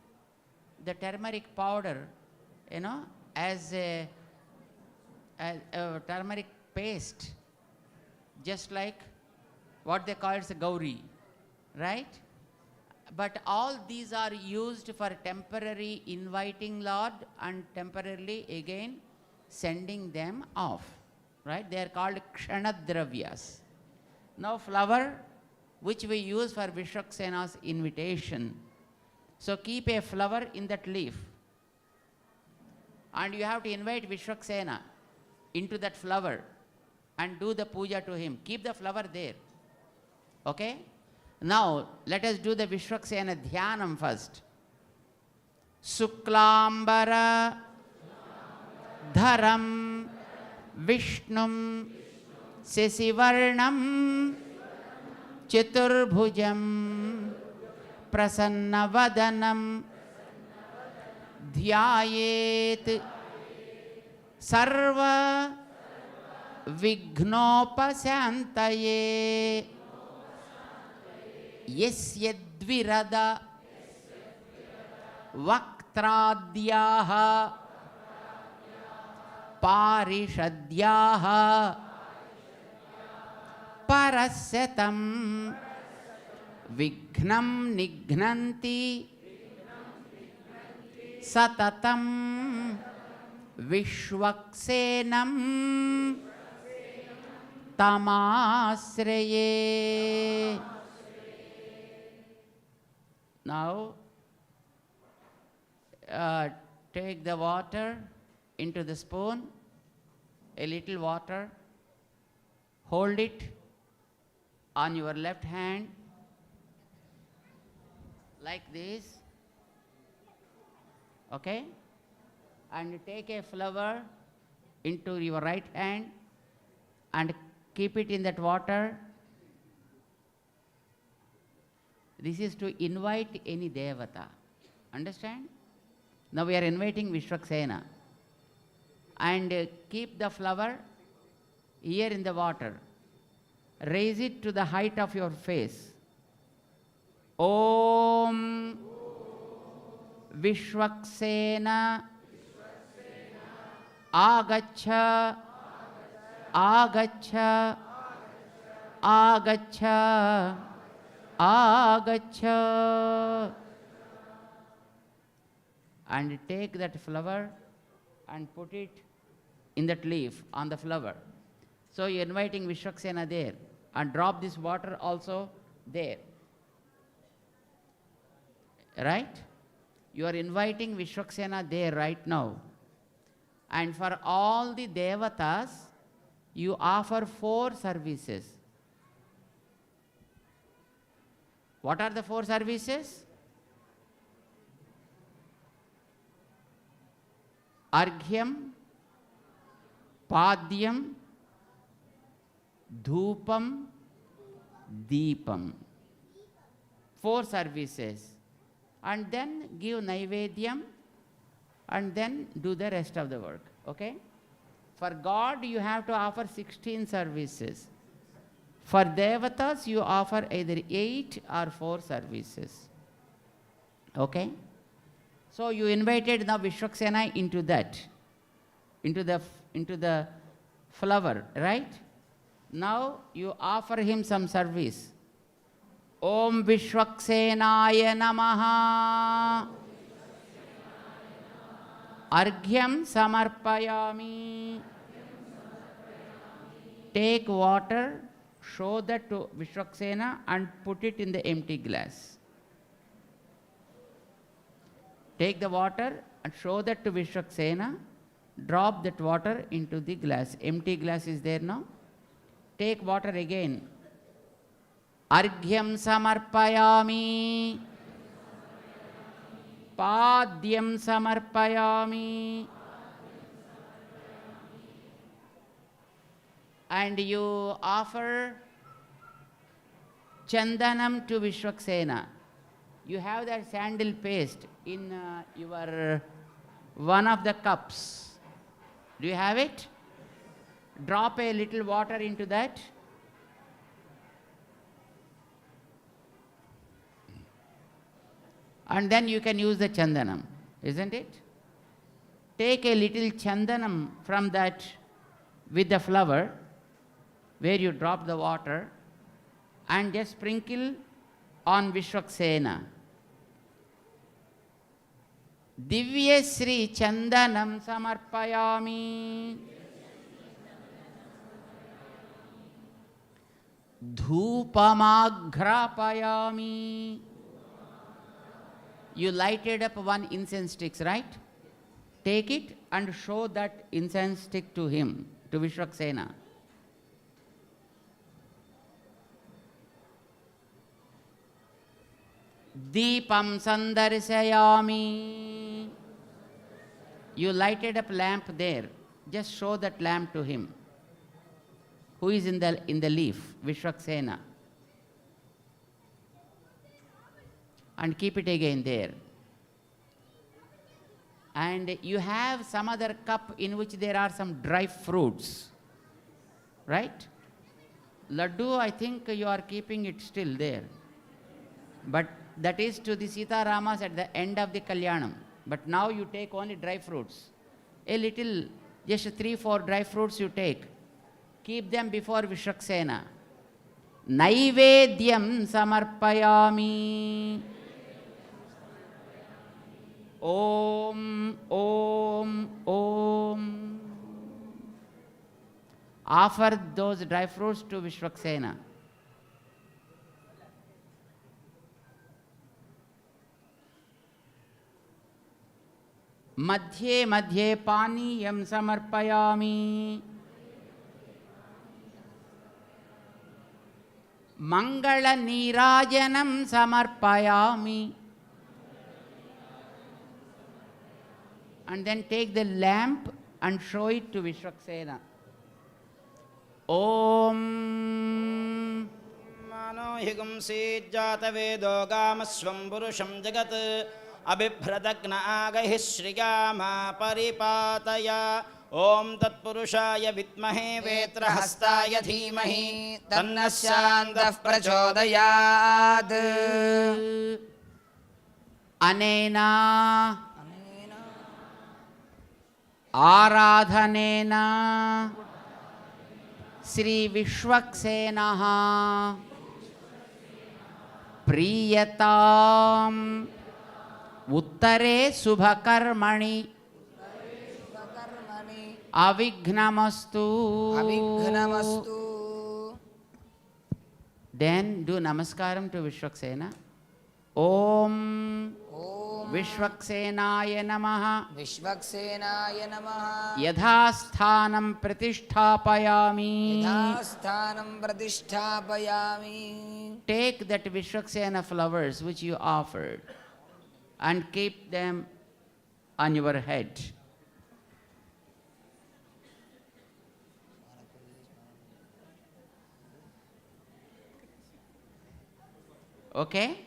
the turmeric powder, you know, as a turmeric paste, just like what they call as a gauri. Right? But all these are used for temporary inviting Lord and temporarily again sending them off. Right? They are called kshanadravya's. Now flower, which we use for Vishwaksena's invitation. So keep a flower in that leaf. And you have to invite Vishwaksena into that flower and do the puja to him. Keep the flower there. Okay? Now, let us do the Vishwaksena Dhyanam first. Suklambara Dharam Vishnum Sesivarnam Chaturbhujam Prasannavadanam Dhyayet Sarva Vignopasantaye यस्य द्विरद वक्त्राद्याः पारिषद्याः परस्य तं विघ्नं निघ्नन्ति सततं विश्वक्सेनं तमाश्रये. Now, take the water into the spoon, a little water, hold it on your left hand like this, okay? And take a flower into your right hand and keep it in that water. This is to invite any devata. Understand? Now we are inviting Vishwaksena. And keep the flower here in the water. Raise it to the height of your face. Om Vishwaksena Agacha Agacha Agacha Agacha. And take that flower and put it in that leaf on the flower. So you're inviting Vishwaksena there, and drop this water also there. Right? You are inviting Vishwaksena there right now. And for all the devatas, you offer 4 services. What are the 4 services? Arghyam, Padyam, Dhupam, Deepam. 4 services. And then give Naivedyam, and then do the rest of the work. Okay? For God, you have to offer 16 services. For Devatas, you offer either 8 or 4 services. Okay? So you invited now Vishwaksena into that, into the flower, right? Now you offer him some service. Om Vishwaksenaya Namaha. Arghyam Samarpayami. Take water, show that to Vishwaksena and put it in the empty glass. Take the water and show that to Vishwaksena. Drop that water into the glass. Empty glass is there now. Take water again. Arghyam Samarpayami. Padyam Samarpayami. And you offer Chandanam to Vishwaksena. You have that sandal paste in your one of the cups. Do you have it? Drop a little water into that. And then you can use the chandanam, isn't it? Take a little chandanam from that with the flower where you drop the water and just sprinkle on Vishwaksena. Divya Sri Chandanam Samarpayami. Dhupamagrapayami. You lighted up one incense stick, right? Take it and show that incense stick to him, to Vishwaksena. Deepam Sandarsayami. You lighted up lamp there. Just show that lamp to him. Who is in the leaf? Vishwaksena. And keep it again there. And you have some other cup in which there are some dry fruits. Right? Laddu, I think you are keeping it still there. But that is to the Sita Ramas at the end of the Kalyanam. But now you take only dry fruits. A little, just 3-4 dry fruits you take. Keep them before Vishwaksena. Naivedyam Samarpayami. Om, Om, Om. Offer those dry fruits to Vishwaksena. Madhye Madhye Paniyam Samarpayami. Mangala Nirajanam Samarpayami. And then take the lamp and show it to Vishwaksena. Om
Manohigam Sijjata Vedo Gamasvam Purusham Jagat Abhibhradagna Agahi Shriyama Paripataya Om Tatpurushaya Vitmahe Vetrahastaya Dhimahi Tannasyandah Prachodayad
Anena Aradhanena Sri Vishwaksenaha प्रीयताम् उत्तरे शुभकर्मणि अविघ्नमस्तु. Then do namaskaram to Vishwaksena. Om Vishwaksenaya Namaha.
विश्वक्सेनाय नमः
Yadhasthanam Pratishthapayami.
यथास्थानं प्रतिष्ठापयामि.
Take that Vishwaksena flowers which you offered and keep them on your head. Okay?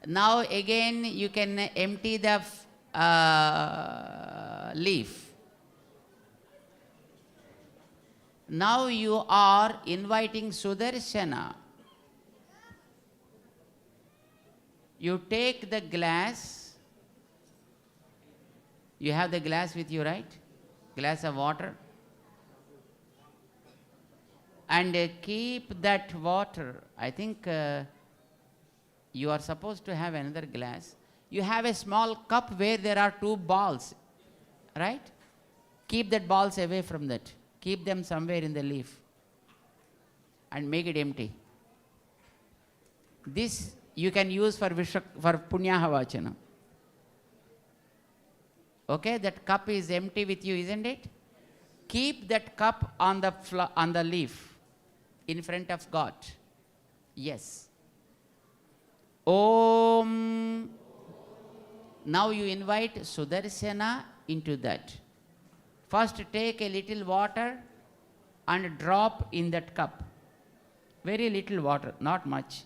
Now again you can empty the leaf. Now you are inviting Sudarshana. You take the glass. You have the glass with you, right? Glass of water. And keep that water. I think you are supposed to have another glass. You have a small cup where there are 2 balls, right? Keep that balls away from that. Keep them somewhere in the leaf and make it empty. This you can use for Punyahavachana. Okay, that cup is empty with you, isn't it? Keep that cup on the leaf in front of God. Yes. Om. Now you invite Sudarshana into that. First take a little water and drop in that cup. Very little water, not much.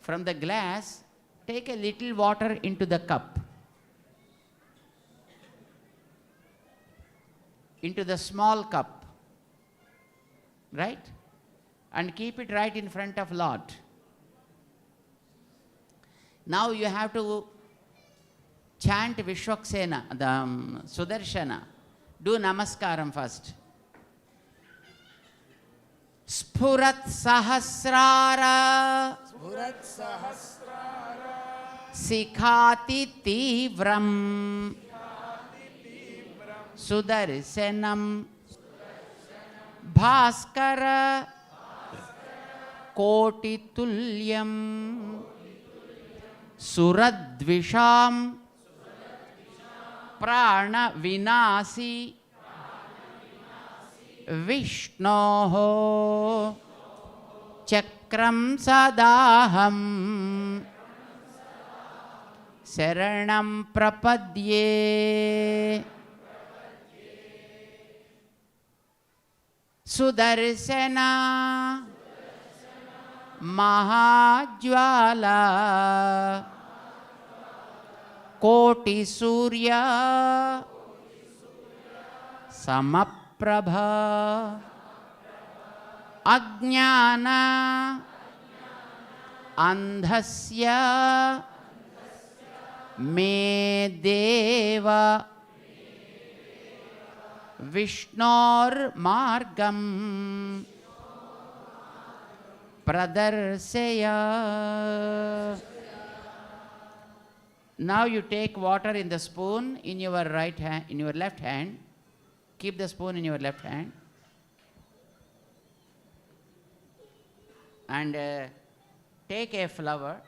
From the glass, take a little water into the cup. Into the small cup. Right? And keep it right in front of Lord. Now you have to chant Vishwaksena, the Sudarshana. Do namaskaram first. Spurat sahasrara sikhati tivram Sudarsanam Bhaskara Kotitulyam Suradvisham Prana Vinasi Vishnoho Chakram Sadaham Saranam Prapadye Sudarsana Mahajwala Koti Surya Samaprabha Ajnana Andhasya Me Deva Vishnor Margam Pradarsaya. Now you take water in the spoon in your right hand, in your left hand. Keep the spoon in your left hand. And take a flower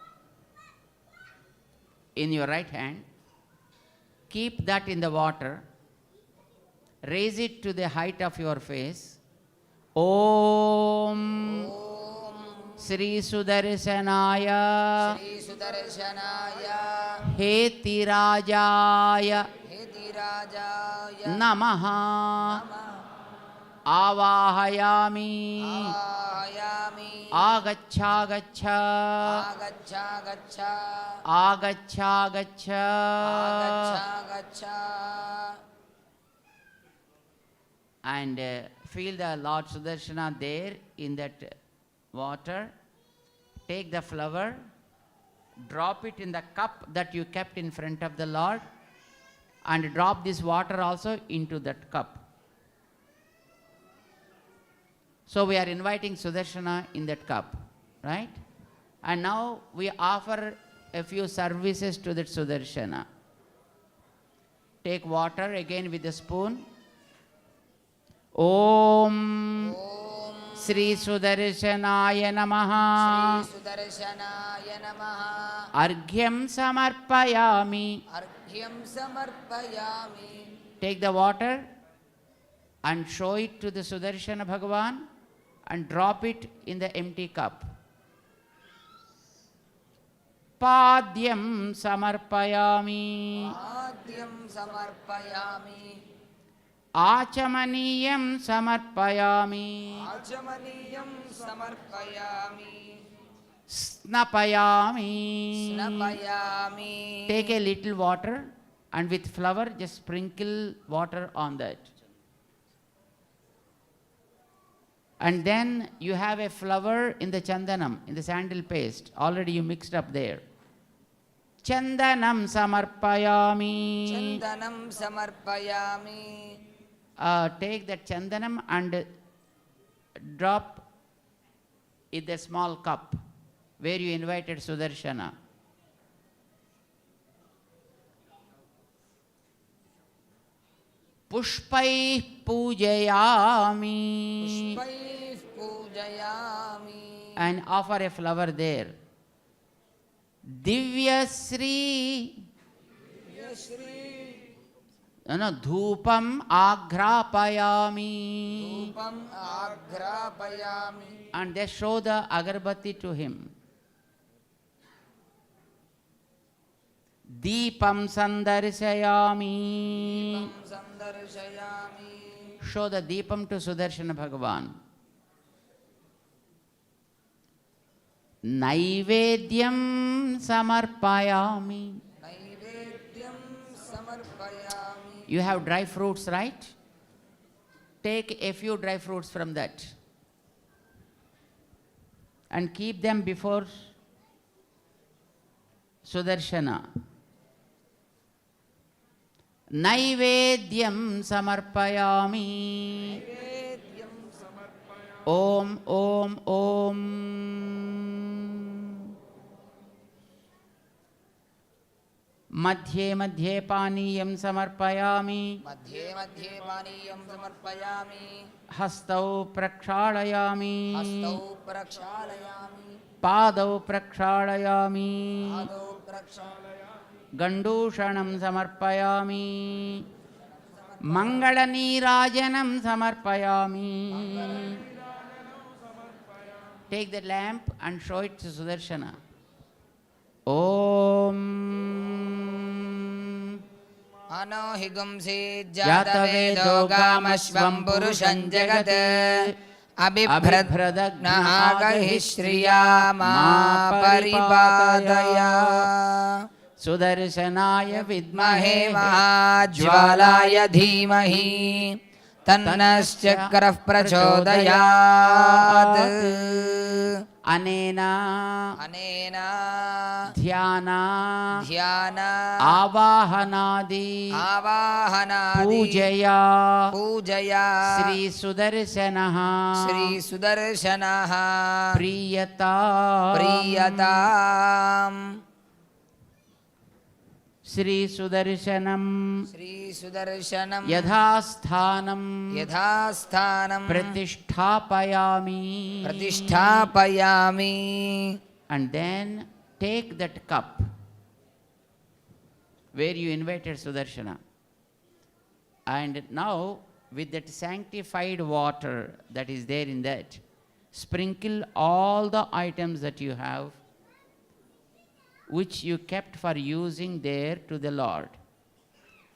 in your right hand. Keep that in the water. Raise it to the height of your face. Om Sri Sudarshanaya
Sri Sudarshanaya
Heti Rajaya
Heti Rajaya
Namaha Avahayami
Ahayami
Agaccha Gaccha
Agaccha Gaccha
Agaccha Gaccha
Agaccha Gaccha.
And feel the Lord Sudarshana there in that water. Take the flower, drop it in the cup that you kept in front of the Lord, and drop this water also into that cup. So we are inviting Sudarshana in that cup, right? And now we offer a few services to that Sudarshana. Take water again with a spoon. Om Sri Sudarshanaya Namaha.
Sri Sudarshanaya Namaha.
Arghyam Samarpayami.
Arghyam Samarpayami.
Take the water and show it to the Sudarshana Bhagavan and drop it in the empty cup. Padyam Samarpayami.
Padyam Samarpayami.
Achamaniyam Samarpayami.
Achamaniyam Samarpayami.
Snapayami.
Snapayami.
Take a little water and with flour just sprinkle water on that. And then you have a flower in the chandanam, in the sandal paste. Already you mixed up there. Chandanam samarpayami.
Chandanam samarpayami.
Take that chandanam and drop in the small cup where you invited Sudarshana. Pushpai pujayami.
Pushpai pujayami.
And offer a flower there. Divyasri.
Divyasri.
No, dhupam agrapayami.
Dhupam agrapayami.
And they show the agarbatti to him. Deepam sandarsayami.
Deepam sandarsayami.
Show the deepam to Sudarshana Bhagavan. Naivedyam samarpayami.
Naivedyam samarpayami.
You have dry fruits, right? Take a few dry fruits from that and keep them before Sudarshana. Naivedyam samarpayami. Om, Om, Om. Madhye, Madhye paniyam samarpayami.
Madhye, Madhye paniyam samarpayami.
Hastau prakshalayami.
Hastau prakshalayami.
Padau prakshalayami.
Padau prakshalayami.
Gandushanam samarpayami. Mangala Neerajanam samarpayami. Take the lamp and show it to Sudarshana. Om
Anohigum se jatavedo gamashvam purusham jagat abhibhradagna agahi shriya ma paripadaya
Sudarshanaya
Mahe
vidmahe
mahajwalaya dhimahi tannaschakrah prachodayat
Anena
Anena
Dhyana
Dhyana
Avahanadi
Avahanadi
Pujaya
Pujaya
Sri Sudarshanaha
Sri Sudarshanaha
Priyata
Priyatam
Sri Sudarshanam
Sri Sudarshanam
Yadhasthanam
Yadhasthanam
Pratisthapayami.
Pratisthapayami.
And then take that cup where you invited Sudarshana. And now with that sanctified water that is there in that, sprinkle all the items that you have which you kept for using there to the Lord.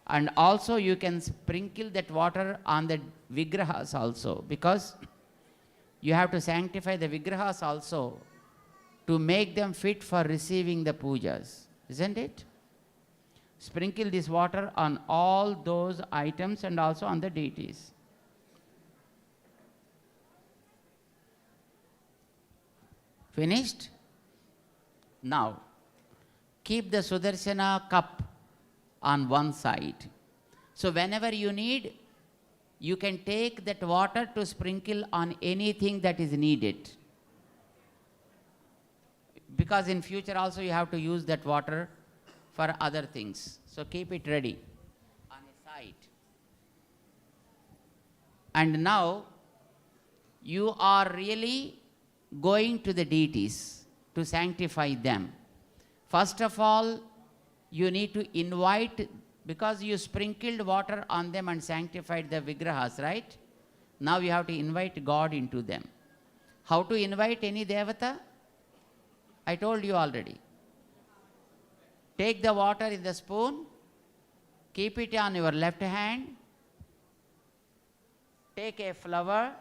And also you can sprinkle that water on the vigrahas also, because you have to sanctify the vigrahas also to make them fit for receiving the pujas, isn't it? Sprinkle this water on all those items and also on the deities. Finished? Now, keep the Sudarshana cup on one side. So whenever you need, you can take that water to sprinkle on anything that is needed. Because in future also you have to use that water for other things. So keep it ready on a side. And now you are really going to the deities to sanctify them. First of all, you need to invite, because you sprinkled water on them and sanctified the vigrahas, right? Now you have to invite God into them. How to invite any devata? I told you already. Take the water in the spoon, keep it on your left hand, take a flower,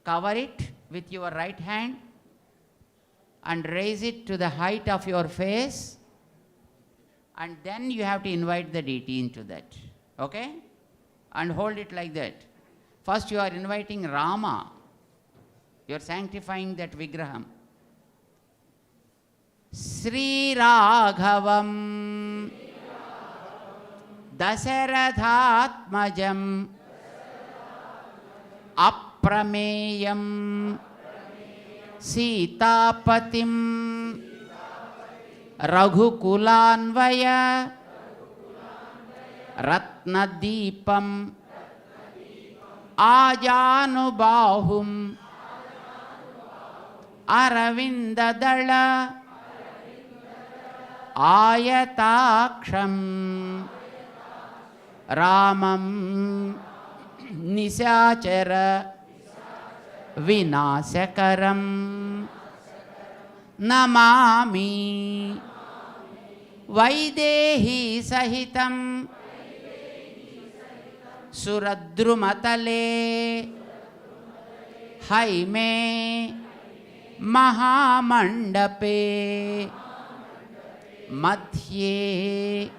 cover it with your right hand and raise it to the height of your face, and then you have to invite the deity into that. Okay? And hold it like that. First you are inviting Rama. You are sanctifying that vigraham. Sri Raghavam Dasarathatmajam Aprameyam Sitapatim Raghukulanvaya Ratnadipam Ajanubahum Aravindadala Ayataksham Ramam Nisachara Vinasakaram Namami Vaidehi Sahitam Suradrumatale Haime Mahamandape Madhye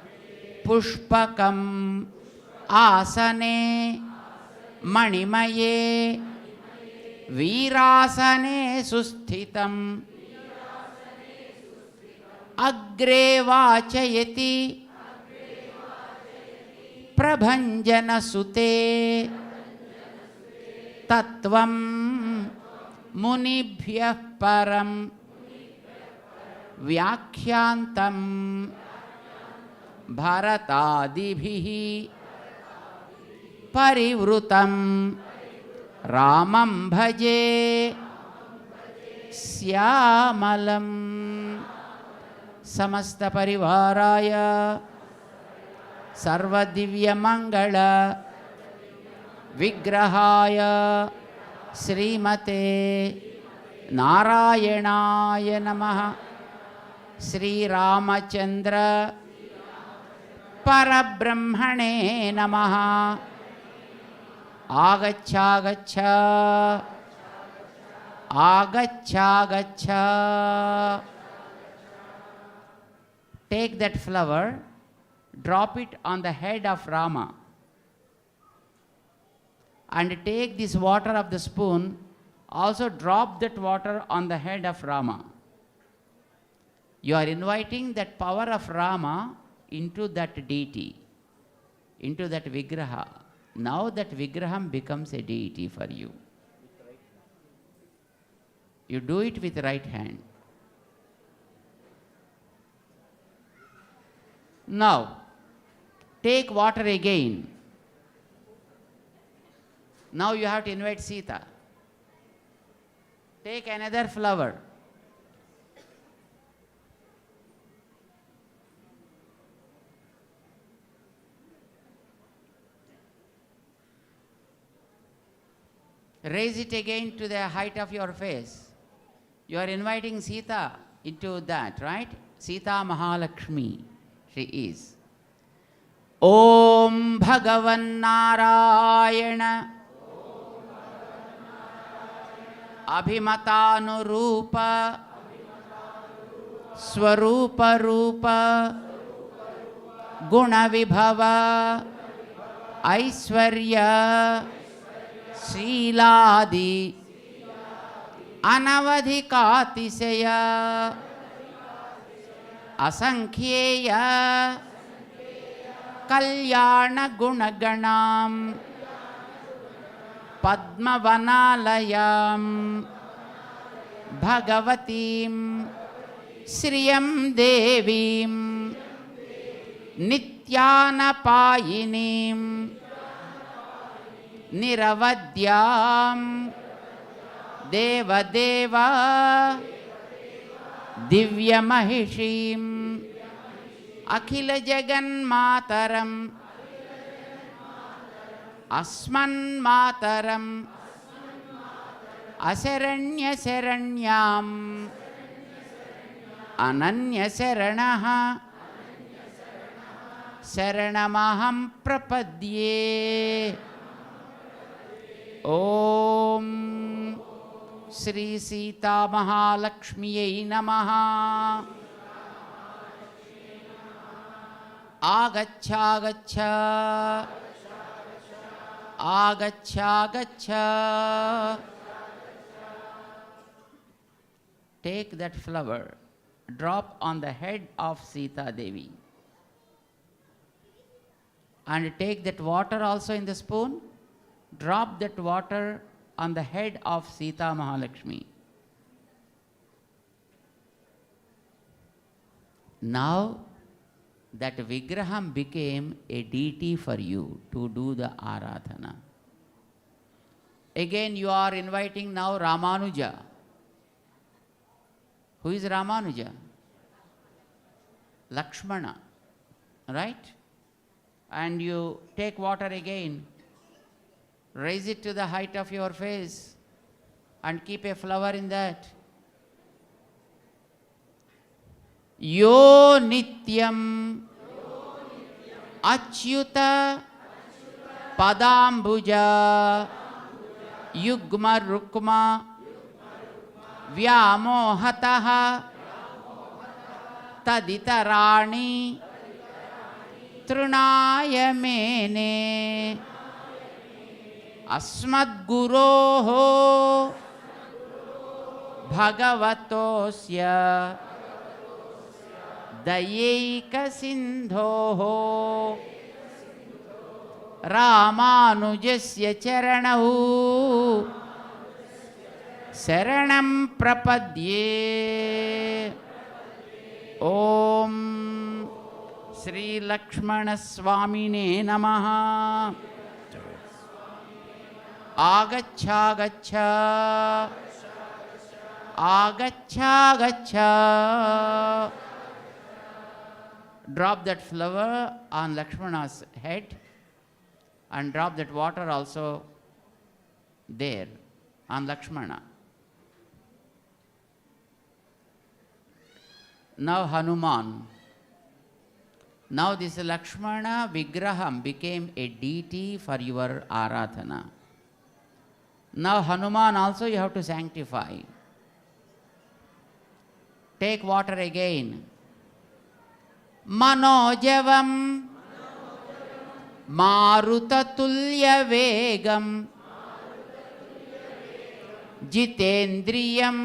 Pushpakam Asane Manimaye Virasane Susthitam Agre Vachayati Prabhanjana Sute Tattvam Munibhyah Param Vyakhyantam Bharatadibhihi Parivrutam Ramam Bhaje Syamalam Samasta Parivaraya Sarva Divya Mangala Vigrahaya Srimate Narayanaya Namaha Sri Ramachandra Parabrahmane Namaha Agacha Gacha Agacha Gacha. Take that flower, drop it on the head of Rama, and take this water of the spoon, also drop that water on the head of Rama. You are inviting that power of Rama into that deity, into that vigraha. Now that vigraham becomes a deity for you. You do it with right hand. Now, take water again. Now you have to invite Sita. Take another flower. Raise it again to the height of your face. You are inviting Sita into that, right? Sita Mahalakshmi, she is. Om Bhagavan Narayana Abhimatanurupa Swarupa Rupa Guna Vibhava Aishwarya Sriladi Anavadhikatisaya Asankhyeya Kalyana Gunaganam पद्मवनालयां भगवतीं श्रियं देवीं नित्यानपायिनीं निरवद्यां देवदेव दिव्यमहिषीं अखिलजगन्मातरम् अस्मन्मातरम् अशरण्यशरण्याम् अनन्यशरणः शरणमहं प्रपद्ये। ॐ श्री सीता महालक्ष्म्यै नमः। आगच्छ आगच्छ। Take that flower, drop on the head of Sita Devi, and take that water also in the spoon, drop that water on the head of Sita Mahalakshmi. Now that Vigraham became a deity for you to do the Aradhana. Again you are inviting now Ramanuja. Who is Ramanuja? Lakshmana, right? And you take water again, raise it to the height of your face and keep a flower in that. Yo nityam achyuta padambuja yugma rukma व्यामोहतः तदितराणि तृणाय मेने अस्मद्गुरोः भगवतोऽस्य दयैकसिन्धोः रामानुजस्य चरणौ शरणं प्रपद्ये। ॐ श्री लक्ष्मणस्वामिने नमः। आगच्छ आगच्छ। Drop that flower on Lakshmana's head and drop that water also there on Lakshmana. Now Hanuman. Now this Lakshmana Vigraham became a deity for your Aradhana. Now Hanuman also you have to sanctify. Take water again. Manojavam Marutatulya Vegam जितेन्द्रियं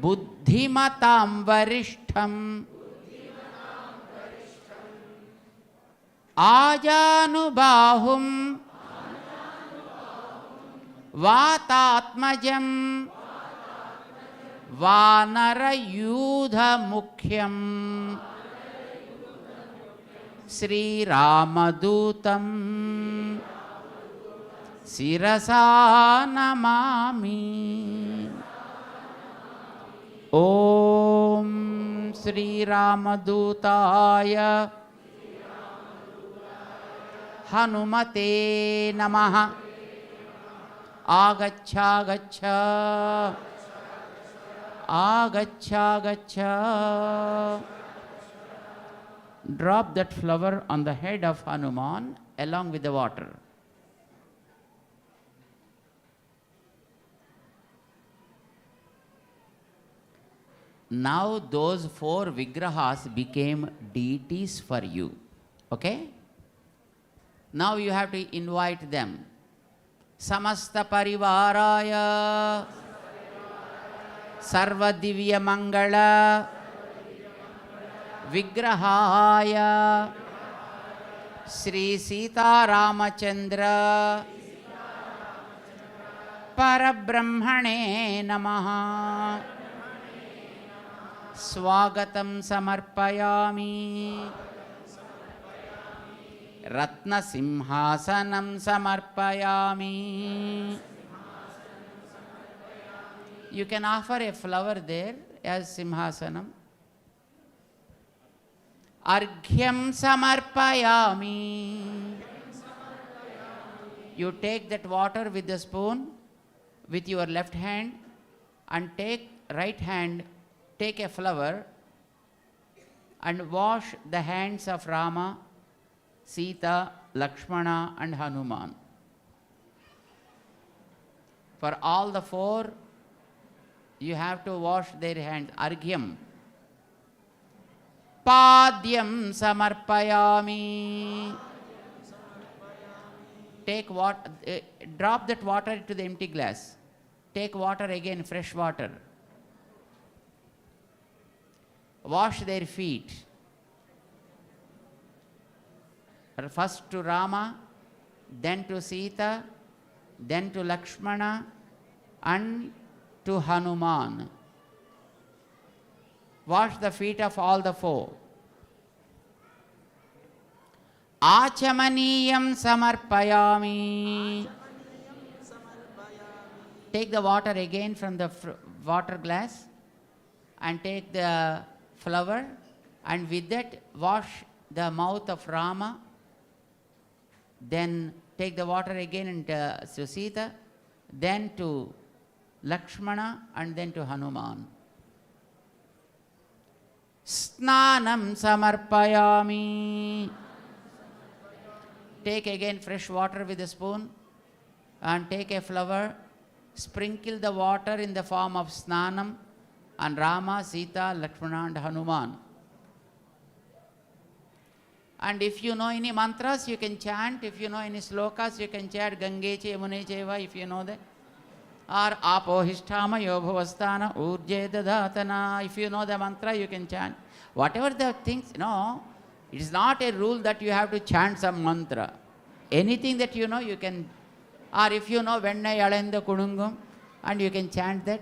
बुद्धिमतां वरिष्ठं आजानुबाहुं वातात्मजं वानरयूथमुख्यं श्रीरामदूतं शिरसा नमामि। ॐ श्रीरामदूताय हनुमते नमः। आगच्छ आगच्छ। Drop that flower on the head of Hanuman along with the water. Now those 4 Vigrahas became deities for you. Okay? Now you have to invite them. Samasta Parivaraya Sarva Divya Mangala Vigrahaya Sri Sita Ramachandra तत्परब्रह्मणे नमः स्वागतं समर्पयामि रत्नसिंहासनं समर्पयामि. You can offer a flower there as simhasanam. Arghyam samarpayami. You take that water with the spoon with your left hand and take right hand, take a flower and wash the hands of Rama, Sita, Lakshmana and Hanuman. For all the four, you have to wash their hands. Arghyam. Padyam samarpayami. Take water, drop that water into the empty glass. Take water again, fresh water. Wash their feet. First to Rama, then to Sita, then to Lakshmana, and to Hanuman. Wash the feet of all the four. Achamaniyam samarpayami. Take the water again from the water glass and take the flower and with that wash the mouth of Rama. Then take the water again and to Sita, then to Lakshmana and then to Hanuman. Snanam samarpayami. Take again fresh water with a spoon and take a flower, sprinkle the water in the form of snanam on Rama, Sita, Lakshmana and Hanuman. And if you know any mantras, you can chant. If you know any slokas, you can chant Gange che Yamune cheva, if you know that. Or Apohishtama Yobhavastana Urje Dadatana. If you know the mantra, you can chant. Whatever the things, it is not a rule that you have to chant some mantra. Anything that you know, you can. Or if you know Venna Yalenda Kunungum, and you can chant that.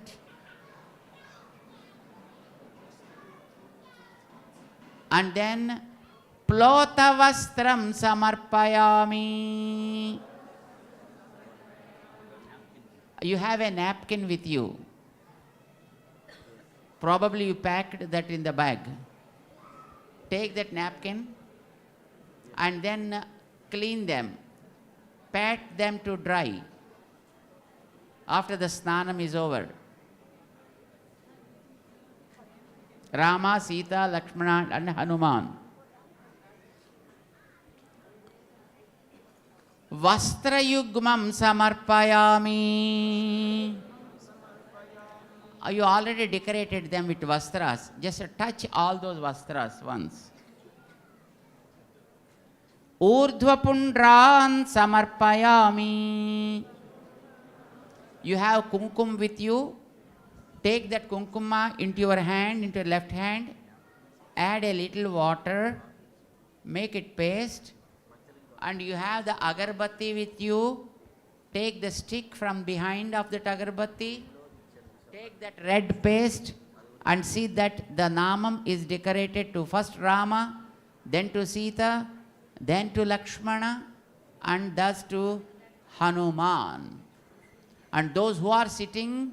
And then Plotavastram samarpayami. You have a napkin with you. Probably you packed that in the bag. Take that napkin and then clean them. Pat them to dry after the snanam is over. Rama, Sita, Lakshmana and Hanuman. Vastrayugmam samarpayami. You already decorated them with vastras. Just touch all those vastras once. Urdhvapundran samarpayami. You have kumkum with you. Take that kumkuma into your hand, into your left hand. Add a little water. Make it paste. And you have the agarbatti with you. Take the stick from behind of that agarbatti. Take that red paste and see that the namam is decorated to first Rama, then to Sita, then to Lakshmana, and thus to Hanuman. And those who are sitting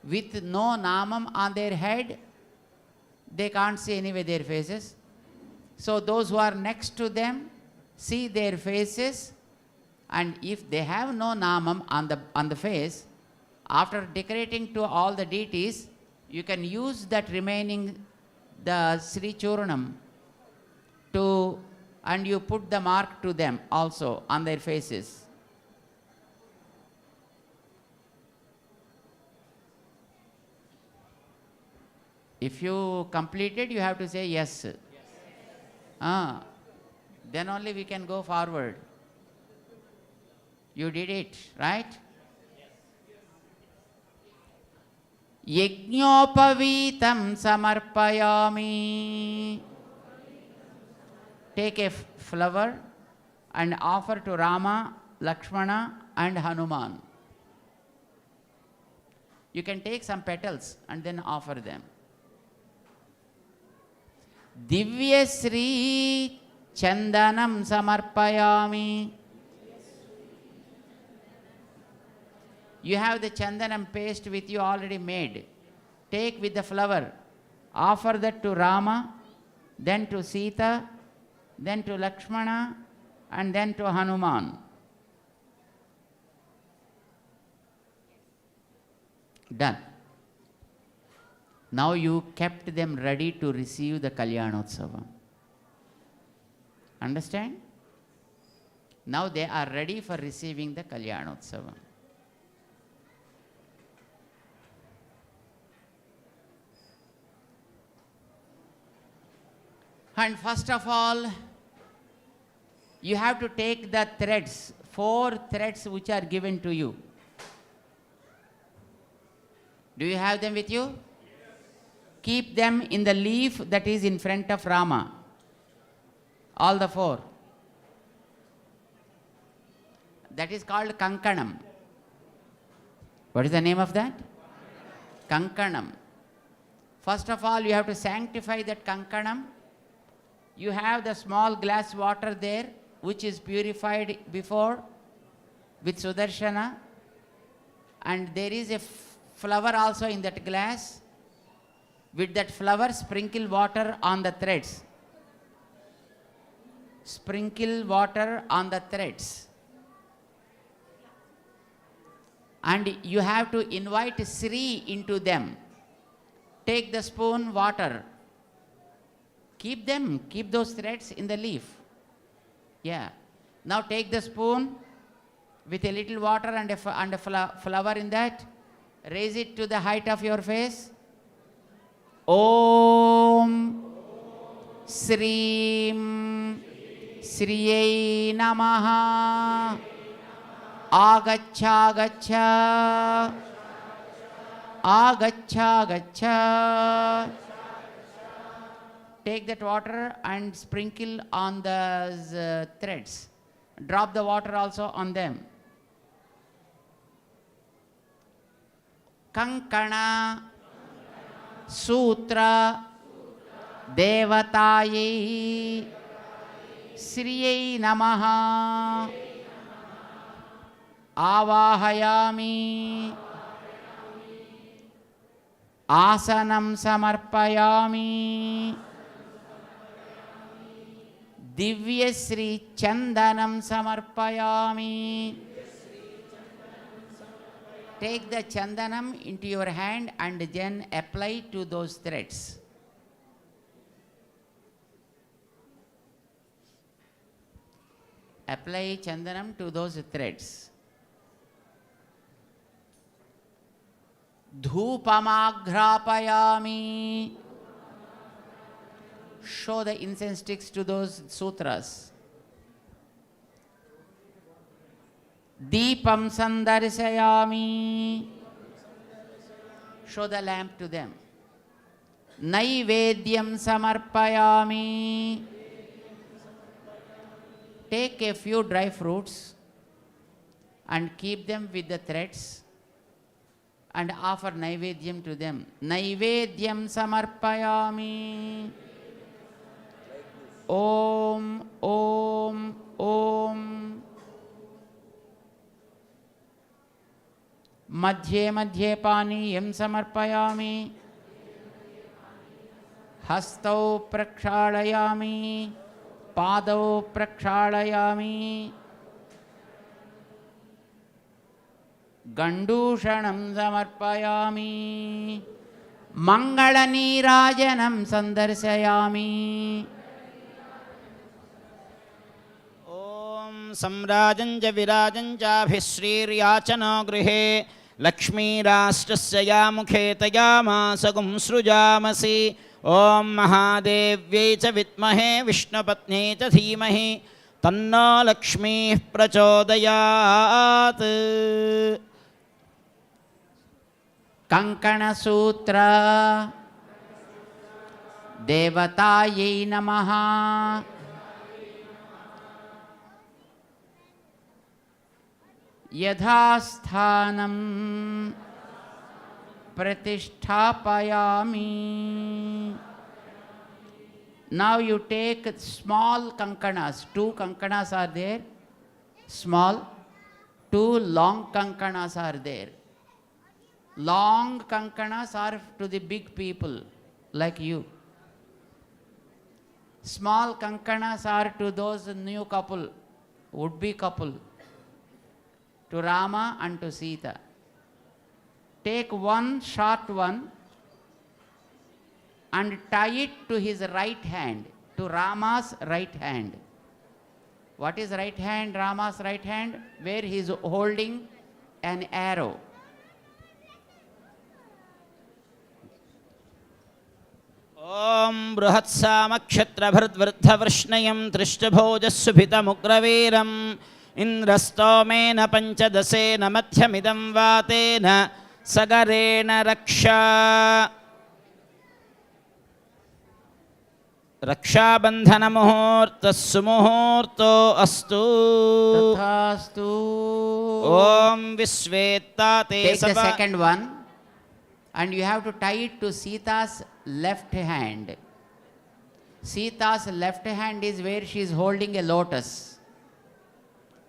with no namam on their head, they can't see anyway their faces. So those who are next to them, see their faces, and if they have no namam on the face, after decorating to all the deities, you can use that remaining the Sri Churanam to, and you put the mark to them also on their faces. If you completed, you have to say yes. Then only we can go forward. You did it, right? Yajñopavitam samarpayami. Take a flower and offer to Rama, Lakshmana and Hanuman. You can take some petals and then offer them. Divya Sri Chandanam Samarpayami. You have the chandanam paste with you already made. Take with the flower. Offer that to Rama, then to Sita, then to Lakshmana, and then to Hanuman. Done. Now you kept them ready to receive the Kalyanotsavam. Understand? Now they are ready for receiving the Kalyanotsavam. And first of all, you have to take the threads, 4 threads which are given to you. Do you have them with you? Yes. Keep them in the leaf that is in front of Rama. All the 4. That is called Kankanam. What is the name of that? Kankanam. First of all, you have to sanctify that Kankanam. You have the small glass water there, which is purified before with Sudarshana. And there is a flower also in that glass. With that flower, sprinkle water on the threads. Sprinkle water on the threads. And you have to invite Sri into them. Take the spoon, water. Keep them, keep those threads in the leaf. Yeah. Now take the spoon with a little water and a flower in that. Raise it to the height of your face. Om Srim Sriyai Namaha. Agacha Gacha. Agacha Gacha. Take that water and sprinkle on the threads. Drop the water also on them. Kankana Sutra Devataye Sriyai Namaha Avahayami Asanam Samarpayami Divya Sri Chandanam Samarpayami. Take the chandanam into your hand and then apply to those threads. Apply chandanam to those threads. Dhupamagrapayami. Show the incense sticks to those sutras. Deepam sandarsayami. Show the lamp to them. Naivedyam samarpayami. Take a few dry fruits and keep them with the threads and offer naivedyam to them. Naivedyam samarpayami. Om, Om, Om. Madhye Madhye Paniyam Samarpayami. Hastau Prakshalayami. Padau Prakshalayami. Gandushanam Samarpayami. Mangala Nirajanam Sandarsayami.
सम्राजं च विराजं चाभिश्रीर्याचनो गृहे लक्ष्मीराष्ट्रस्य या मुखे तयामासगुं सृजामसि ॐ महादेव्यै च विद्महे विष्णुपत्न्यै च धीमहि तन्नो लक्ष्मीः प्रचोदयात्।
Kankanasutra Devataye Namaha. Yadhasthanam pratisthapayami. Now you take small kankanas. 2 kankanas are there, small. 2 long kankanas are there. Long kankanas are to the big people like you. Small kankanas are to those new couple, would-be couple, to Rama and to Sita. Take one short one and tie it to his right hand, to Rama's right hand. What is right hand, Rama's right hand? Where he is holding an arrow.
Om Bruhatsamakshatra-bhradvrdha-vrishnaям Trishtabhojasuphitamugraveeram Indrastomena panchadasena madhyamidam vatena sagarena raksha. Rakshabandhana muhurta sumuhurto astu.
Tathastu.
Om Visvetate
Take the
Sava.
second one and you have to tie it to Sita's left hand. Sita's left hand is where she is holding a lotus,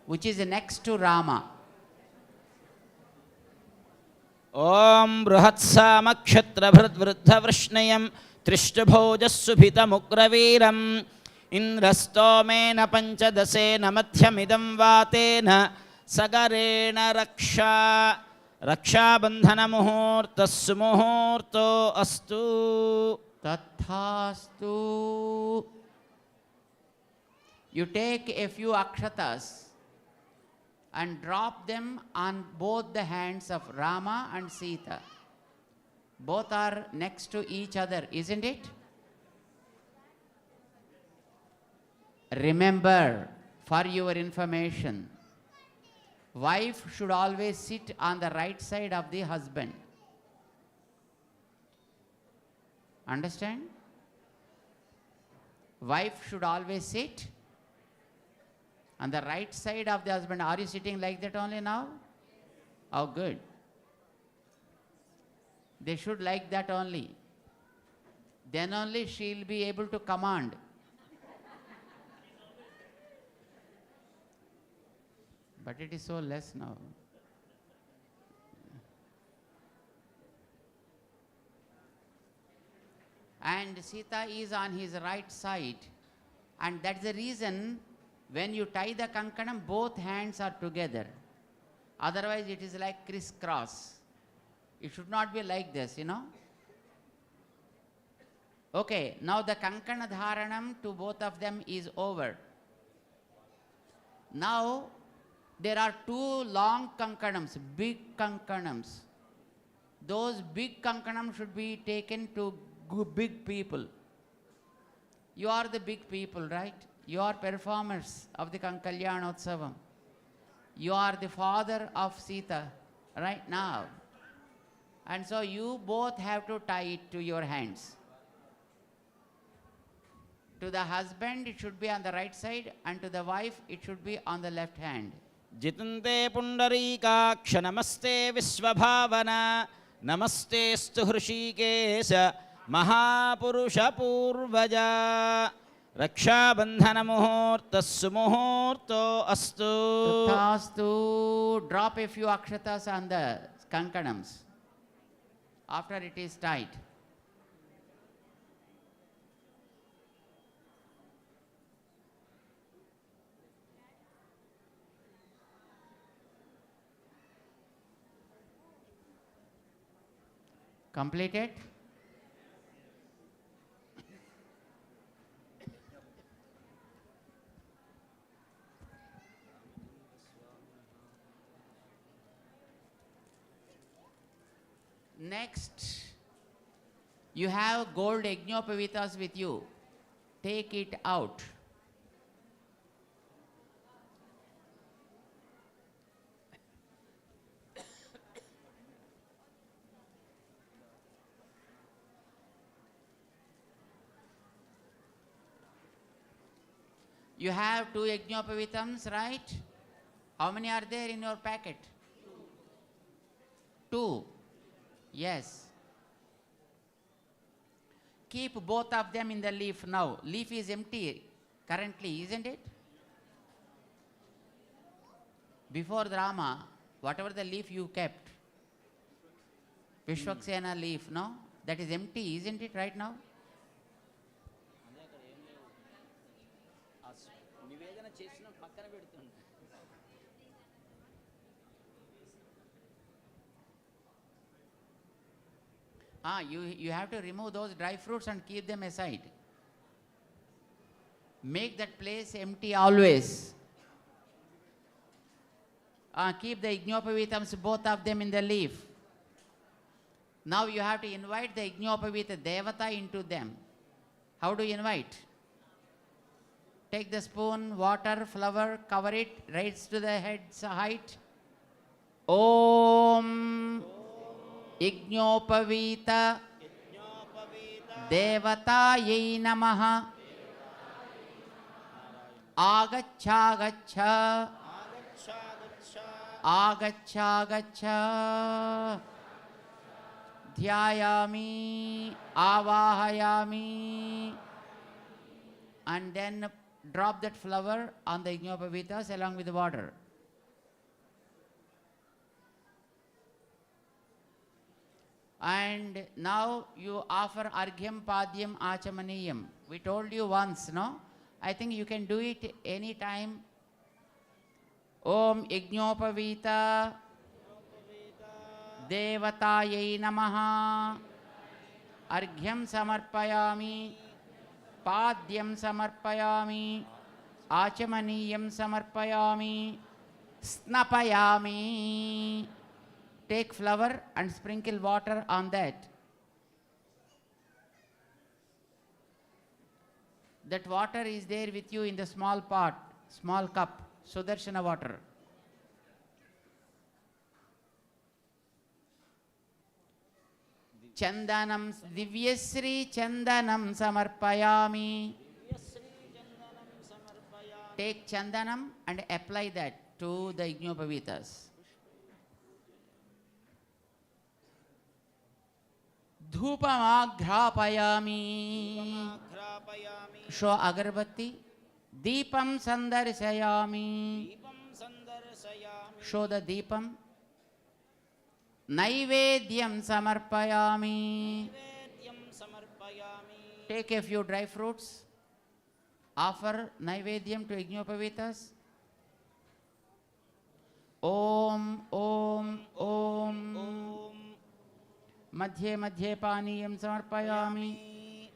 which is next to Rama.
Om Bruhatsamakshatra-bhradvrdha-vrishnaям Trishtabhojasuphitamugraveeram Indrastomena panchadasena madhyamidam vatena sagarena raksha. Rakshabandhana muhurta sumuhurto astu.
Tathastu. You take a few akshatas and drop them on both the hands of Rama and Sita. Both are next to each other, isn't it? Remember, for your information, wife should always sit on the right side of the husband. Understand? Wife should always sit on the right side of the husband. Are you sitting like that only now? Oh, good. They should like that only. Then only she'll be able to command. But it is so less now. And Sita is on his right side. And that's the reason when you tie the kankanam, both hands are together. Otherwise it is like crisscross. It should not be like this, you know. Okay, now the kankana dharanam to both of them is over. Now there are 2 long kankanams, big kankanams. Those big kankanams should be taken to big people. You are the big people, right? You are performers of the Kalyanotsavam. You are the father of Sita right now. And so you both have to tie it to your hands. To the husband it should be on the right side, and to the wife it should be on the left hand.
Jitante pundarikaksha namaste visvabhavana namaste stu hrishikesha mahapurusha purvaja. Rakshabandhana muhurta sumuhurto astu.
Tathastu. Drop a few akshatas on the kankanams after it is tied. Completed? Next, you have gold yajnopavitas with you. Take it out. You have 2 yajnopavitams, right? How many are there in your packet? 2. Yes. Keep both of them in the leaf now. Leaf is empty currently, isn't it? Before Rama, whatever the leaf you kept, Vishwaksena leaf, no? That is empty, isn't it, right now?
నివేదన చేసిన పక్కన పెడుతుంది.
You have to remove those dry fruits and keep them aside. Make that place empty always. Keep the Ignopavitams, both of them in the leaf. Now you have to invite the Ignopavita Devata into them. How do you invite? Take the spoon, water, flower, cover it, raise to the head's height. Om Ignopavita Devatayai Namaha Agacchagaccha Agacchagaccha Dhyayami Avahayami, and then drop that flower on the Ignopavitas along with the water. And now you offer Arghyam Padyam Achamaniyam. We told you once, no? I think you can do it any time. Om Ignopavita Devatayai Namaha Arghyam Samarpayami Padyam Samarpayami Achamaniyam Samarpayami Snapayami. Take flower and sprinkle water on that. That water is there with you in the small pot, small cup, Sudarshana water. Chandanam, Divyasri Chandanam Samarpayami. Take Chandanam and apply that to the Ignopavitas. Dhupamagrapayami. Show agarbatti. Deepam sandarsayami. Show the deepam. Naivedyam samarpayami. Take a few dry fruits. Offer Naivedyam to Ignopavitas. Om, Om, Om. Madhye Madhye Paniyam samarpayami.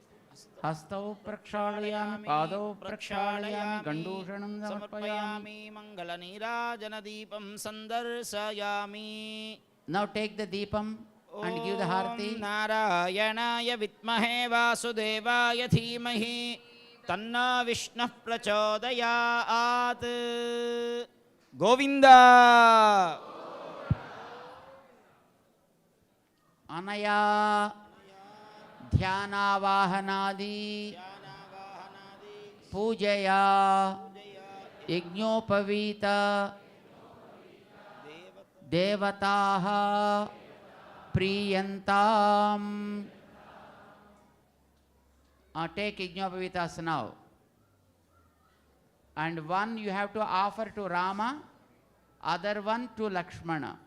Hastau prakshalayami, padau prakshalayami, gandushanam samarpayami.
Mangala nirajana deepam sandarsayami.
Now take the deepam and give the harati.
Narayanaya vitmahe vasudevaya dhimahi tanna Vishnu prachodayat. Govinda.
Anaya Dhyanavahanadi Pujaya Ignopavita Devataha Priyantam. Take Ignopavitas now. And one you have to offer to Rama, other one to Lakshmana.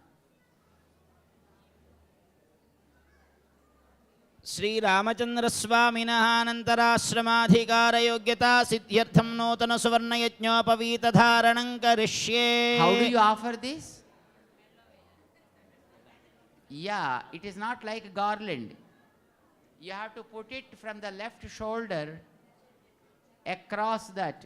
Sri Ramachandra Swaminah Anantarashramadhikara Yogyata Siddhyartham Notana Suvarna Yajñopavita Dharanam Karishye.
How do you offer this? Yeah, it is not like garland. You have to put it from the left shoulder across that.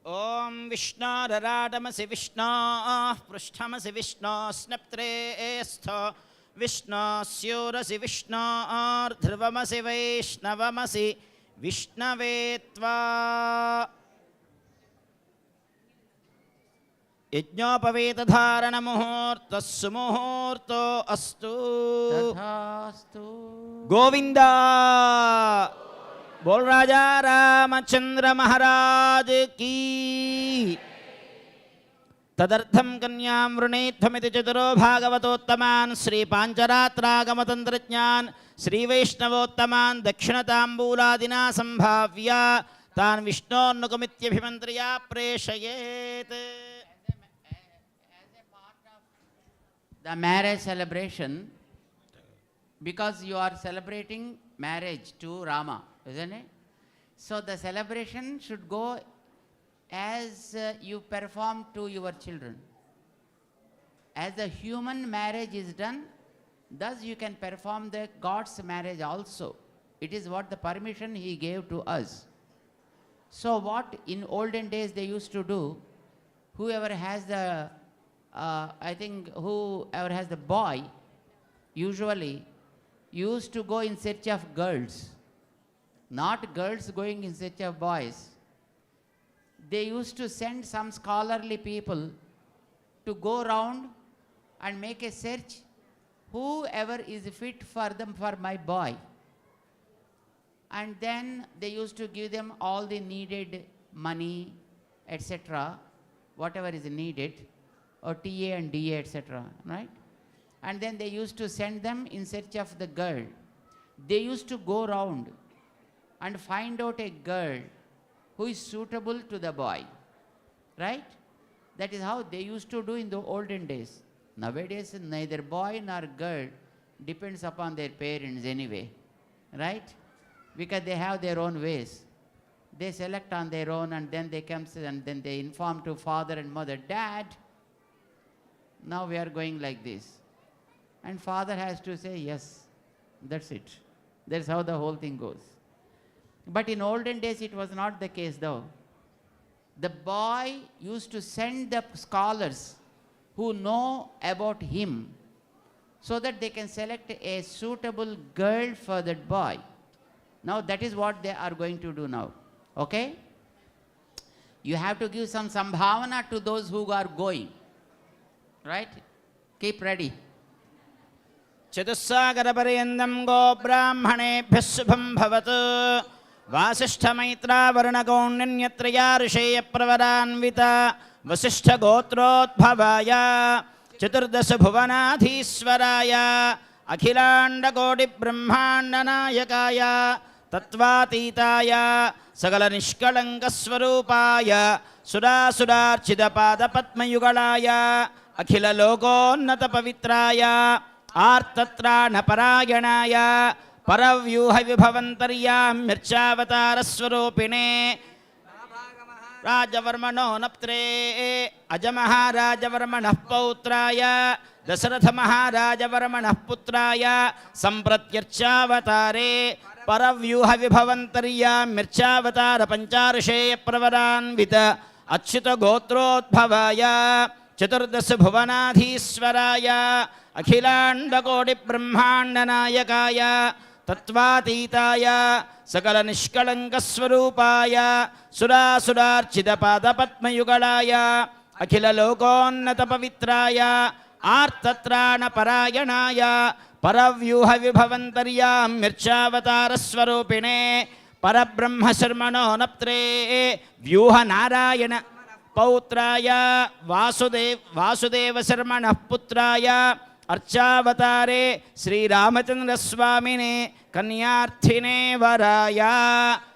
Om Vishnaratamasi Vishna Prushthamasi Vishna Snaptrestha Vishna Syurasi Vishna Dhrvamasi Vaishnavamasi Vishnavetva Yajñopavita Dharana Muhurta Sumuhurto Astu
Tathastu.
Govinda बोल राजा रामचंद्र महाराज की। तदर्थं कन्यां वृणीध्वमिति चतुरो भागवतोत्तमान् श्री पाञ्चरात्रागमतन्त्रज्ञान् श्री वैष्णवोत्तमान् दक्षिणताम्बूलादिना सम्भाव्य तान् विष्णोन्नुकमित्यभिमन्त्र्या प्रेषयेत्।
The marriage celebration, because you are celebrating marriage to Rama, isn't it? So the celebration should go as you perform to your children. As the human marriage is done, thus you can perform the God's marriage also. It is what the permission He gave to us. So what in olden days they used to do, whoever has the whoever has the boy usually used to go in search of girls, not girls going in search of boys. They used to send some scholarly people to go round and make a search, whoever is fit for them for my boy. And then they used to give them all the needed money, etc., whatever is needed, or TA and DA, etc., right? And then they used to send them in search of the girl. They used to go round and find out a girl who is suitable to the boy, right? That is how they used to do in the olden days. Nowadays, neither boy nor girl depends upon their parents anyway, right? Because they have their own ways. They select on their own, and then they come and then they inform to father and mother, Dad, now we are going like this. And father has to say, yes, that's it. That's how the whole thing goes. But in olden days, it was not the case though. The boy used to send the scholars who know about him so that they can select a suitable girl for that boy. Now that is what they are going to do now. Okay? You have to give some sambhavana to those who are going. Right? Keep ready.
चतुस्सागरपर्यन्तं गो ब्राह्मणेभ्यः शुभं भवतु। वासिष्ठमैत्रावरुणगौण्यन्यत्रया ऋषेयप्रवरान्विता वसिष्ठगोत्रोद्भवाय चतुर्दशभुवनाधीश्वराय अखिलाण्डकोटिब्रह्माण्डनायकाय तत्त्वातीताय सकलनिष्कळङ्कस्वरूपाय सुरासुरार्चितपादपद्मयुगलाय अखिललोकोन्नतपवित्राय आर्तत्राणपरायणाय परव्यूहविभवन्तर्याम्यर्चावतारस्वरूपिणे राजवर्मणो नप्त्रे अजमहाराजवर्मणः पौत्राय दशरथमहाराजवर्मणः पुत्राय सम्प्रत्यर्चावतारे परव्यूहविभवन्तर्याम्यर्चावतारपञ्चार्षेयप्रवरान्वित अच्युतगोत्रोद्भवाय चतुर्दशभुवनाधीश्वराय अखिलाण्डकोटिब्रह्माण्डनायकाय तत्त्वातीताय सकलनिष्कळङ्कस्वरूपाय सुरासुरार्चितपादपद्मयुगलाय अखिललोकोन्नतपवित्राय आर्तत्राणपरायणाय परव्यूहविभवन्तर्याम्यर्चावतारस्वरूपिणे परब्रह्मशर्मणो नप्त्रे व्यूहनारायण पौत्राय वासुदेवशर्मणः पुत्राय अर्चावतारे श्रीरामचन्द्रस्वामिने कन्यार्थिने वराय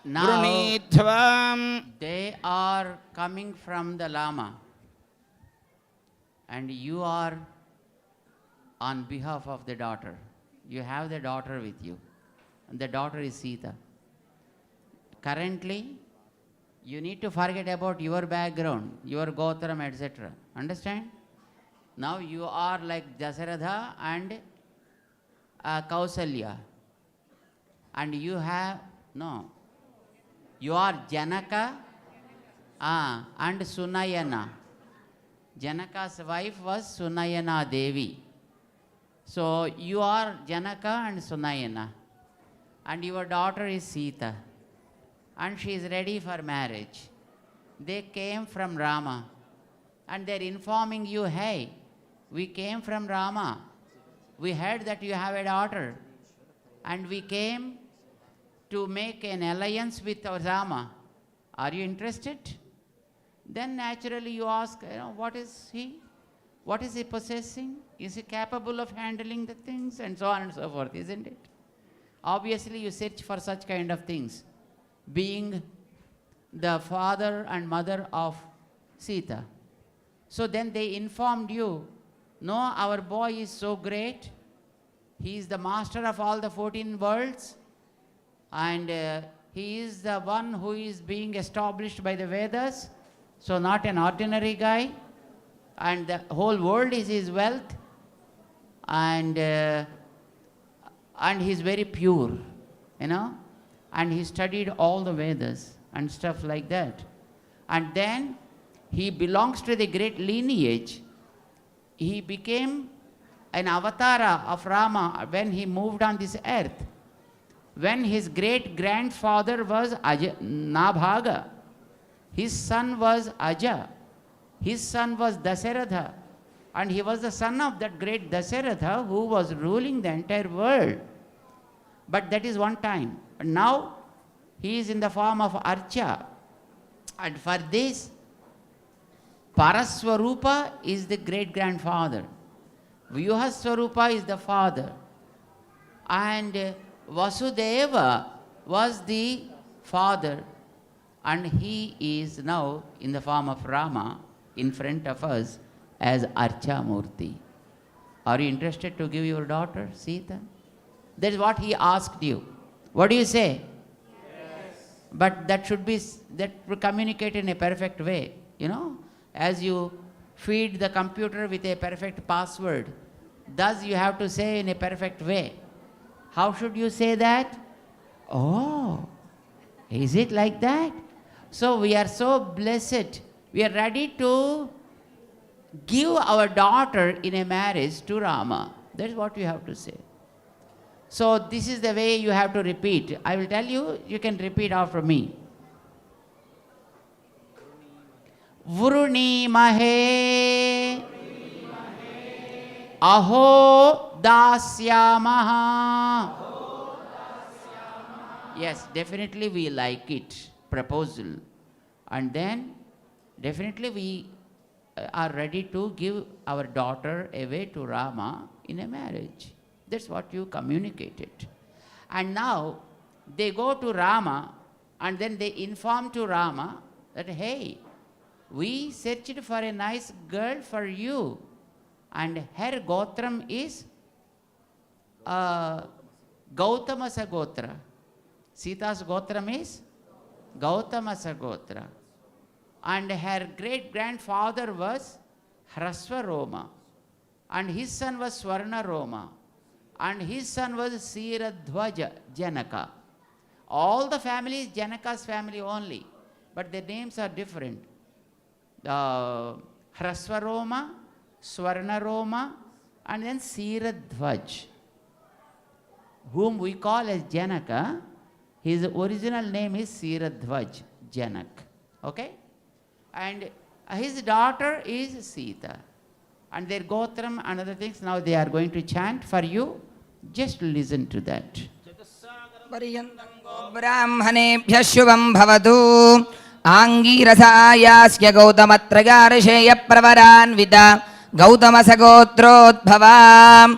वृणीध्वम्.
They are coming from the Lama, and you are on behalf of the daughter. You have the daughter with you, and the daughter is Sita. Currently, you need to forget about your background, your Gotram, etc. Understand? Now you are like Dasaratha and Kausalya. And you have, no, you are Janaka and Sunayana. Janaka's wife was Sunayana Devi. So you are Janaka and Sunayana. And your daughter is Sita. And she is ready for marriage. They came from Rama. And they are informing you, hey, we came from Rama. We heard that you have a daughter. And we came to make an alliance with Rama. Are you interested? Then naturally you ask, what is he? What is he possessing? Is he capable of handling the things? And so on and so forth, isn't it? Obviously you search for such kind of things. Being the father and mother of Sita. So then they informed you, no, our boy is so great. He is the master of all the 14 worlds. And he is the one who is being established by the Vedas. So not an ordinary guy. And the whole world is his wealth. And he is very pure, And he studied all the Vedas and stuff like that. And then he belongs to the great lineage. He became an avatara of Rama when he moved on this earth. When his great-grandfather was Nabhaga, his son was Aja, his son was Dasaratha, and he was the son of that great Dasaratha who was ruling the entire world. But that is one time. But now he is in the form of Archa. And for this, Paraswarupa is the great-grandfather. Vyuhaswarupa is the father. And Vasudeva was the father. And he is now in the form of Rama in front of us as Archa Murti. Are you interested to give your daughter, Sita? That is what he asked you. What do you say? Yes. But that should communicate in a perfect way, As you feed the computer with a perfect password, thus you have to say in a perfect way. How should you say that? Oh, is it like that? So we are so blessed. We are ready to give our daughter in a marriage to Rama. That's what you have to say. So this is the way you have to repeat. I will tell you, you can repeat after me. Vruni mahe aho dasyamaha. Yes, definitely we like it, proposal. And then definitely we are ready to give our daughter away to Rama in a marriage. That's what you communicated. And now they go to Rama and then they inform to Rama that, hey, we searched for a nice girl for you, and her gotram is Gautamasa Gotra. Sita's gotram is Gautamasa Gotra. And her great-grandfather was Hrasvaroma. And his son was Swarnaroma. And his son was Siradhvaja Janaka. All the family is Janaka's family only, but their names are different. Hrasvaroma, Swarnaroma, and then Siradhvaj, whom we call as Janaka. His original name is Siradhvaj Janak. Okay? And his daughter is Sita. And their gotram and other things, now they are going to chant for you. Just listen to that.
ब्राह्मणेभ्यः शुभं भवतु आङ्गीरसायास्य गौतमत्रगार्षेयप्रवरान्विता गौतमसगोत्रोद्भवां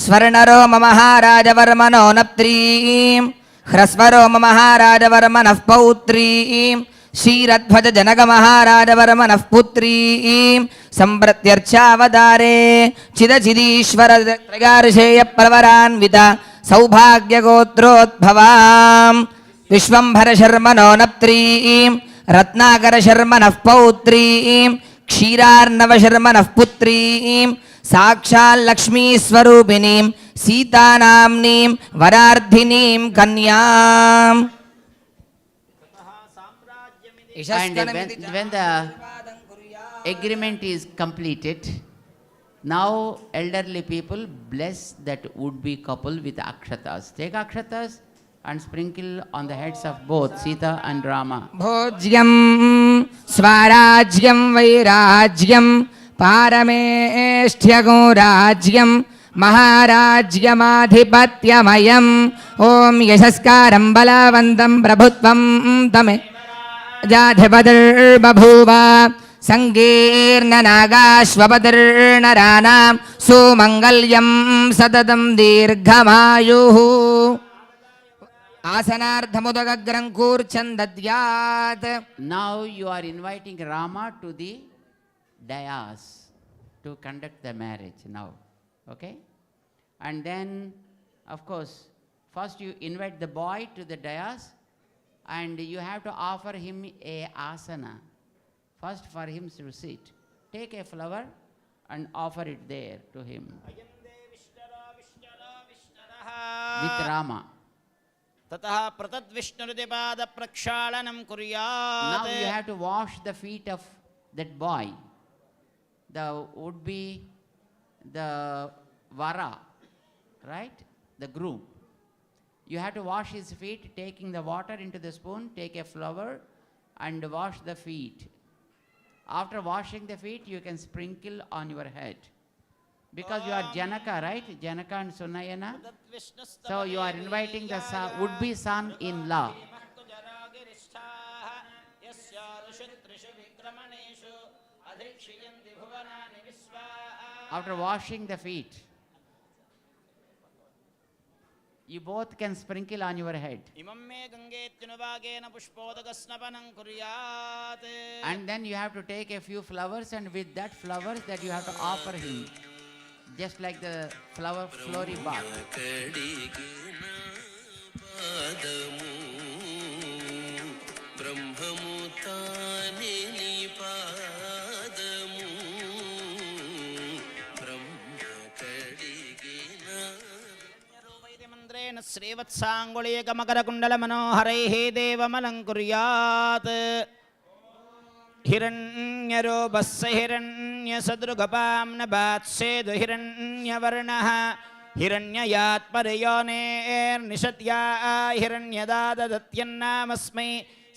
स्वर्णरोममहाराजवर्मणो नप्त्रीं ह्रस्वरोममहाराजवर्मणः पौत्रीं क्षीरध्वजजनकमहाराजवर्मणः पुत्रीं सम्प्रत्यर्चावतारे चिदचिदीश्वरत्रगार्षेयप्रवरान्विता सौभाग्यगोत्रोद्भवां विश्वम्भरशर्मणो नप्त्रीं रत्नाकरशर्मणः पौत्रीं क्षीरार्णवशर्मणः पुत्रीं साक्षाल्लक्ष्मीस्वरूपिणीं सीतानाम्नीं वरार्धिनीं कन्याम्.
And when the agreement is completed, now elderly people bless that would-be couple with akshatas. Take akshatas and sprinkle on the heads of both Sita and Rama.
Bhojyam Swarajyam Vairajyam Parameshtyagam Rajyam महाराज्यमाधिपत्यमयम् ॐ यशस्कारं बलवन्तं प्रभुत्वं तमे जाधिपतिर्बभूव सङ्गीर्णनागाश्वपतिर्नराणां सुमङ्गल्यं सततं दीर्घमायुः आसनार्धमुदगग्रं कूर्च्छन् दद्यात्.
Now you are inviting Rama to the dais to conduct the marriage now. Okay? And then, of course, first you invite the boy to the dais and you have to offer him a asana. First for him to sit. Take a flower and offer it there to him. With Rama.
ततः प्रतद्विष्णुरुदिपाद प्रक्षालनं
Now
कुर्यात्.
you have to wash the feet of that boy. The would be the vara, right? The groom. You have to wash his feet, taking the water into the spoon, take a flower and wash the feet. After washing the feet, you can sprinkle on your head. Because you are Janaka, right? Janaka and Sunayana. So you are inviting the would-be son-in-law. After washing the feet, you both can sprinkle on your head. And then you have to take a few flowers, and with that flowers that you have to offer him. Just like the flower flory bath.
श्रीवत्साङ्गुलीकमकरकुण्डलमनोहरैः देवमलङ्कुर्यात्. हिरण्यरूपस्य हिरण्यसदृगपाम्नभात्सेदु हिरण्यवर्णः हिरण्ययात्परयोनेर्निषत्या हिरण्यदाददत्यन्नामस्मै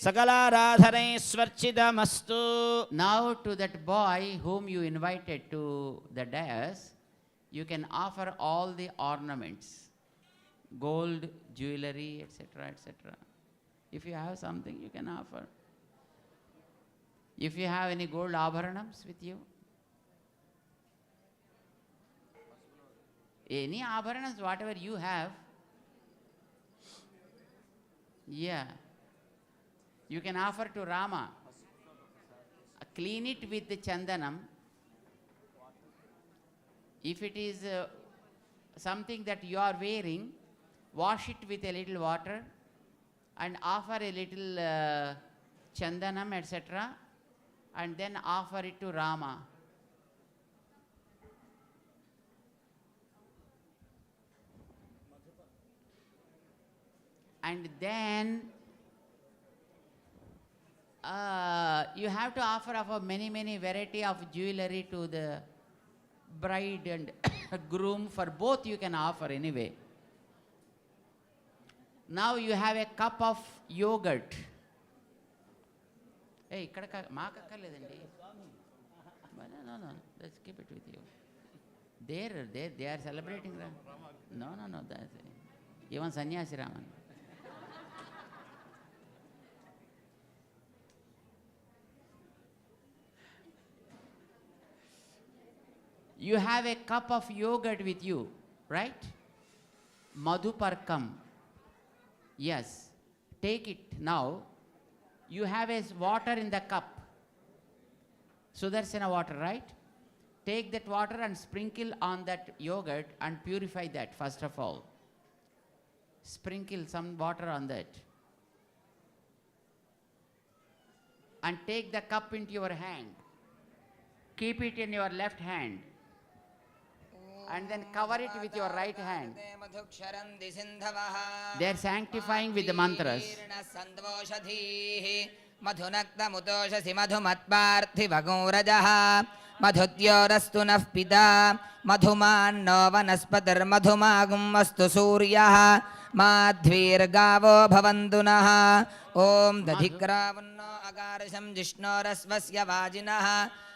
सकलाराधनैस्वर्चितमस्तु.
Now to that boy whom you invited to the dais, you can offer all the ornaments, gold, jewelry, etc., etc. If you have something, you can offer. If you have any gold abharanams with you, any abharanams, whatever you have, yeah, you can offer to Rama. Clean it with the chandanam. If it is something that you are wearing, wash it with a little water and offer a little chandanam, etc., and then offer it to Rama. And then you have to offer many variety of jewelry to the bride and groom. For both you can offer anyway. Now you have a cup of yogurt. Hey, no, let's keep it with you. They are celebrating. No, that's even Sannyasi Raman. You have a cup of yogurt with you, right? Madhuparkam. Yes. Take it now. You have a water in the cup. Sudarsana water, right? Take that water and sprinkle on that yogurt and purify that first of all. Sprinkle some water on that. And take the cup into your hand. Keep it in your left hand. And then cover it with your right hand. They are sanctifying with the mantras.
मधुनक्तमुतोषसि मधुमत्पार्थिवगोरजः मधुद्योरस्तु नः पिता मधुमान्नो वनस्पतिर्मधुमागुमस्तु सूर्यः माध्वीर्गावो भवन्तु नः ॐ दधिक्रावन्नो अगारशं जिष्णोरस्वस्य वाजिनः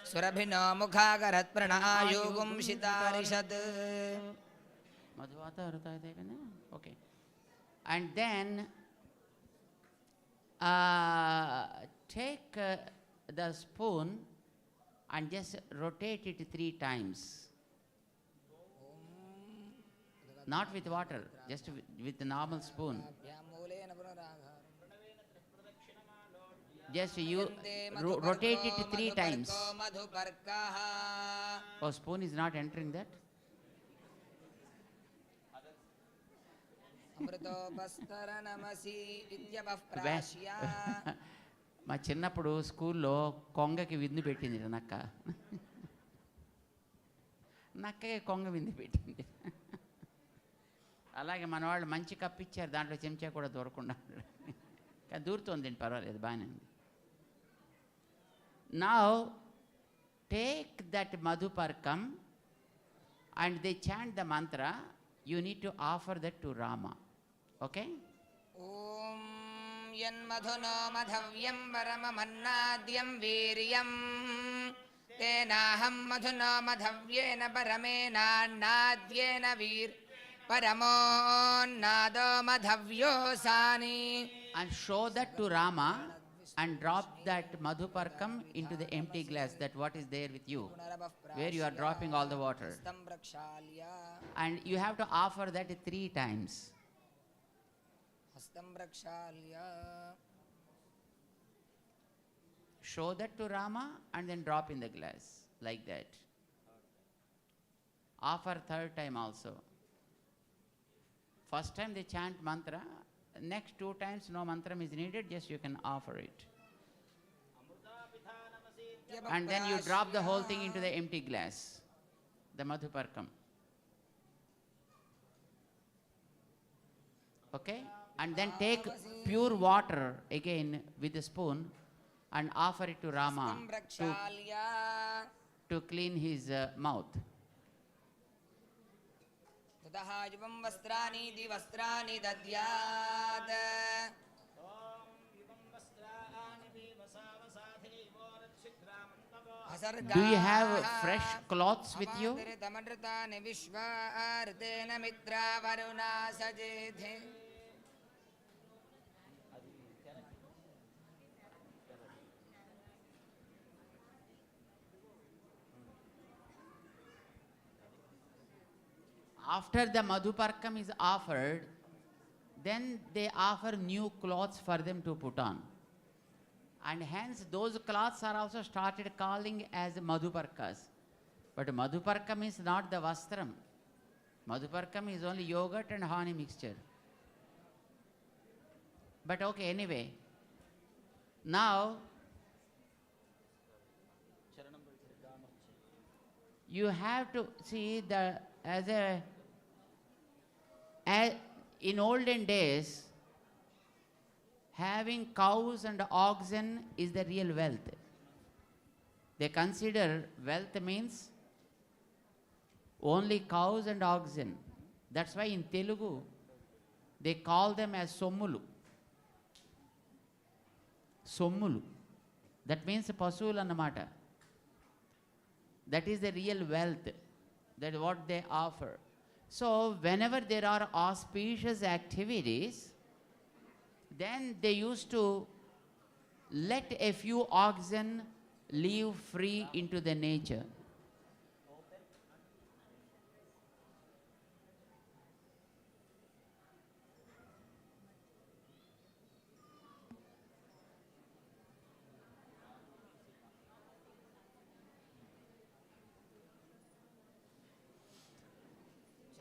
सुरभिनो मुखाकरत्प्रणआयुगुं शितारिषत्.
Madhuvata Rutaya Devana? Okay. And then take the spoon and just rotate it 3 times. Not with water, just with the normal spoon. Just you rotate it 3 times. Oh, spoon is not entering that? మా చిన్నప్పుడు స్కూల్లో కొంగకి విందు పెట్టింది నక్క. నక్కకి కొంగ విందు పెట్టింది. అలాగే మన వాళ్ళు మంచి కప్పు ఇచ్చారు, దాంట్లో చెంచా కూడా దూరకుండా. కానీ దూరుతోంది, పర్వాలేదు, బాగానే ఉంది. Now take that madhuparkam and they chant the mantra. You need to offer that to Rama. Okay?
Om yan madhuno madhavyam paramamannaadyam veeryam tenaham madhuno madhavyena paramena annaadyena veer paramo nado madhavyosani.
And show that to Rama and drop that madhuparkam into the empty glass, that what is there with you, where you are dropping all the water. And you have to offer that 3 times. Show that to Rama and then drop in the glass, like that. Offer 3rd time also. First time they chant mantra, next 2 times no mantram is needed, just you can offer it. And then you drop the whole thing into the empty glass, the madhuparkam. Okay? And then take pure water again with the spoon and offer it to Rama to clean his mouth.
Tadahajivam vastrani di vastrani dadyad.
Do you have fresh cloths with you? After the madhuparkam is offered, then they offer new clothes for them to put on. And hence those cloths are also started calling as madhuparkas. But madhuparkam is not the vastram. Madhuparkam is only yogurt and honey mixture. But okay, anyway. Now, you have to see the in olden days, having cows and oxen is the real wealth. They consider wealth means only cows and oxen. That's why in Telugu they call them as sommulu. Sommulu. That means pasuvulu annamata. That is the real wealth. That is what they offer. So whenever there are auspicious activities, then they used to let a few oxen live free into the nature.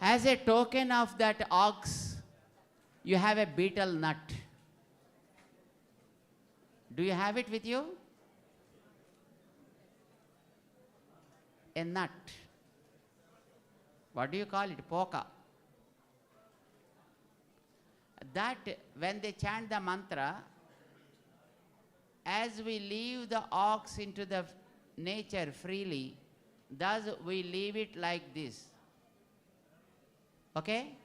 As a token of that ox, you have a betel nut. Do you have it with you? A nut. What do you call it? Poka. That when they chant the mantra, as we leave the ox into the nature freely, thus we leave it like this. Okay?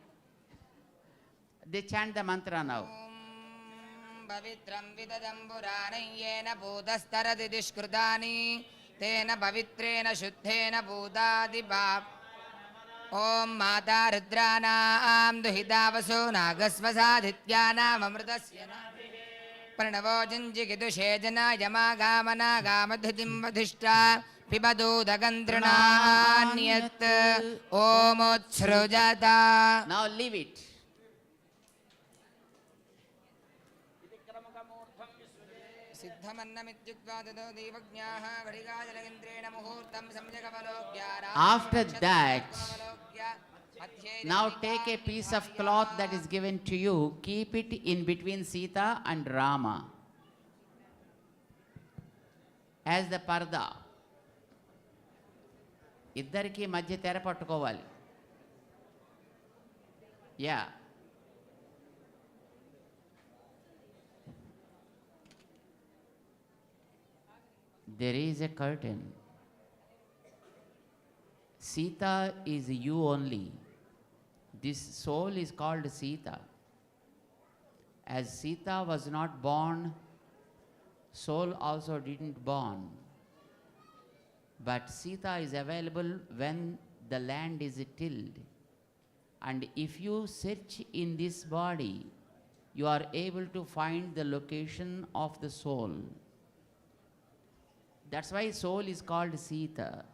They chant the mantra now.
Pavitram vidadam puranayena bodhastaradi dishkrudani tena pavitrena shuddhena bodhadi bhav ॐ माता रुद्राणां दुहितावसो नागस्वसादित्यानामृतस्य प्रणवो जञ्जिगिदुषे जनायमागामनागामधुतिं वधिष्ठा पिबदूदगन्त्रिणान्यत् ओमुत्सृजता.
Now leave it. After that, now take a piece of cloth that is given to you, keep it in between Sita and Rama as the parda. ఇద్దరికి మధ్య తెర పట్టుకోవాలి. Yeah there is a curtain. Sita is you only. This soul is called Sita. As Sita was not born, soul also didn't born. But Sita is available when the land is tilled. And if you search in this body, you are able to find the location of the soul. That's why soul is called Sita.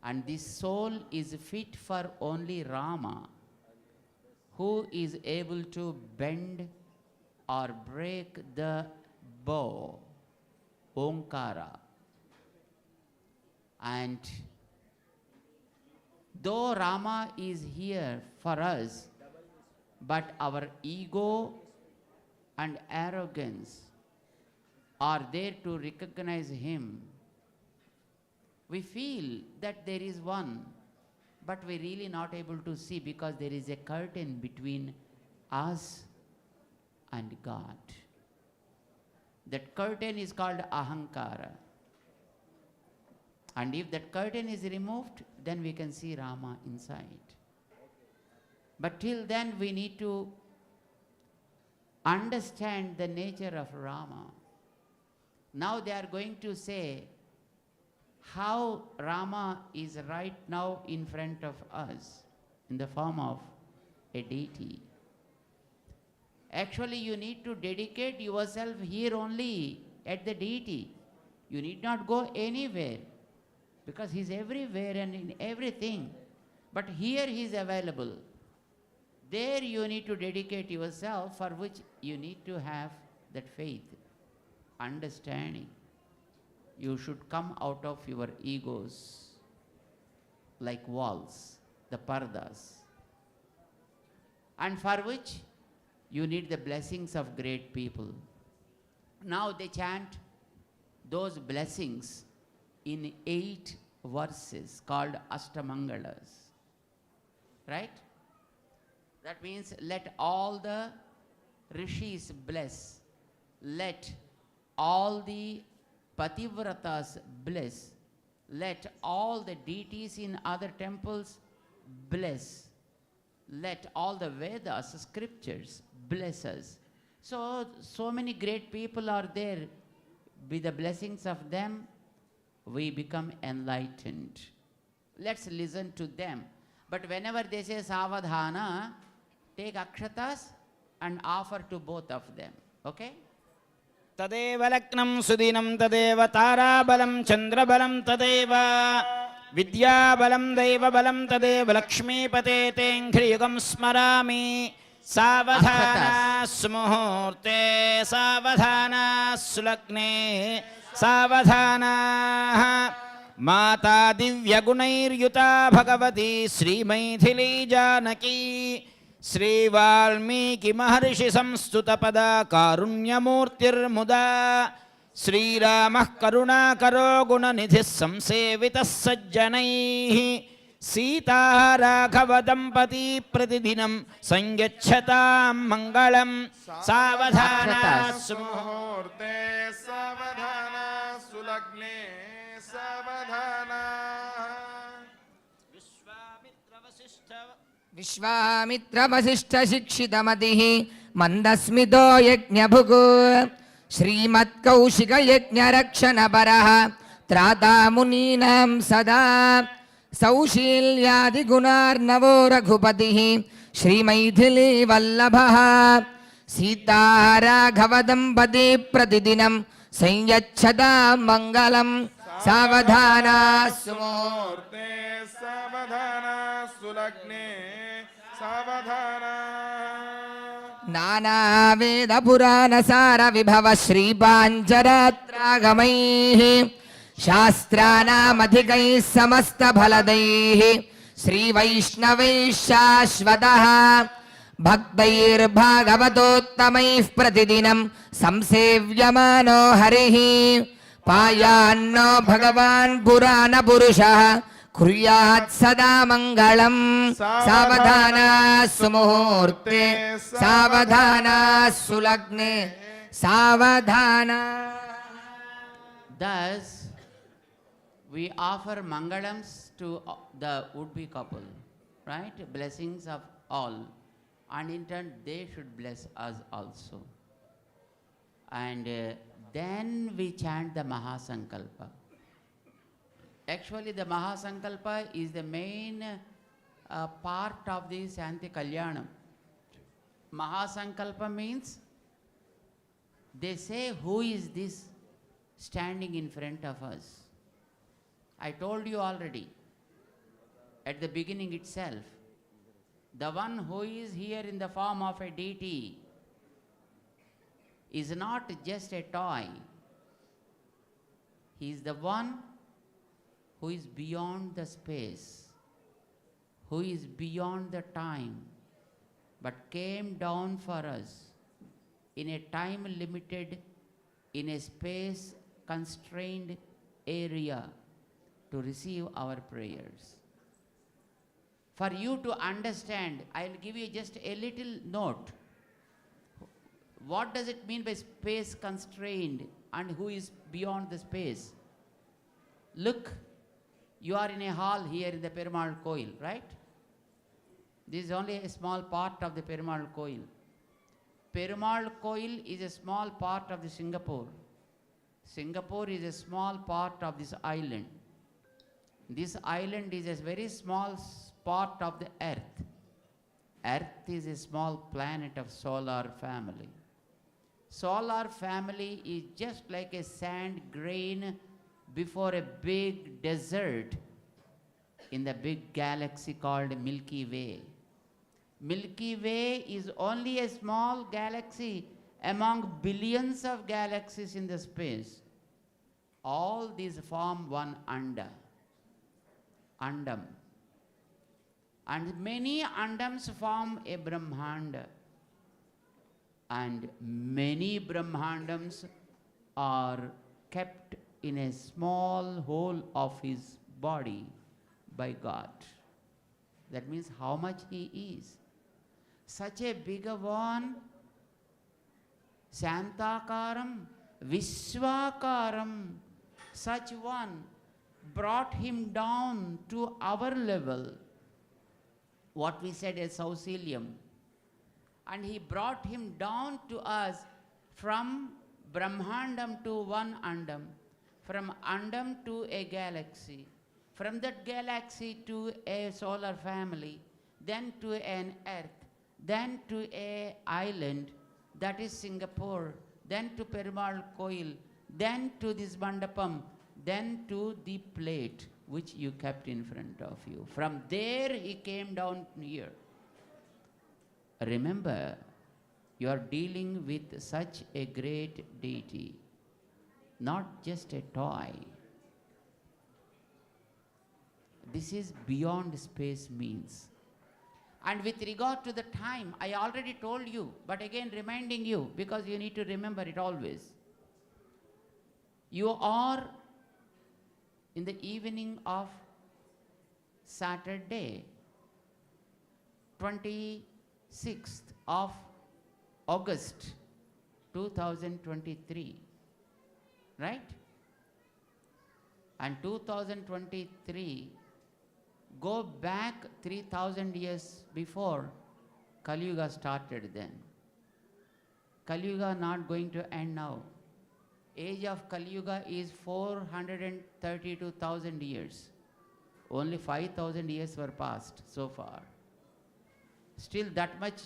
And this soul is fit for only Rama, who is able to bend or break the bow, Omkara. And though Rama is here for us, but our ego and arrogance are there to recognize him. We feel that there is one, but we're really not able to see because there is a curtain between us and God. That curtain is called Ahankara. And if that curtain is removed, then we can see Rama inside. But till then, we need to understand the nature of Rama. Now they are going to say how Rama is right now in front of us in the form of a deity. Actually, you need to dedicate yourself here only at the deity. You need not go anywhere because he is everywhere and in everything. But here he is available. There you need to dedicate yourself, for which you need to have that faith, understanding. You should come out of your egos like walls, the pardas, and for which you need the blessings of great people. Now they chant those blessings in 8 verses called Ashtamangalas, right? That means let all the rishis bless, let all the Pativratas bless, let all the deities in other temples bless, let all the Vedas, scriptures bless us. So many great people are there. With the blessings of them, we become enlightened. Let's listen to them. But whenever they say Savadhana, take akshatas and offer to both of them. Okay?
तदेव लग्नं सुदिनं तदेव ताराबलं चन्द्रबलं तदेव विद्याबलं दैवबलं तदेव लक्ष्मीपते तेऽङ्घ्रियुगं स्मरामि सावधाना सुमुहूर्ते सावधाना सुलग्ने सावधानाः माता दिव्यगुणैर्युता भगवती श्रीमैथिली जानकी श्रीवाल्मीकिमहर्षि संस्तुतपदा कारुण्यमूर्तिर्मुदा श्रीरामः करुणाकरो गुणनिधिः संसेवितः सज्जनैः सीताराघवदम्पती प्रतिदिनं संयच्छतां मङ्गलं सावधाना
मुहूर्ते सावधाना सुलग्ने सावधाना.
विश्वामित्रवसिष्ठशिक्षितमतिः मन्दस्मितो यज्ञभुक् श्रीमत्कौशिकयज्ञरक्षणपरः त्राता मुनीनां सदा सौशील्यादिगुणार्णवो रघुपतिः श्रीमैथिली वल्लभः सीताराघवदम्पती प्रतिदिनं संयच्छता मङ्गलं सावधाना सुमुहूर्ते
सावधाना सुलग्ने सावधाना
नानावेदपुराणसारविभव श्रीपाञ्चरात्रागमैः शास्त्राणामधिकैः समस्तफलदैः श्रीवैष्णवैः शाश्वतः भक्तैर्भागवतोत्तमैः प्रतिदिनं संसेव्यमानो हरिः पायान्नो भगवान् पुराणपुरुषः कुर्यात् सदा मङ्गलं सावधाना सुमुहूर्ते सावधाना सुलग्ने सावधाना.
Thus, we offer mangalams to the would-be couple, right? Blessings of all. And in turn, they should bless us also. And then we chant the Mahasankalpa. Actually, the Mahasankalpa is the main part of the Shanti Kalyanam. Mahasankalpa means they say, who is this standing in front of us? I told you already at the beginning itself. The one who is here in the form of a deity is not just a toy. He is the one who is beyond the space, who is beyond the time, but came down for us in a time limited, in a space constrained area to receive our prayers. For you to understand, I'll give you just a little note. What does it mean by space constrained and who is beyond the space? Look, you are in a hall here in the Perumal Koil, right? This is only a small part of the Perumal Koil. Perumal Koil is a small part of the Singapore. Singapore is a small part of this island. This island is a very small part of the earth. Earth is a small planet of solar family. Solar family is just like a sand grain before a big desert in the big galaxy called Milky Way. Milky Way is only a small galaxy among billions of galaxies in the space. All these form one andam. And many andams form a Brahmanda. And many Brahmandams are kept in a small hole of his body by God. That means how much he is. Such a bigger one, Santakaram, Vishwakaram, such one brought him down to our level, what we said as Sausilium. And he brought him down to us from Brahmandam to one Andam, from Andam to a galaxy, from that galaxy to a solar family, then to an earth, then to a island, that is Singapore, then to Perumal Koil, then to this Mandapam, then to the plate which you kept in front of you. From there he came down here. Remember, you are dealing with such a great deity, not just a toy. This is beyond space means. And with regard to the time, I already told you, but again reminding you, because you need to remember it always. You are in the evening of Saturday, 26th of August 2023, right? And 2023, go back 3000 years before, Kali Yuga started then. Kali Yuga not going to end now. Age of Kali Yuga is 432,000 years. Only 5,000 years were passed so far. Still that much,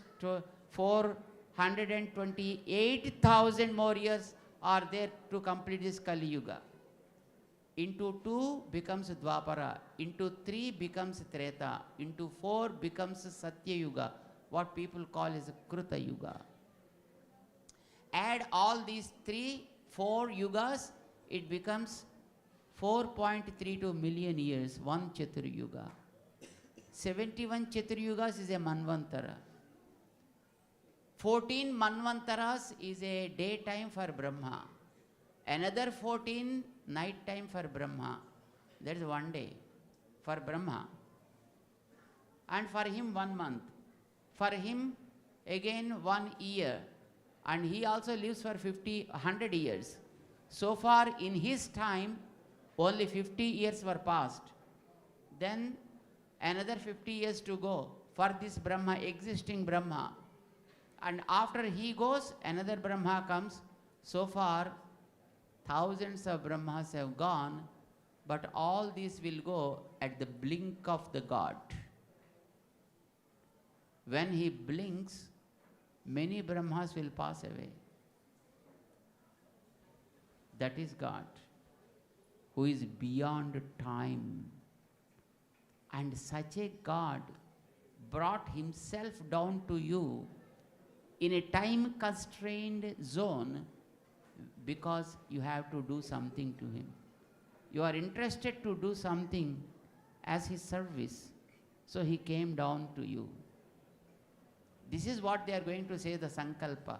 428,000 more years are there to complete this Kali Yuga. Into 2 becomes Dwapara, into 3 becomes Treta, into 4 becomes Satya Yuga, what people call as Kruta Yuga. Add all these 4 yugas, it becomes 4.32 million years, 1 Chatur Yuga. 71 Chatur Yugas is a Manvantara. 14 Manvantaras is a daytime for Brahma. Another 14 night time for Brahma. That is 1 day for Brahma. And for him 1 month. For him again 1 year. And he also lives for 100 years. So far in his time, only 50 years were passed. Then another 50 years to go for this Brahma, existing Brahma. And after he goes, another Brahma comes. So far, thousands of Brahmas have gone, but all these will go at the blink of the God. When he blinks, many Brahmas will pass away. That is God, who is beyond time. And such a God brought himself down to you in a time-constrained zone because you have to do something to him. You are interested to do something as his service, so he came down to you. This is what they are going to say, the Sankalpa.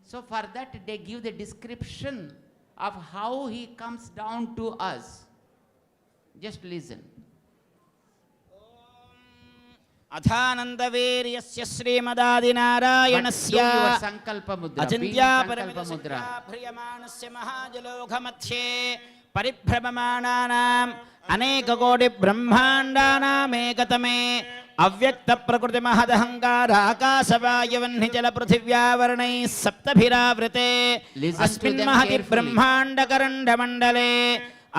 So for that they give the description of how he comes down to us. Just listen.
अथानन्दवीर्यस्य श्रीमदादिनारायणस्य
But do your Sankalpa Mudra. Being Sankalpa Mudra.
अचिन्त्यापरिमितप्रियमाणस्य महाजलोघमध्ये परिभ्रममाणानाम् अनेककोटिब्रह्माण्डानामेकतमे अव्यक्तप्रकृतिमहदहङ्काराकाशवायुवह्निजलपृथिव्यावरणैः सप्तभिरावृते अस्मिन् महति ब्रह्माण्डकरण्डमण्डले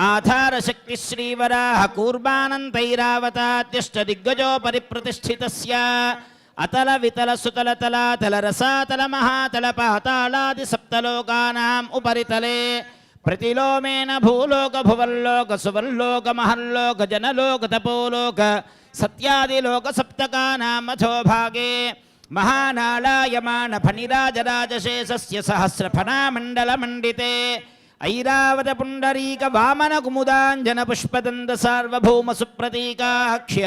आधारशक्ति श्रीवराह कूर्मानन्तैरावतात्यष्टदिग्गजो परिप्रतिष्ठितस्य अतल वितल सुतल तलातल रसातल महातल पातालादि सप्तलोकानाम् उपरितले प्रतिलोमेन भूलोक भुवल्लोक सुवल्लोक महल्लोक जनलोक तपोलोक सत्यादिलोक सप्तकानाम् अधोभागे महानालायमान फणिराजराजशेषस्य सहस्रफणामण्डलमण्डिते ऐरावत पुण्डरीक वामन कुमुदाञ्जन पुष्पदन्त सार्वभौम सुप्रतीकाक्ष्य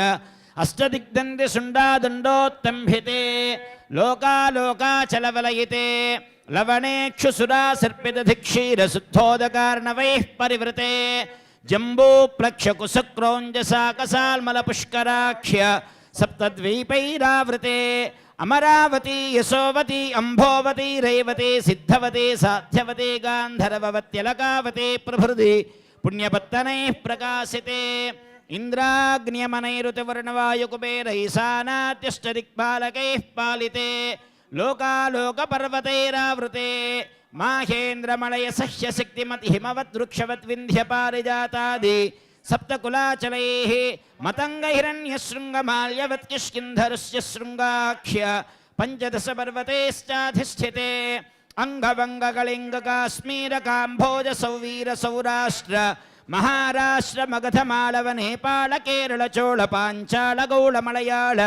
अष्टदिग्दन्ति शुण्डादण्डोत्तम्भिते लोकालोकाचलवलयिते लवणेक्षुसुरा सर्पितधिक्षीरशुद्धोदकार्णवैः परिवृते जम्बूप्लक्षकुशक्रोञ्जसाकसाल्मलपुष्कराक्ष्य सप्तद्वीपैरावृते अमरावती यशोवती अंभोवती रेवती सिद्धवती साध्यवती गान्धर्ववत्यलकावती प्रभृति पुण्यपत्तनैः प्रकाशिते इन्द्राग्न्यमनैरुतिवर्णवायुकुबेरैशानात्यष्टदिक्पालकैः पालिते लोकालोकपर्वतैरावृते माहेन्द्रमलयसह्यशक्तिमतिहिमवद्वृक्षवद्विन्ध्यपारिजातादि सप्तकुलाचलैः मतङ्गहिरण्यशृङ्गमाल्यवत्किष्किन्धरस्य शृङ्गाख्य पञ्चदशपर्वतैश्चाधिष्ठिते अङ्गवङ्गकलिङ्गकाश्मीरकाम्भोजसौवीरसौराष्ट्र महाराष्ट्र मगधमालव नेपाल केरल चोळ पाञ्चाल गौळ मलयाळ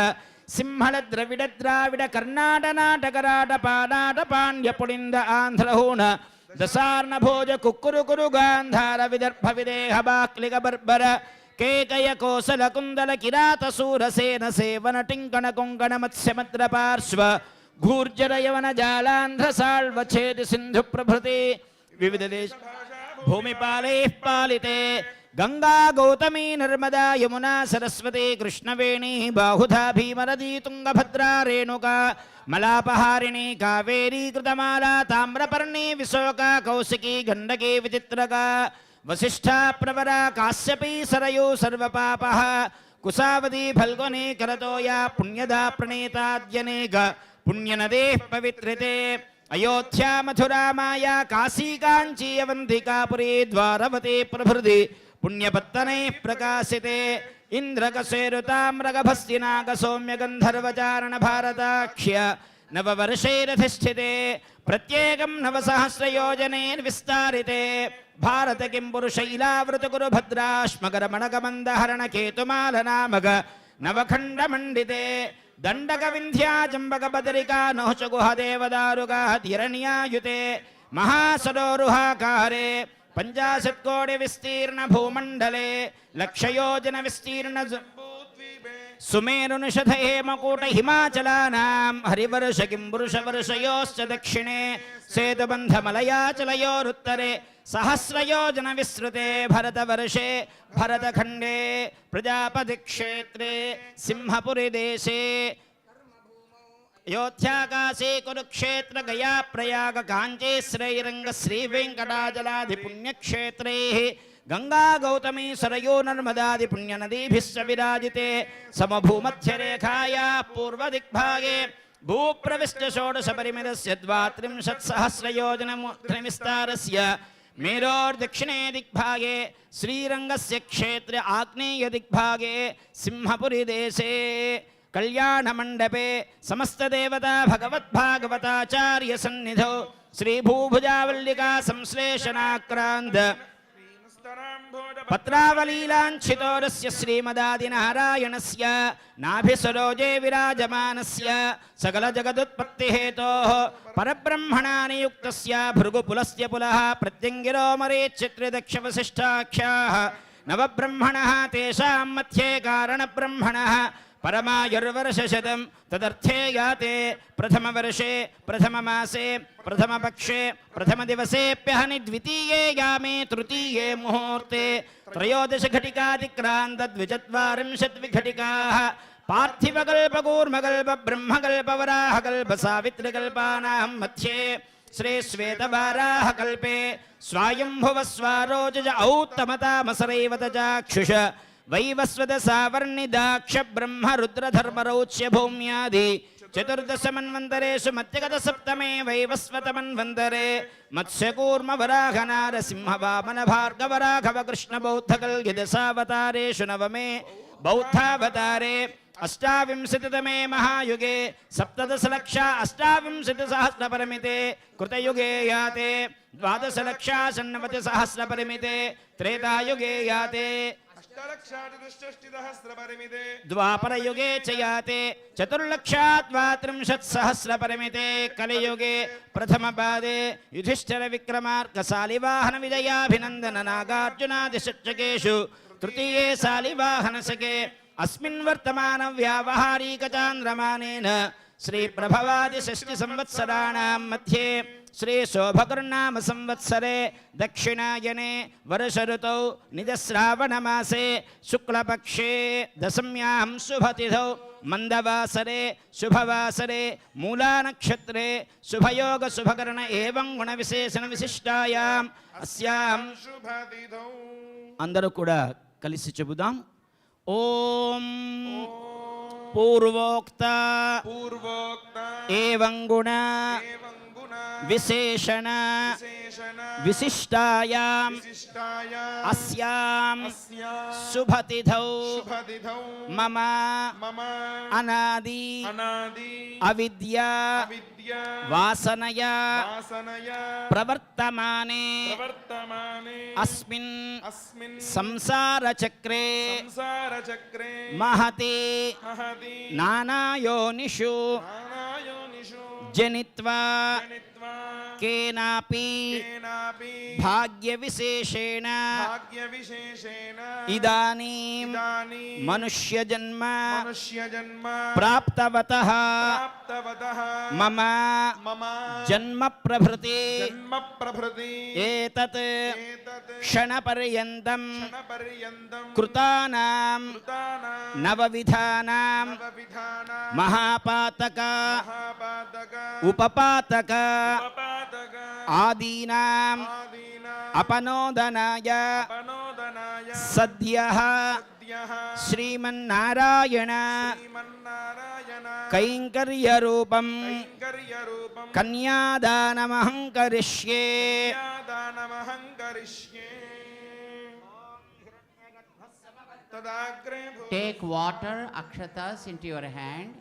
सिंहल द्रविड द्राविड कर्नाट नाटक rot पानाट Pandya Pulinda आन्ध्रहूण Dasharna भोज कुक्कुरु कुरु गान्धार विदर्भ विदेह बाक्लिक बर्बर केकय कोसल कुंदल किरात सूरसेन सेवन टिंकण कुंकण मत्स्यमद्र पार्श्व घूर्जर यवन जालांध्र साल्व छेद सिंधु प्रभृति विविध देश भूमिपालैः पालिते गंगा गौतमी नर्मदा यमुना सरस्वती कृष्णवेणी बाहुधा भीमनदी तुंगभद्रा रेणुका मलापहारिणी कावेरी कृतमाला ताम्रपर्णी विशोका कौशिकी गंडकी विचित्रका वसिष्ठा प्रवरा काश्यपी सरयू सर्वपापः कुसावती फल्गुनी करतोया पुण्यदा प्रणीताद्यनेक पुण्यनदेः पवित्रिते अयोध्या मथुरा माया काशी कांची अवंतिका पुरी द्वारवती प्रभृति पुण्यपत्तनैः प्रकाशिते इन्द्रकशेरुताम्रगभस्तिनागसौम्यगन्धर्वचारण भारताख्य नववर्षैरधिष्ठिते प्रत्येकं नवसहस्रयोजनैर्विस्तारिते भारत किं पुरुशैलावृतगुरुभद्राश्मकरमणकमन्दहरणकेतुमालनामक नवखण्डमण्डिते दण्डकविन्ध्याजम्बकबदरिका नहुचगुहदेवदारुकाः हिरण्यायुते महासरोरुहाकारे 50 कोटि विस्तीर्ण भूमण्डले लक्षयोजन विस्तीर्ण सुमेरुनिषध हेमकूट हिमाचलानां हरिवर्ष किंबुरुषवर्षयोश्च दक्षिणे सेतुबन्धमलयाचलयोरुत्तरे सहस्रयोजन विस्तृते भरतवर्षे भरतखण्डे प्रजापतिक्षेत्रे सिंहपुरी देशे अयोध्याकाशी कुरुक्षेत्र गया प्रयाग कांची श्रीरंग श्रीवेंकटाचलादि पुण्यक्षेत्रैः गंगा गौतमी सरयू नर्मदादि पुण्यनदीभिश्च विराजिते समभूमध्यरेखायाः पूर्वदिग्भागे भूप्रविष्ट षोडशपरिमितस्य 32,000,000 मेरोर्दक्षिणे दिग्भागे श्रीरंगस्य क्षेत्रे आग्नेय दिग्भागे सिंहपुरी देशे कल्याण मंडपे समस्त देवता भगवद्भागवताचार्य सन्निधौ श्री भूभुजावल्लिका संश्लेषणाक्रांत पत्रावलीलाञ्छितोरस्य श्रीमदादिनारायणस्य नाभिसरोजे विराजमानस्य सकलजगदुत्पत्तिहेतोः परब्रह्मणा नियुक्तस्य भृगुपुलस्य पुलः प्रत्यङ्गिरो मरीचित्रिदक्षवसिष्ठाख्याः नवब्रह्मणः तेषां मध्ये कारणब्रह्मणः परमायुर्वर्षशतं तदर्थे याते प्रथमवर्षे प्रथममासे प्रथमपक्षे प्रथमदिवसेऽप्यहनि द्वितीये यामे तृतीये मुहूर्ते 13 घटिकातिक्रान्त 24 घटिकाः पार्थिवकल्पकूर्मकल्प ब्रह्मकल्पवराहकल्प सावित्रिकल्पानां मध्ये श्री श्वेतवाराहकल्पे स्वायम्भुवस्वारोजज औत्तमतामसरैवत चाक्षुष वैवस्वत सावर्णिदाक्ष ब्रह्म रुद्रधर्मरौच्य भूम्यादि 14 मन्वन्तरेषु मध्यगत सप्तमे वैवस्वत मन्वन्तरे मत्स्यकूर्म वराह नारसिंह वामन भार्गव राघव कृष्ण बौद्ध कल्गिदशावतारेषु नवमे बौद्धावतारे 28तमे महायुगे 17,28,000 परिमिते कृतयुगे याते 12,96,000 परिमिते त्रेतायुगे याते द्वापर युगे च याते 4,32,000 परिमिते कलियुगे प्रथम पादे युधिष्ठिर विक्रमार्क सालिवाहन विजयाभिनंदन नागार्जुनादिषट्चकेषु तृतीये सालिवाहनसके अस्मिन् वर्तमान व्यावहारिक चान्द्रमानेन श्री प्रभवादि 6 संवत्सराणां मध्ये श्री शोभकृन्नाम संवत्सरे दक्षिणायने वर्ष ऋतौ निजश्रावणमासे शुक्लपक्षे दशम्यां शुभतिथौ मंदवासरे शुभवासरे मूला नक्षत्रे शुभयोग शुभकर्ण एवं गुण विशेषण विशिष्टायां अस्यां शुभतिथौ अंदरू కూడా కలిసి చెబుదాం ओम पूर्वोक्त एवं गुण विशेषण विशिष्टायां अस्यां शुभतिथौ मम अनादि अविद्या वासनया प्रवर्तमाने अस्मिन् संसारचक्रे महति नानायोनिषु जनित्वा केनापि भाग्यविशेषेण इदानीं मनुष्यजन्म प्राप्तवतः मम जन्म प्रभृति एतत् क्षणपर्यन्तं कृतानां नवविधानां महापातक उपपातक आदीनां अपनोदनाय सद्यः श्रीमन्नारायण कैंकर्यरूपं कन्यादानमहं करिष्ये
Take water, akshatas, into your hand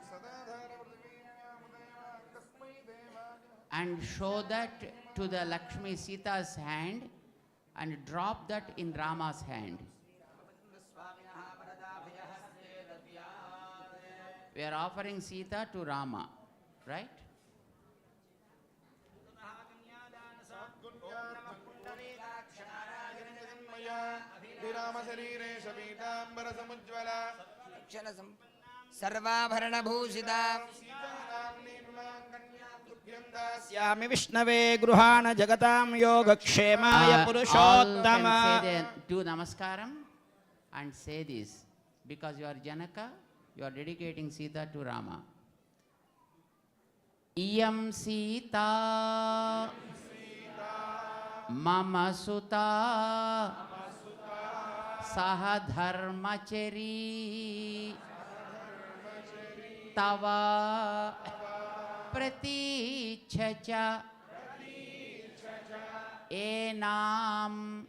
and show that to the Lakshmi Sita's hand and drop that in Rama's hand. We are offering Sita to Rama, right?
सर्वाभरणभूषिता
स्यामि विष्णवे गृहाण जगतां योगक्षेमाय
All
Purushottam.
can say do namaskaram and say this. Because you are Janaka, you are dedicating Sita to Rama. Iyam Sita Mama Suta Saha Dharmachari Tava Pratichacha Enam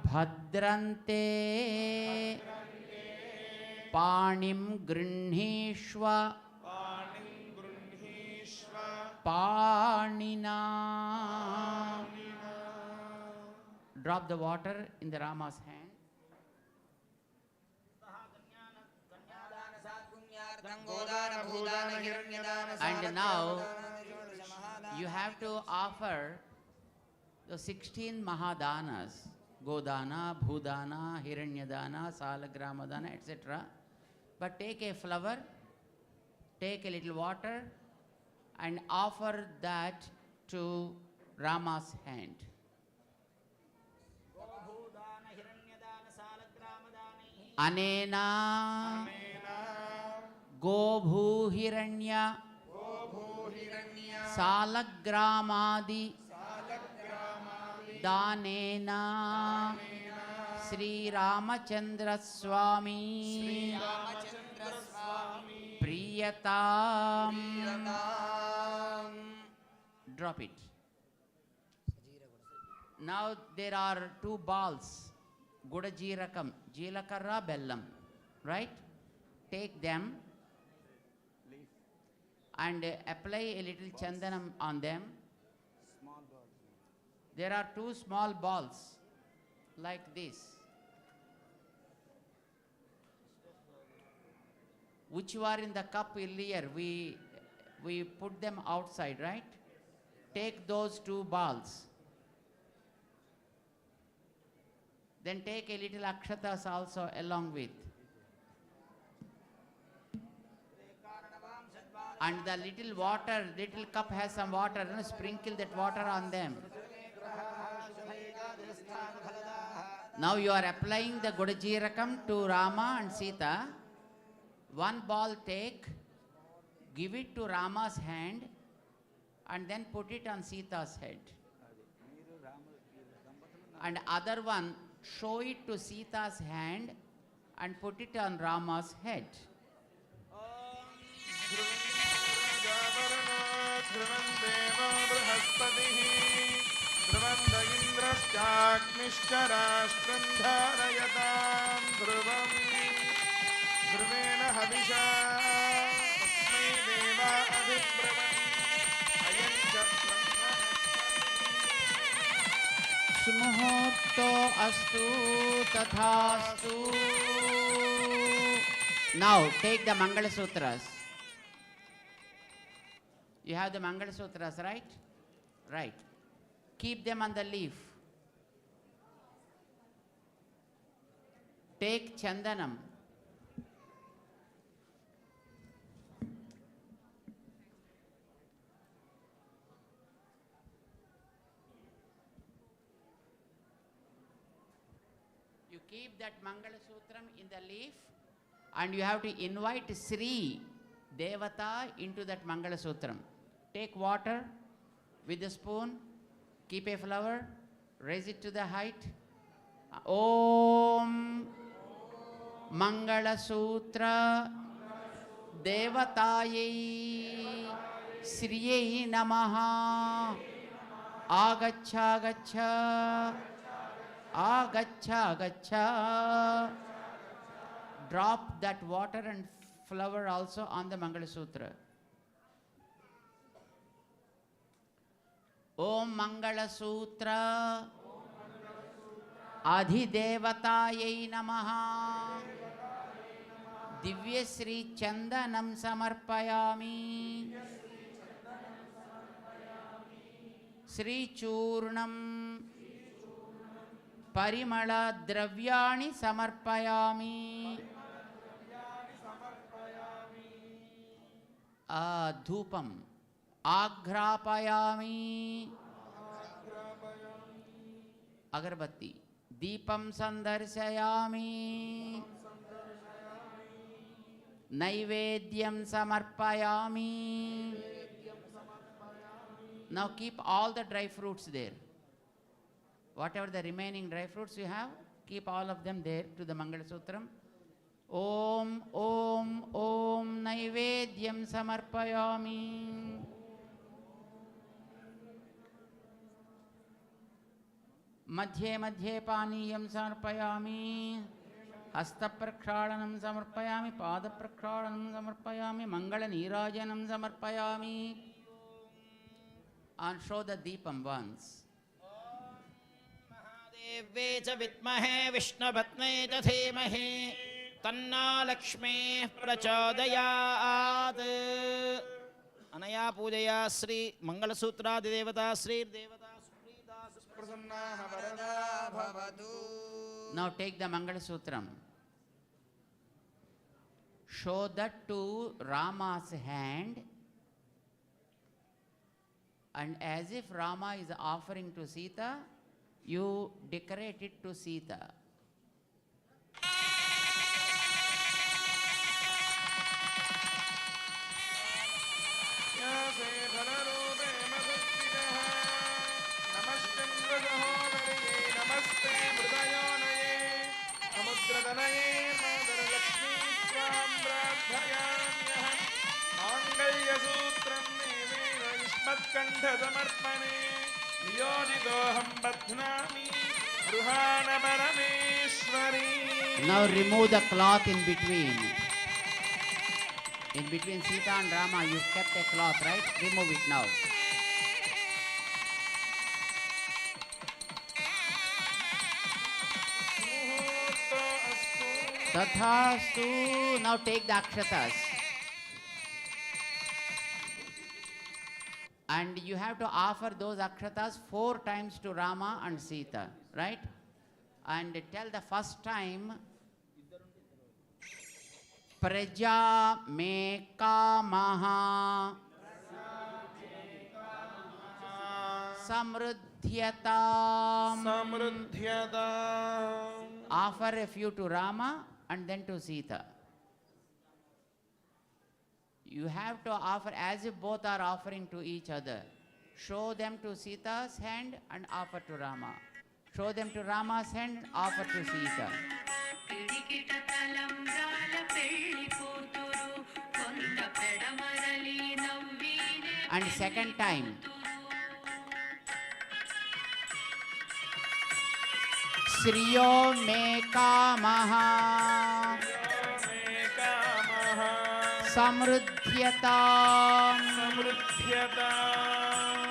Bhadrante Panim Grinhishva Panina. Drop the water in the Rama's hand. And now you have to offer the 16 Mahadanas, Godana, Bhudana, Hiranyadana, Salagramadana, etc. But take a flower, take a little water and offer that to Rama's hand. Anena Gobhu Hiranya Salagramadi Danena Sri Ramachandra Swami Priyatam. Drop it. Now there are two balls. Gudajirakam, Jilakara Bellam, right? Take them and apply a little chandanam on them. There are two small balls like this, which were in the cup earlier. We put them outside, right? Take those two balls. Then take a little akshatas also along with. And the little water, little cup has some water, sprinkle that water on them. Now you are applying the Gudajirakam to Rama and Sita. One ball take, give it to Rama's hand and then put it on Sita's head. And other one, show it to Sita's hand and put it on Rama's head. Muhurto astu tathastu. Now take the Mangala Sutras. You have the Mangala Sutras, right? Right. Keep them on the leaf. Take Chandanam. You keep that Mangala Sutram in the leaf and you have to invite Sri Devata into that Mangala Sutram. Take water with a spoon, keep a flower, raise it to the height. Om Mangala Sutra Devataye Sriye Namaha Agacha Agacha Agacha, agacha. Drop that water and flower also on the Mangala Sutra. Om Mangala Sutra Adhidevataye Namaha. Divya Sri Chandanam Samarpayami. Sri Churnam Parimala Dravyani Samarpayami. Dhupam Agrapayami. Agarbatti. Deepam Sandarsayami. Naivedyam Samarpayami. Now keep all the dry fruits there. Whatever the remaining dry fruits you have, keep all of them there to the Mangala Sutram. Om, Om, Om, Naivedyam Samarpayami. Madhye Madhye Paniyam Samarpayami. Hasta Prakshalanam Samarpayami. Pada Prakshalanam Samarpayami. Mangala Nirajanam Samarpayami. And show the Deepam once.
देव्ये च विद्महे विष्णुपत्ने च धीमहि तन्नो लक्ष्मीः प्रचोदयात्. अनया पूजया श्री मंगलसूत्रादिदेवता श्रीर्देवता सुप्रसन्नाः वरदा भवतु.
Now take the Mangala Sutram. Show that to Rama's hand, and as if Rama is offering to Sita, you decorate it to Sita. Now remove the cloth in between. In between Sita and Rama, you kept a cloth, right? Remove it now. Tathastu. Now take the akshatas. And you have to offer those akshatas 4 times to Rama and Sita, right? And tell the first time, Praja me kamaha samruddhyatam. Offer a few to Rama and then to Sita. You have to offer as if both are offering to each other. Show them to Sita's hand and offer to Rama. Show them to Rama's hand and offer to Sita. And second time. Shriyo me kamaha samruddhyatam.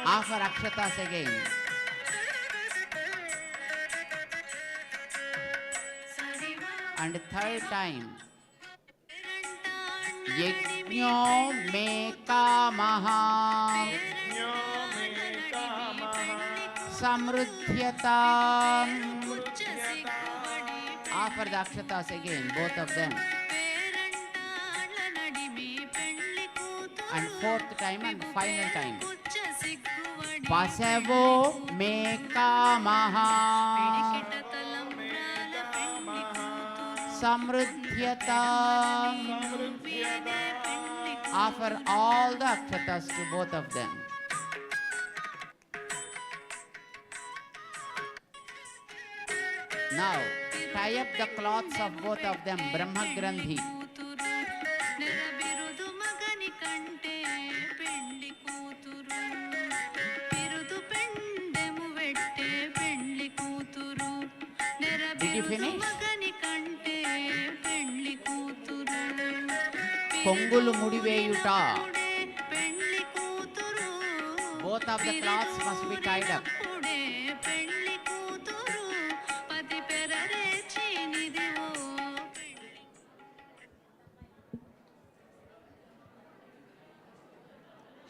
Offer akshatas again. And third time. Yajño me kamaha samruddhyatam. Offer the akshatas again, both of them. And fourth time and final time. Pasavo me kamaha samruddhyatam. Offer all the akshatas to both of them. Now, tie up the cloths of both of them, Brahma Grandhi. you finish?
మగని కంటే పెళ్లి కూతురు
కొంగులు ముడివేయుట.
పెళ్లి కూతురు
Both of the cloths must be tied up.
పుడే పెళ్లి కూతురు పతి పెరరేచినిదివో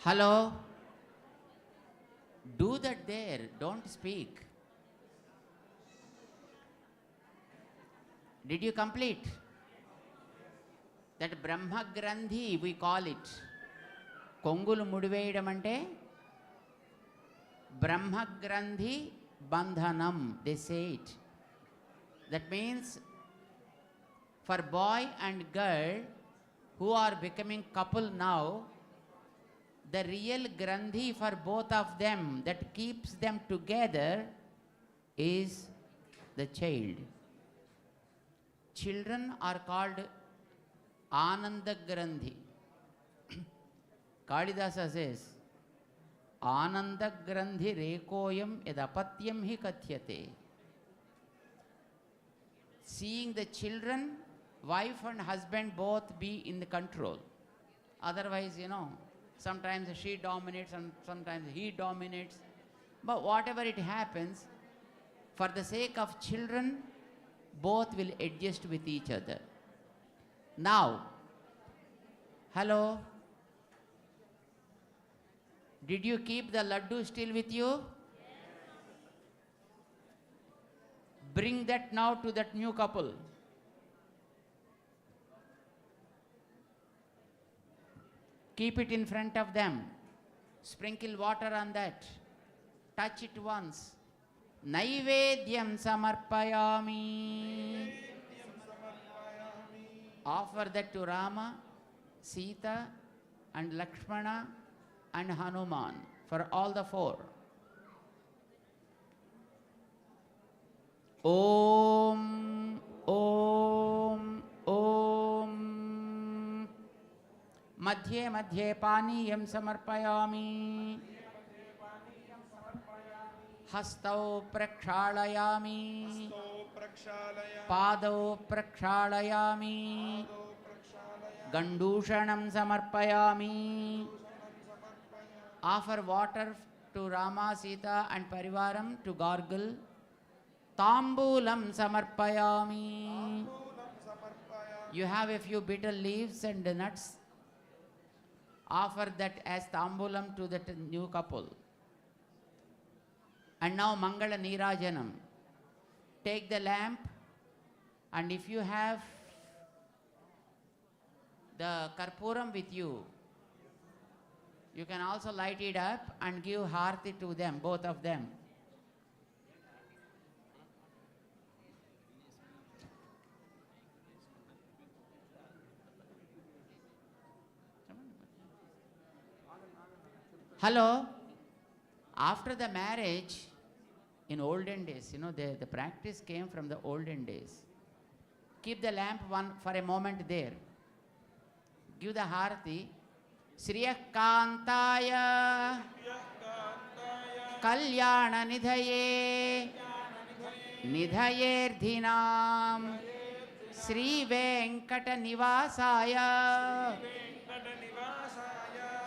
Hello? Do that there, don't speak. Did you complete? That Brahma Grandhi we call it. Kongulu mudiveyadam ante Brahma Grandhi Bandhanam, they say it. That means for boy and girl who are becoming couple now, the real Grandhi for both of them that keeps them together is the child. Children are called Ananda Grandhi. Kalidasa says, Ananda Grandhi rekoyam edapatyam hi kathyate. Seeing the children, wife and husband both be in the control. Otherwise, sometimes she dominates and sometimes he dominates. But whatever it happens, for the sake of children, both will adjust with each other. Now, hello? Did you keep the laddu still with you? Bring that now to that new couple. Keep it in front of them. Sprinkle water on that. Touch it once. Naivedyam samarpayami. Offer that to Rama, Sita, and Lakshmana, and Hanuman, for all the four. Om, Om, Om. Madhye madhye paniyam samarpayami. Hastau prakshalayami. Padau prakshalayami. Gandushanam samarpayami. Offer water to Rama, Sita and Parivaram to gargle. Tambulam samarpayami. You have a few bitter leaves and nuts. Offer that as tambulam to that new couple. And now Mangala Nirajanam. Take the lamp, and if you have the karpuram with you, you can also light it up and give harti to them, both of them. Hello? After the marriage, in olden days, the practice came from the olden days. Keep the lamp for a moment there. Give the harati. Sriyakantaya Kalyana Nidhaye Nidhayerdhinam Sri Venkata Nivasaya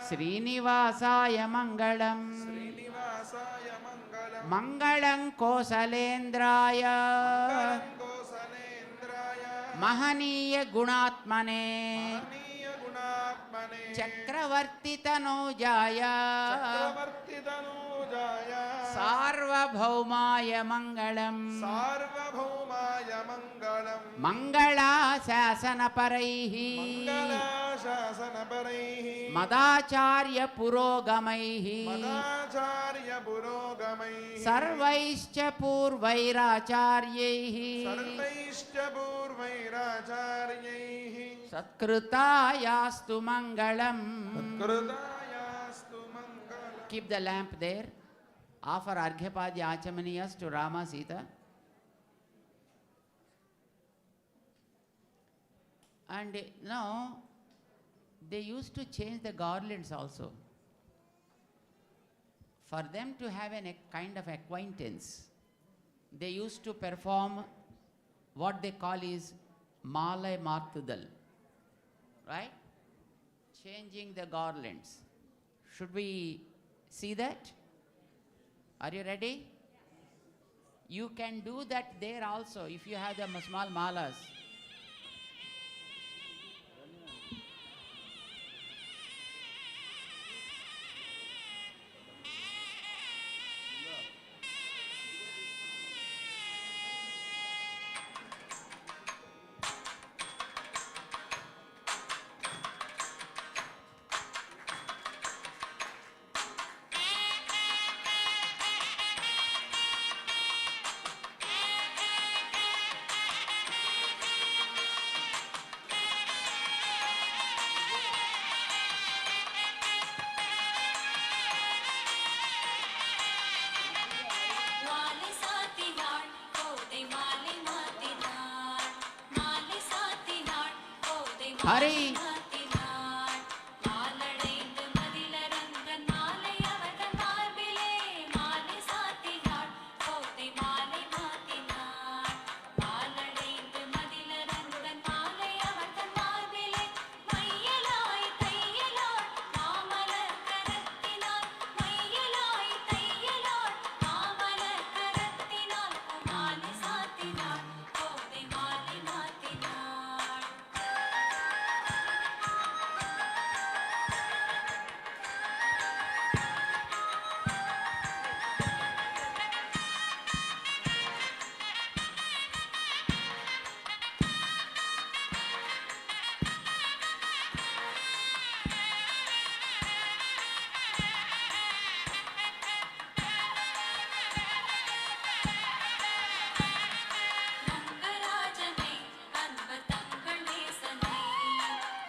Srinivasaya Mangalam Mangalam Kosalendraya Mahaniya Gunatmane Chakravarti Tanujaya Sarvabhaumaya Mangalam Mangala Sasana Paraihi Madacharya Purogamaihi Sarvaischa Purvairacharyehi Satkృతాయాస్తు Mangalam. Keep the lamp there. Offer Arghyapadya Achamaniyas to Rama, Sita. And now, they used to change the garlands also. For them to have a kind of acquaintance, they used to perform what they call is Malai Martudal, right? Changing the garlands. Should we see that? Are you ready? You can do that there also if you have the small malas.
மாலை சாத்தினாள் கோதை மாலை மாத்தினாள் மாலை சாத்தினாள் கோதை
Hari!
மாத்தினாள் மாலடைந்து மதிலரங்கன் மாலை அவர்கள் மார்பிலே மாலை சாத்தினாள் கோதை மாலை மாத்தினாள் மாலடைந்து மதிலரங்கன் மாலை அவர்கள் மார்பிலே மையலாய் தையலாய் மாமலர் கரத்தினாள் மையலாய் தையலாய் மாமலர் கரத்தினாள் மாலை சாத்தினாள் கோதை மாலை மாத்தினாள் ரங்கராஜனை அன்பர் தங்கள் நேசனை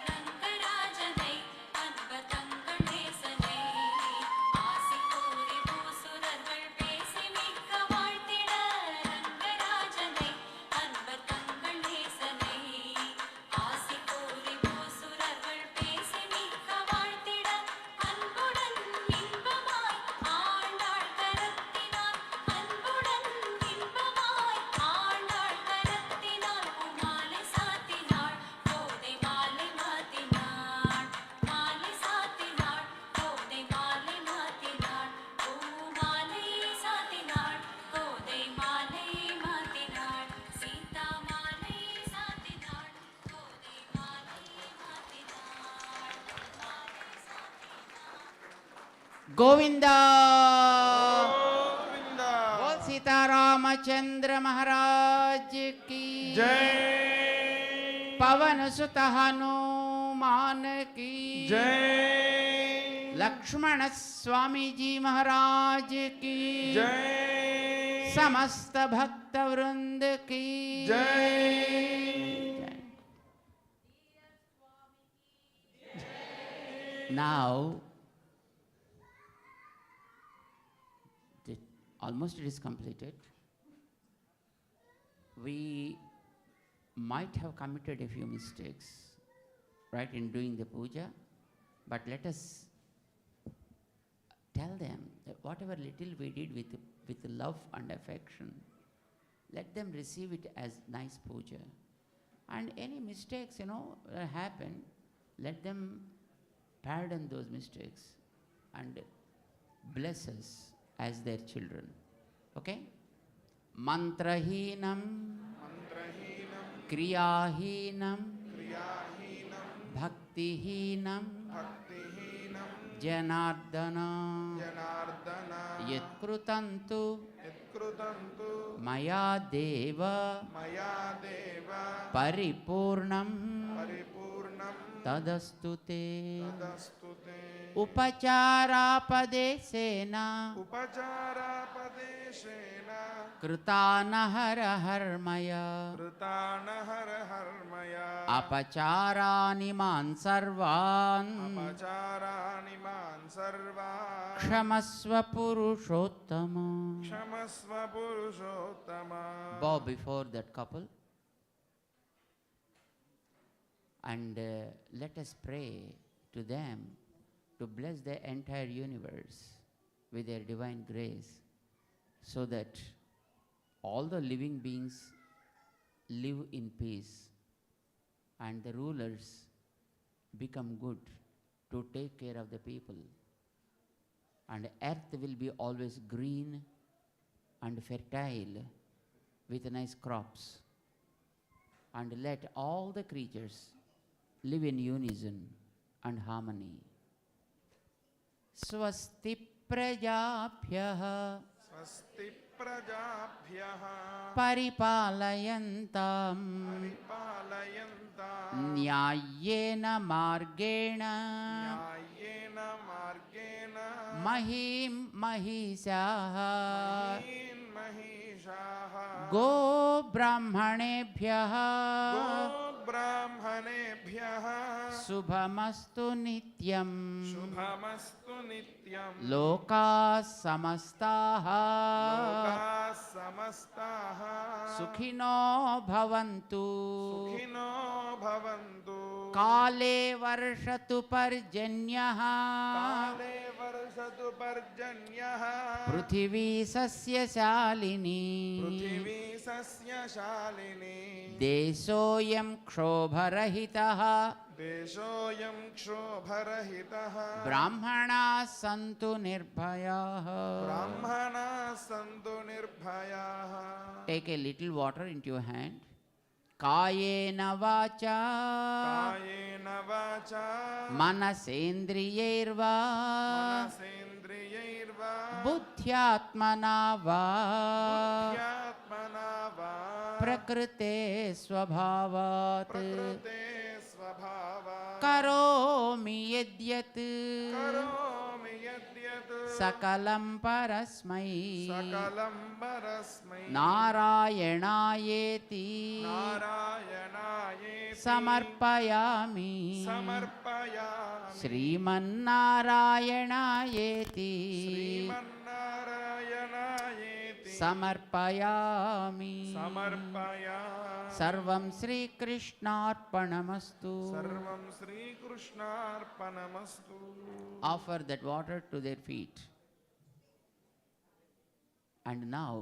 ரங்கராஜனை அன்பர் தங்கள் நேசனை ஆசி கூறி பூசுரர்கள் பேசி மிக்க வாழ்த்திட ரங்கராஜனை அன்பர் தங்கள் நேசனை ஆசி கூறி பூசுரர்கள் பேசி மிக்க வாழ்த்திட அன்புடன் இன்பமாய் ஆண்டாள் கரத்தினாள் அன்புடன் இன்பமாய் ஆண்டாள் கரத்தினாள் மாலை சாத்தினாள் கோதை மாலை மாத்தினாள் மாலை சாத்தினாள் கோதை மாலை மாத்தினாள் மாலை சாத்தினாள் கோதை மாலை மாத்தினாள் சீதா மாலை சாத்தினாள் கோதை மாலை மாத்தினாள் மாலை சாத்தினாள்
Govinda! Bol Sita Rama Maharaj ki
जय
Pavan Sutta Hanuman ki
जय
Lakshmana Swami Ji Maharaj ki
जय
Samasta Bhakta Vrind ki
जय
Now, almost it is completed. We might have committed a few mistakes, right, in doing the puja, but let us tell them that whatever little we did with love and affection, let them receive it as nice puja. And any mistakes, happen, let them pardon those mistakes and bless us as their children. Okay? Mantrahinam, kriyahinam, bhaktihinam, janardana, yatkrutantu, maya deva, paripurnam, tadastute, upacharapadesena, कृतानहर हर्मया अपचारानि मान् सर्वान् क्षमस्व पुरुषोत्तम. Bow before that couple and let us pray to them to bless the entire universe with their divine grace, so that all the living beings live in peace, and the rulers become good to take care of the people, and earth will be always green and fertile with nice crops, and let all the creatures live in unison and harmony. Swasti prajabhyah
స్వస్తి ప్రజాభ్యః
పరిపాలయంతాం
పరిపాలయంతాం
న్యాయేన మార్గేణ
న్యాయేన మార్గేణ
మహీం మహిషాః
మహిషాః
go బ్రాహ్మణేభ్యః
బ్రాహ్మణేభ్యః
శుభమస్తు నిత్యం
శుభమస్తు నిత్యం
లోకాః సమస్తాః
లోకాః సమస్తాః
సుఖినో భవంతు
సుఖినో భవంతు
కాలే వర్షతు పర్జన్యః
కాలే వర్షతు పర్జన్యః
పృథివీ సస్యశాలినీ
పృథివీ సస్యశాలినీ
దేశోయం క్షోభరహితః
దేశోయం క్షోభరహితః
బ్రాహ్మణాः సంతు నిర్భయాః.
బ్రాహ్మణాः సంతు నిర్భయాః.
Take a little water into your hand. కాయేన వాచా
కాయేన వాచా
మనసేంద్రియైర్వా
మనసేంద్రియైర్వా
బుద్ధ్యాత్మనా వా
బుద్ధ్యాత్మనా వా
ప్రకృతే స్వభావాత్
ప్రకృతే స్వభావాత్
కరోమి యద్యత్
కరోమి యద్యత్
సకలం పరస్మై
సకలం పరస్మై
నారాయణాయేతి
నారాయణాయేతి
సమర్పయామి
సమర్పయామి
శ్రీమన్నారాయణాయేతి
శ్రీమన్నారాయణాయేతి
సమర్పయామి
సమర్పయామి
సర్వం శ్రీకృష్ణార్పణమస్తు.
సర్వం శ్రీకృష్ణార్పణమస్తు.
Offer that water to their feet. And now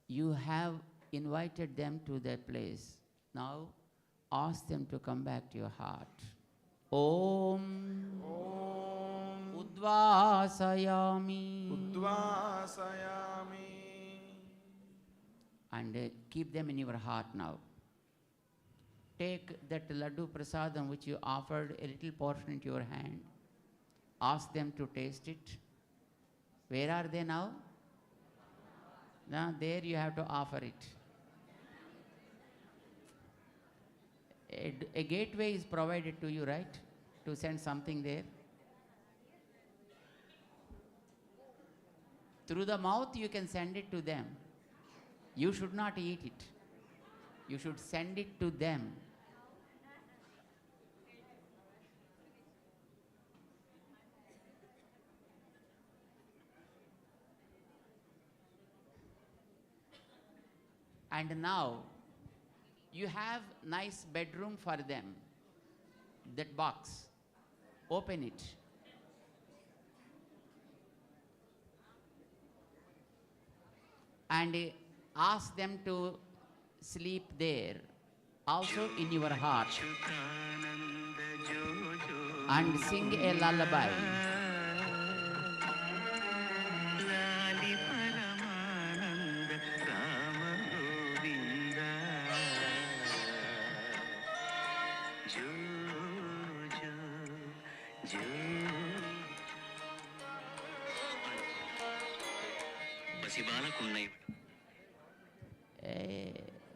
you have invited them to their place. Now ask them to come back to your heart. Om Udvasayami.
ఉద్వాసయామి.
And keep them in your heart now. Take that laddu prasadam which you offered, a little portion into your hand. Ask them to taste it. Where are they now? Now there you have to offer it. A gateway is provided to you, right? To send something there. Through the mouth you can send it to them. You should not eat it. You should send it to them. And now you have nice bedroom for them. That box, open it. And ask them to sleep there, also in your heart, and sing a lullaby.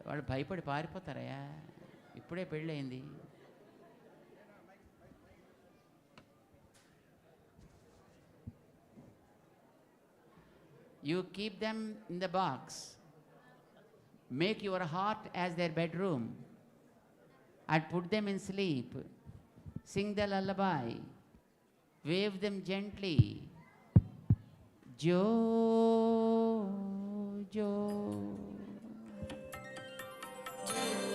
వాడు భయపడి పారిపోతారయ్యా, ఇప్పుడే పెళ్ళయింది. You keep them in the box. Make your heart as their bedroom and put them in sleep. Sing the lullaby. Wave them gently. Jo, jo.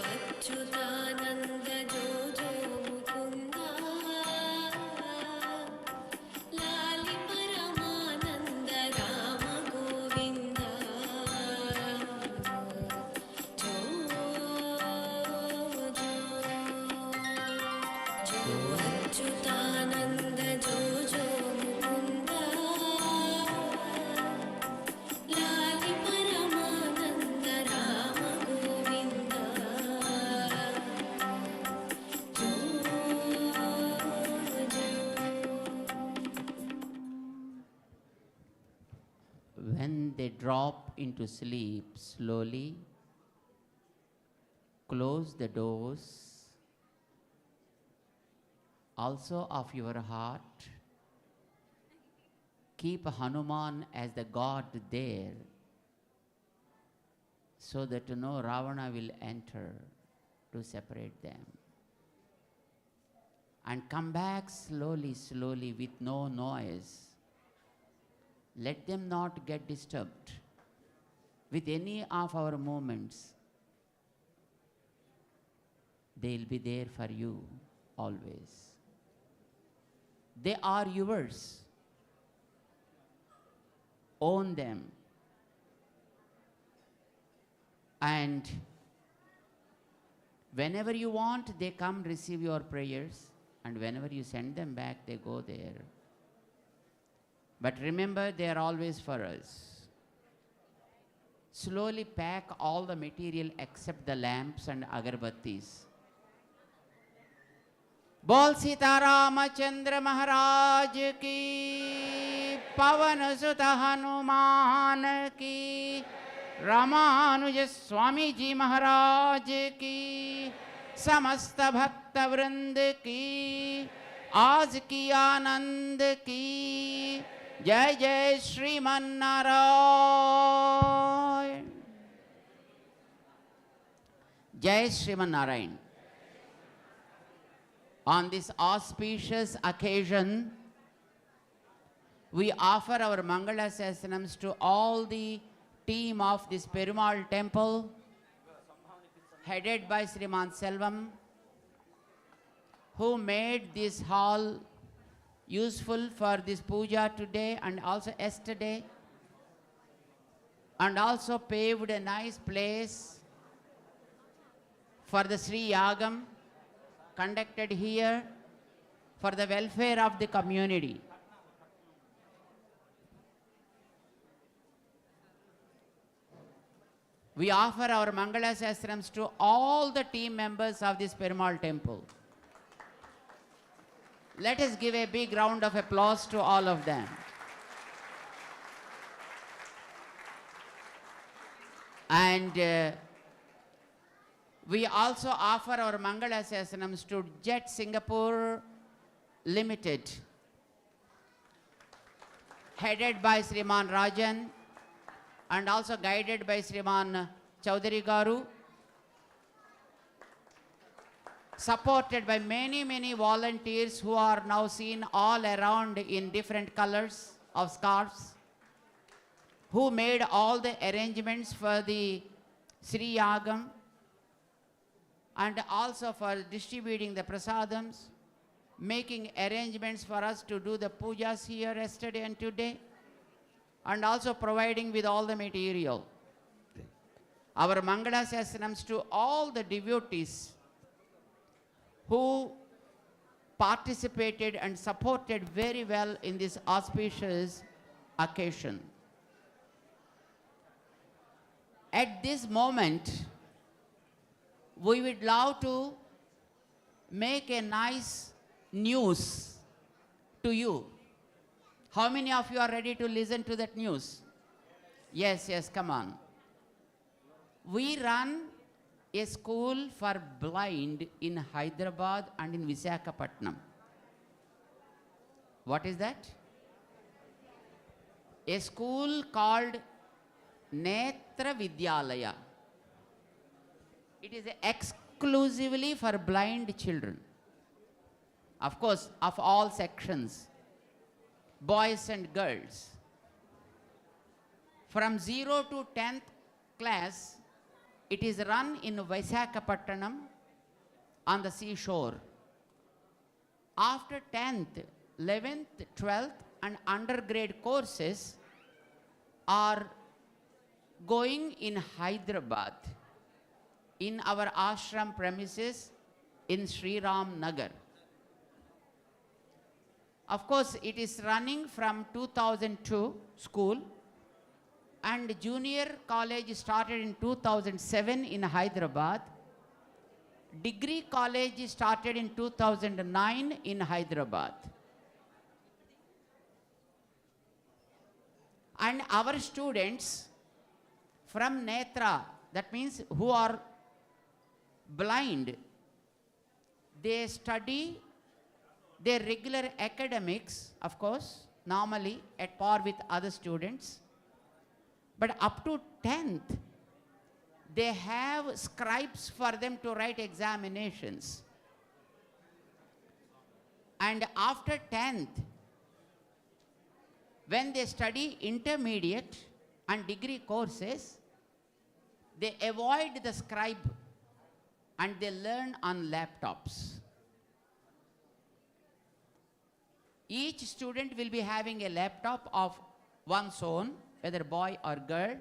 Achyutananda జో జో ముకుంద లాలి పరమానంద రామ గోవింద अच्युतानन्द जो जो मुकुन्द लालि परमानन्द राम गोविन्द जो जो
When they drop into sleep, slowly close the doors also of your heart. Keep Hanuman as the god there, so that no Ravana will enter to separate them. And come back slowly, slowly with no noise. Let them not get disturbed with any of our movements. They'll be there for you always. They are yours. Own them. And whenever you want, they come receive your prayers. And whenever you send them back, they go there. But remember, they are always for us. Slowly pack all the material except the lamps and agarbattis. बोल सीता रामचंद्र महाराज की, पवन सुत हनुमान की, रामानुज स्वामी जी महाराज की, समस्त भक्त वृंद की, आज की आनंद की, जय जय श्रीमन्नारायण। जय Sriman Narayana. On this auspicious occasion, we offer our Mangala Sassanams to all the team of this Perumal temple, headed by Sriman Selvam, who made this hall useful for this puja today and also yesterday, and also paved a nice place for the Sri Yagam conducted here for the welfare of the community. We offer our Mangala Sastrams to all the team members of this Perumal temple. Let us give a big round of applause to all of them. And we also offer our Mangala Sasanams to Jet Singapore Limited, headed by Sriman Rajan and also guided by Sriman Chaudhary Garu, supported by many, many volunteers who are now seen all around in different colors of scarves, who made all the arrangements for the Sri Yagam and also for distributing the prasadams, making arrangements for us to do the pujas here yesterday and today, and also providing with all the material. Our Mangala Sasanams to all the devotees who participated and supported very well in this auspicious occasion. At this moment, we would love to make a nice news to you. How many of you are ready to listen to that news? Yes, yes, come on. We run a school for blind in Hyderabad and in Visakhapatnam. What is that? A school called Netra Vidyalaya. It is exclusively for blind children. Of course, of all sections, boys and girls. From 0 to 10th class, it is run in Visakhapatnam on the seashore. After 10th, 11th, 12th and undergrad courses are going in Hyderabad, in our ashram premises in Sri Ram Nagar. Of course, it is running from 2002 school, and junior college started in 2007 in Hyderabad. Degree college started in 2009 in Hyderabad. And our students from Netra, that means who are blind, they study their regular academics, of course, normally at par with other students. But up to 10th, they have scribes for them to write examinations. And after 10th, when they study intermediate and degree courses, they avoid the scribe and they learn on laptops. Each student will be having a laptop of one's own, whether boy or girl.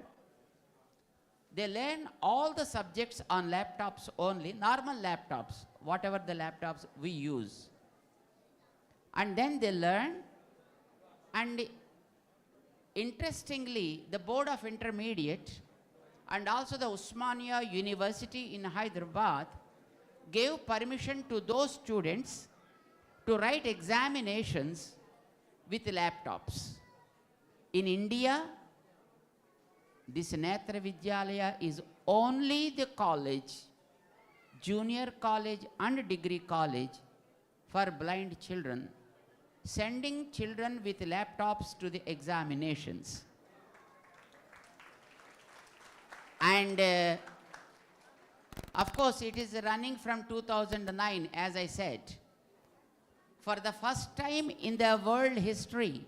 They learn all the subjects on laptops only, normal laptops, whatever the laptops we use. And then they learn, and interestingly, the Board of Intermediate and also the Usmania University in Hyderabad gave permission to those students to write examinations with laptops. In India, this Netra Vidyalaya is only the college, junior college and degree college for blind children, sending children with laptops to the examinations. And of course, it is running from 2009, as I said. For the first time in the world history,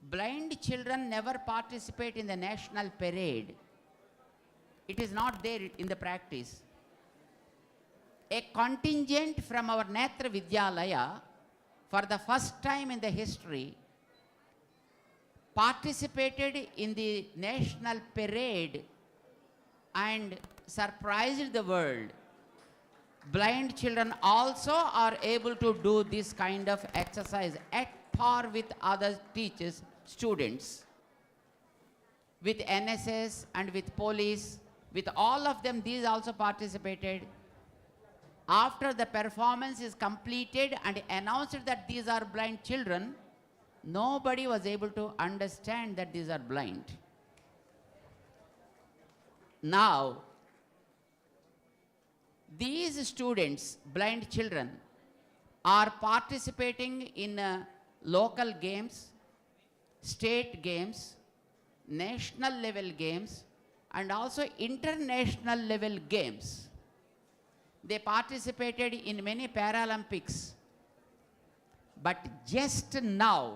blind children never participate in the national parade. It is not there in the practice. A contingent from our Netra Vidyalaya, for the first time in the history, participated in the national parade and surprised the world. Blind children also are able to do this kind of exercise at par with other teachers, students. With NSS and with police, with all of them, these also participated. After the performance is completed and announced that these are blind children, nobody was able to understand that these are blind. Now, these students, blind children, are participating in local games, state games, national level games, and also international level games. They participated in many Paralympics. But just now,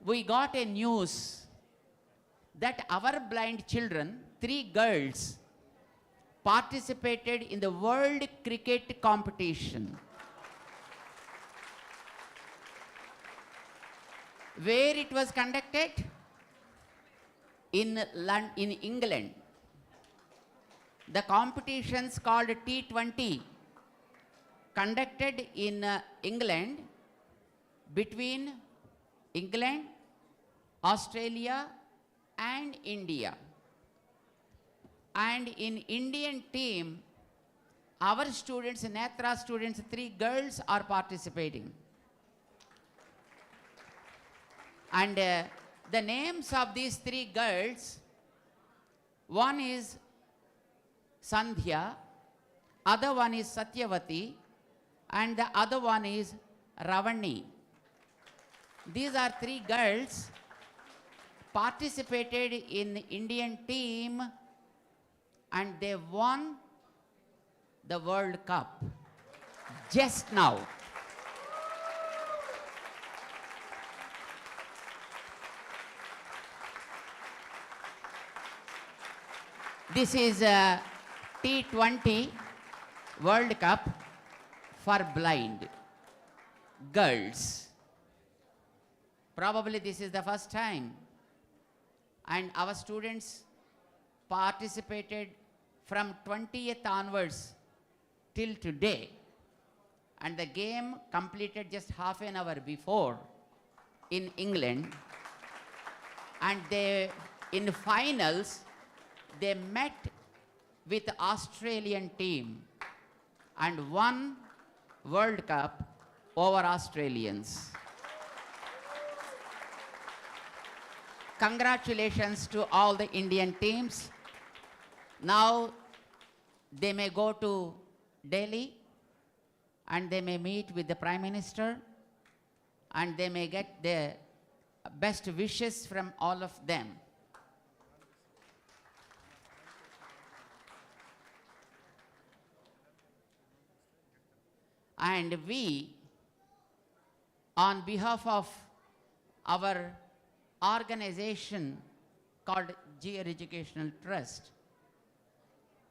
we got a news that our blind children, 3 girls, participated in the World Cricket competition. Where it was conducted? In England. The competitions called T20 conducted in England between England, Australia and India. And in Indian team, our students, Netra students, 3 girls are participating. And the names of these 3 girls, one is Sandhya, other one is Satyavati, and the other one is Ravani. These are 3 girls participated in Indian team, and they won the World Cup just now. This is a T20 World Cup for blind girls. Probably this is the first time. And our students participated from 20th onwards till today. and the game completed just half an hour before in England. And they, in finals, they met with Australian team and won World Cup over Australians. Congratulations to all the Indian teams. Now they may go to Delhi and they may meet with the Prime Minister and they may get the best wishes from all of them. And we, on behalf of our organization called GR Educational Trust,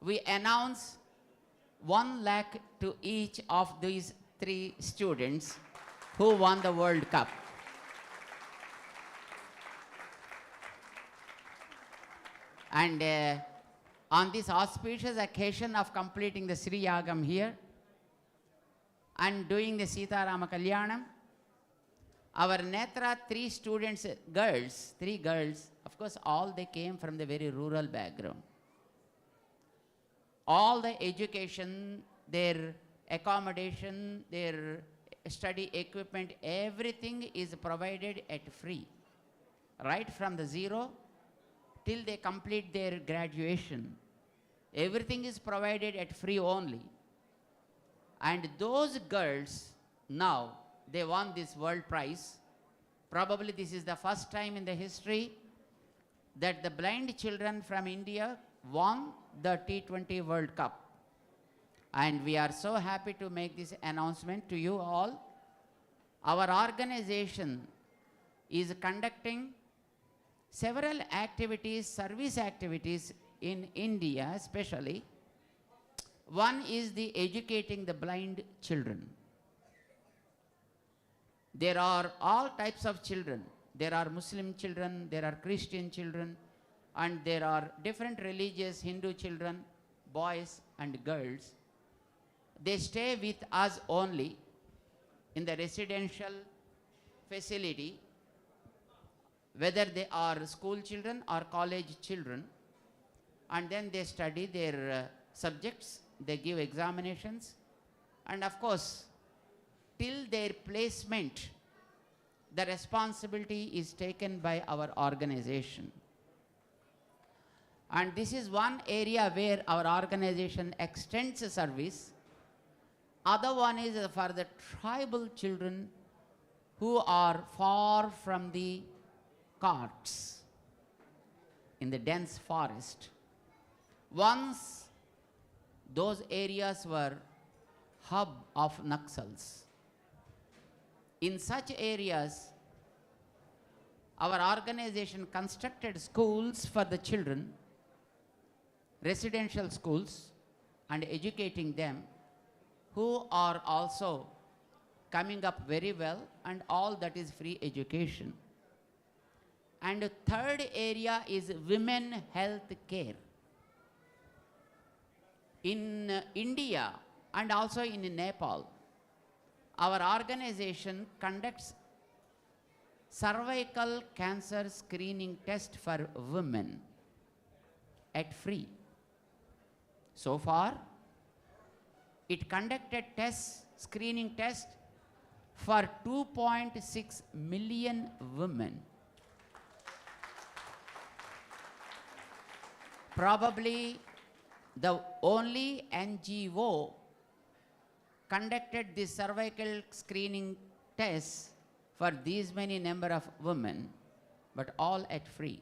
we announce 1 lakh to each of these 3 students who won the World Cup. And on this auspicious occasion of completing the Sri Yagam here and doing the Sita Rama Kalyanam, our Netra 3 students, girls, 3 girls, of course all they came from the very rural background. All the education, their accommodation, their study equipment, everything is provided at free. Right from the zero till they complete their graduation. Everything is provided at free only. And those girls now, they won this world prize. Probably this is the first time in the history that the blind children from India won the T20 World Cup. And we are so happy to make this announcement to you all. Our organization is conducting several activities, service activities in India especially. One is the educating the blind children. There are all types of children. There are Muslim children, there are Christian children, and there are different religious Hindu children, boys and girls. They stay with us only in the residential facility, whether they are school children or college children, and then they study their subjects, they give examinations, and of course, till their placement, the responsibility is taken by our organization. And this is one area where our organization extends the service. Other one is for the tribal children who are far from the carts in the dense forest. Once those areas were hub of Naxals. In such areas, our organization constructed schools for the children, residential schools, and educating them, who are also coming up very well, and all that is free education. And the third area is women health care. In India and also in Nepal, our organization conducts cervical cancer screening test for women at free. So far, it conducted screening test for 2.6 million women. Probably the only NGO conducted this cervical screening test for these many number of women, but all at free.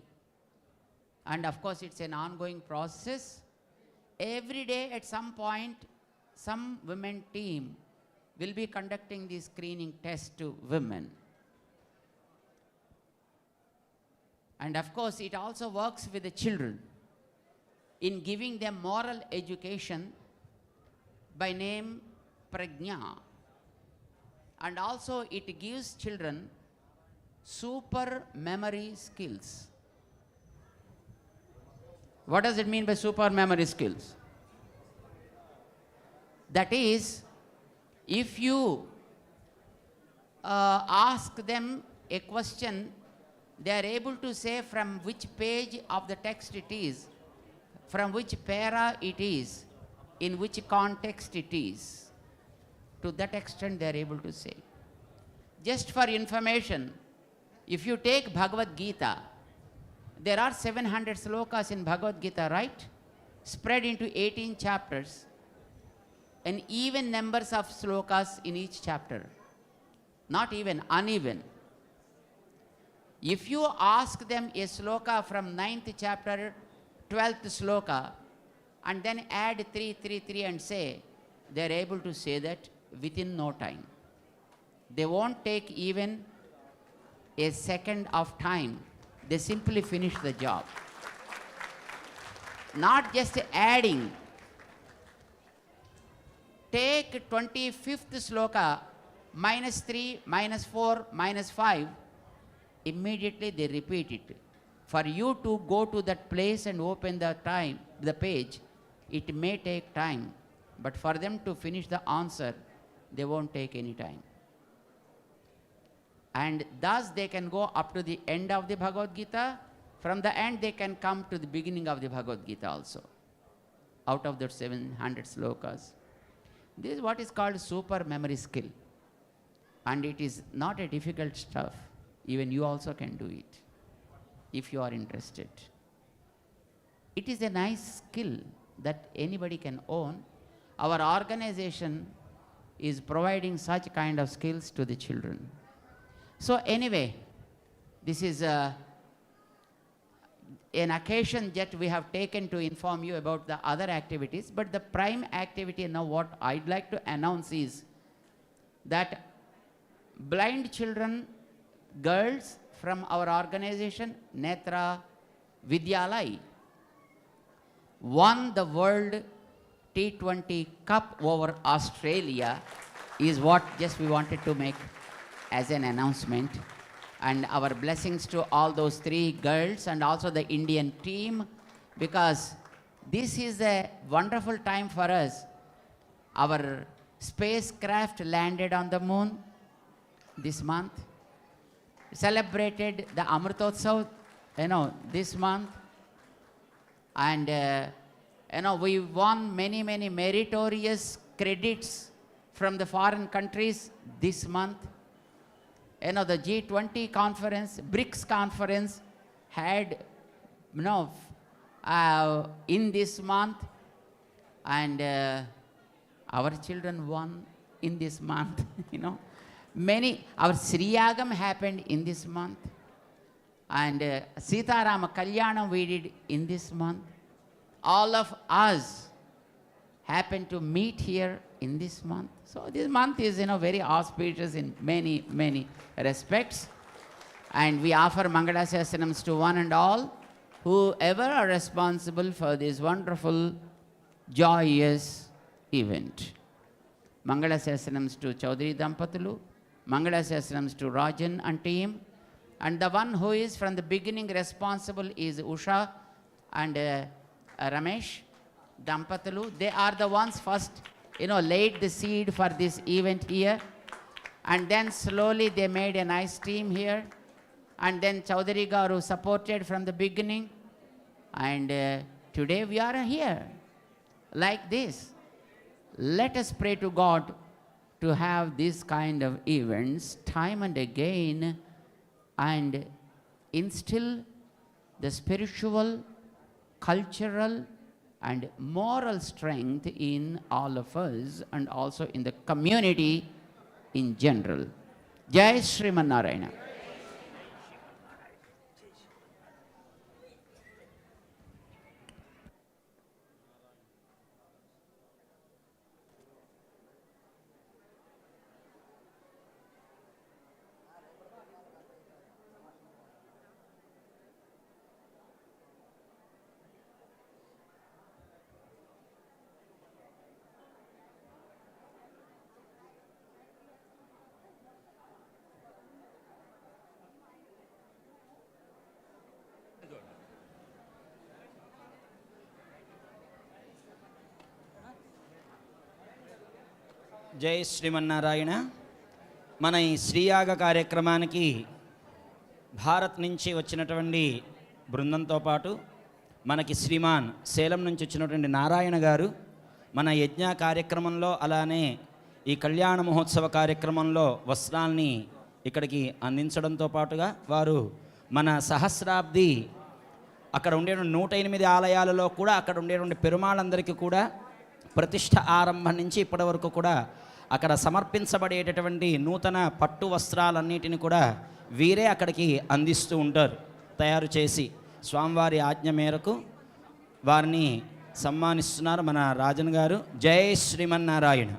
And of course, it's an ongoing process. Every day at some point, some women team will be conducting this screening test to women. And of course, it also works with the children in giving them moral education by name Prajna. And also it gives children super memory skills. What does it mean by super memory skills? That is, If you ask them a question, they are able to say from which page of the text it is, from which para it is, in which context it is. To that extent they are able to say. Just for information, if you take Bhagavad Gita, there are 700 slokas in Bhagavad Gita, right? Spread into 18 chapters, and even numbers of slokas in each chapter. Not even, uneven. If you ask them a sloka from 9th chapter, 12th sloka, and then add 3, 3, 3 and say, they are able to say that within no time. They won't take even a second of time. They simply finish the job. Not just adding. Take 25th sloka, -3, -4, -5. Immediately they repeat it. For you to go to that place and open the page, it may take time. But for them to finish the answer, they won't take any time. And thus they can go up to the end of the Bhagavad Gita. From the end they can come to the beginning of the Bhagavad Gita also, out of the 700 slokas. This is what is called super memory skill. And it is not a difficult stuff. Even you also can do it, if you are interested. It is a nice skill that anybody can own. Our organization is providing such kind of skills to the children. So anyway, this is an occasion that we have taken to inform you about the other activities. But the prime activity now, what I'd like to announce is that blind children, girls from our organization, Netra Vidyalai, won the World T20 Cup over Australia, is what just we wanted to make as an announcement. And our blessings to all those 3 girls and also the Indian team, because this is a wonderful time for us. Our spacecraft landed on the moon this month, celebrated the Amritotsav, this month. And, we won many, many meritorious credits from the foreign countries this month. The G20 conference, BRICS conference had, in this month. And our children won in this month, our Sriyagam happened in this month. And Sita Rama Kalyanam we did in this month. All of us happened to meet here in this month. So this month is, very auspicious in many, many respects. And we offer Mangala Sashanams to one and all, whoever are responsible for this wonderful, joyous event. Mangala Sashanams to Chaudhary Dampatulu, Mangala Sashanams to Rajan and team. And the one who is from the beginning responsible is Usha and Ramesh Dampatulu. They are the ones first, laid the seed for this event here. And then slowly they made a nice team here. And then Chaudhary Garu supported from the beginning. And today we are here, like this. Let us pray to God to have this kind of events time and again, and instill the spiritual, cultural, and moral strength in all of us, and also in the community in general. Jai Sriman Narayana.
జై శ్రీమన్నారాయణ. మన ఈ శ్రీయాగ కార్యక్రమానికి భారత్ నుంచి వచ్చినటువంటి బృందంతో పాటు మనకి శ్రీమాన్ సేలం నుంచి వచ్చినటువంటి నారాయణ గారు మన యజ్ఞ కార్యక్రమంలో అలానే ఈ కళ్యాణ మహోత్సవ కార్యక్రమంలో వస్త్రాల్ని ఇక్కడికి అందించడంతో పాటుగా వారు మన సహస్రాబ్ది అక్కడ ఉండే 108 ఆలయాలలో కూడా అక్కడ ఉండేటువంటి పెరుమాళ్ళందరికీ కూడా ప్రతిష్ఠ ఆరంభం నుంచి ఇప్పటి వరకు కూడా అక్కడ సమర్పించబడేటటువంటి నూతన పట్టు వస్త్రాలన్నిటిని కూడా వీరే అక్కడికి అందిస్తూ ఉంటారు తయారు చేసి. స్వామివారి ఆజ్ఞ మేరకు వారిని సన్మానిస్తున్నారు మన రాజన్ గారు. జై శ్రీమన్నారాయణ.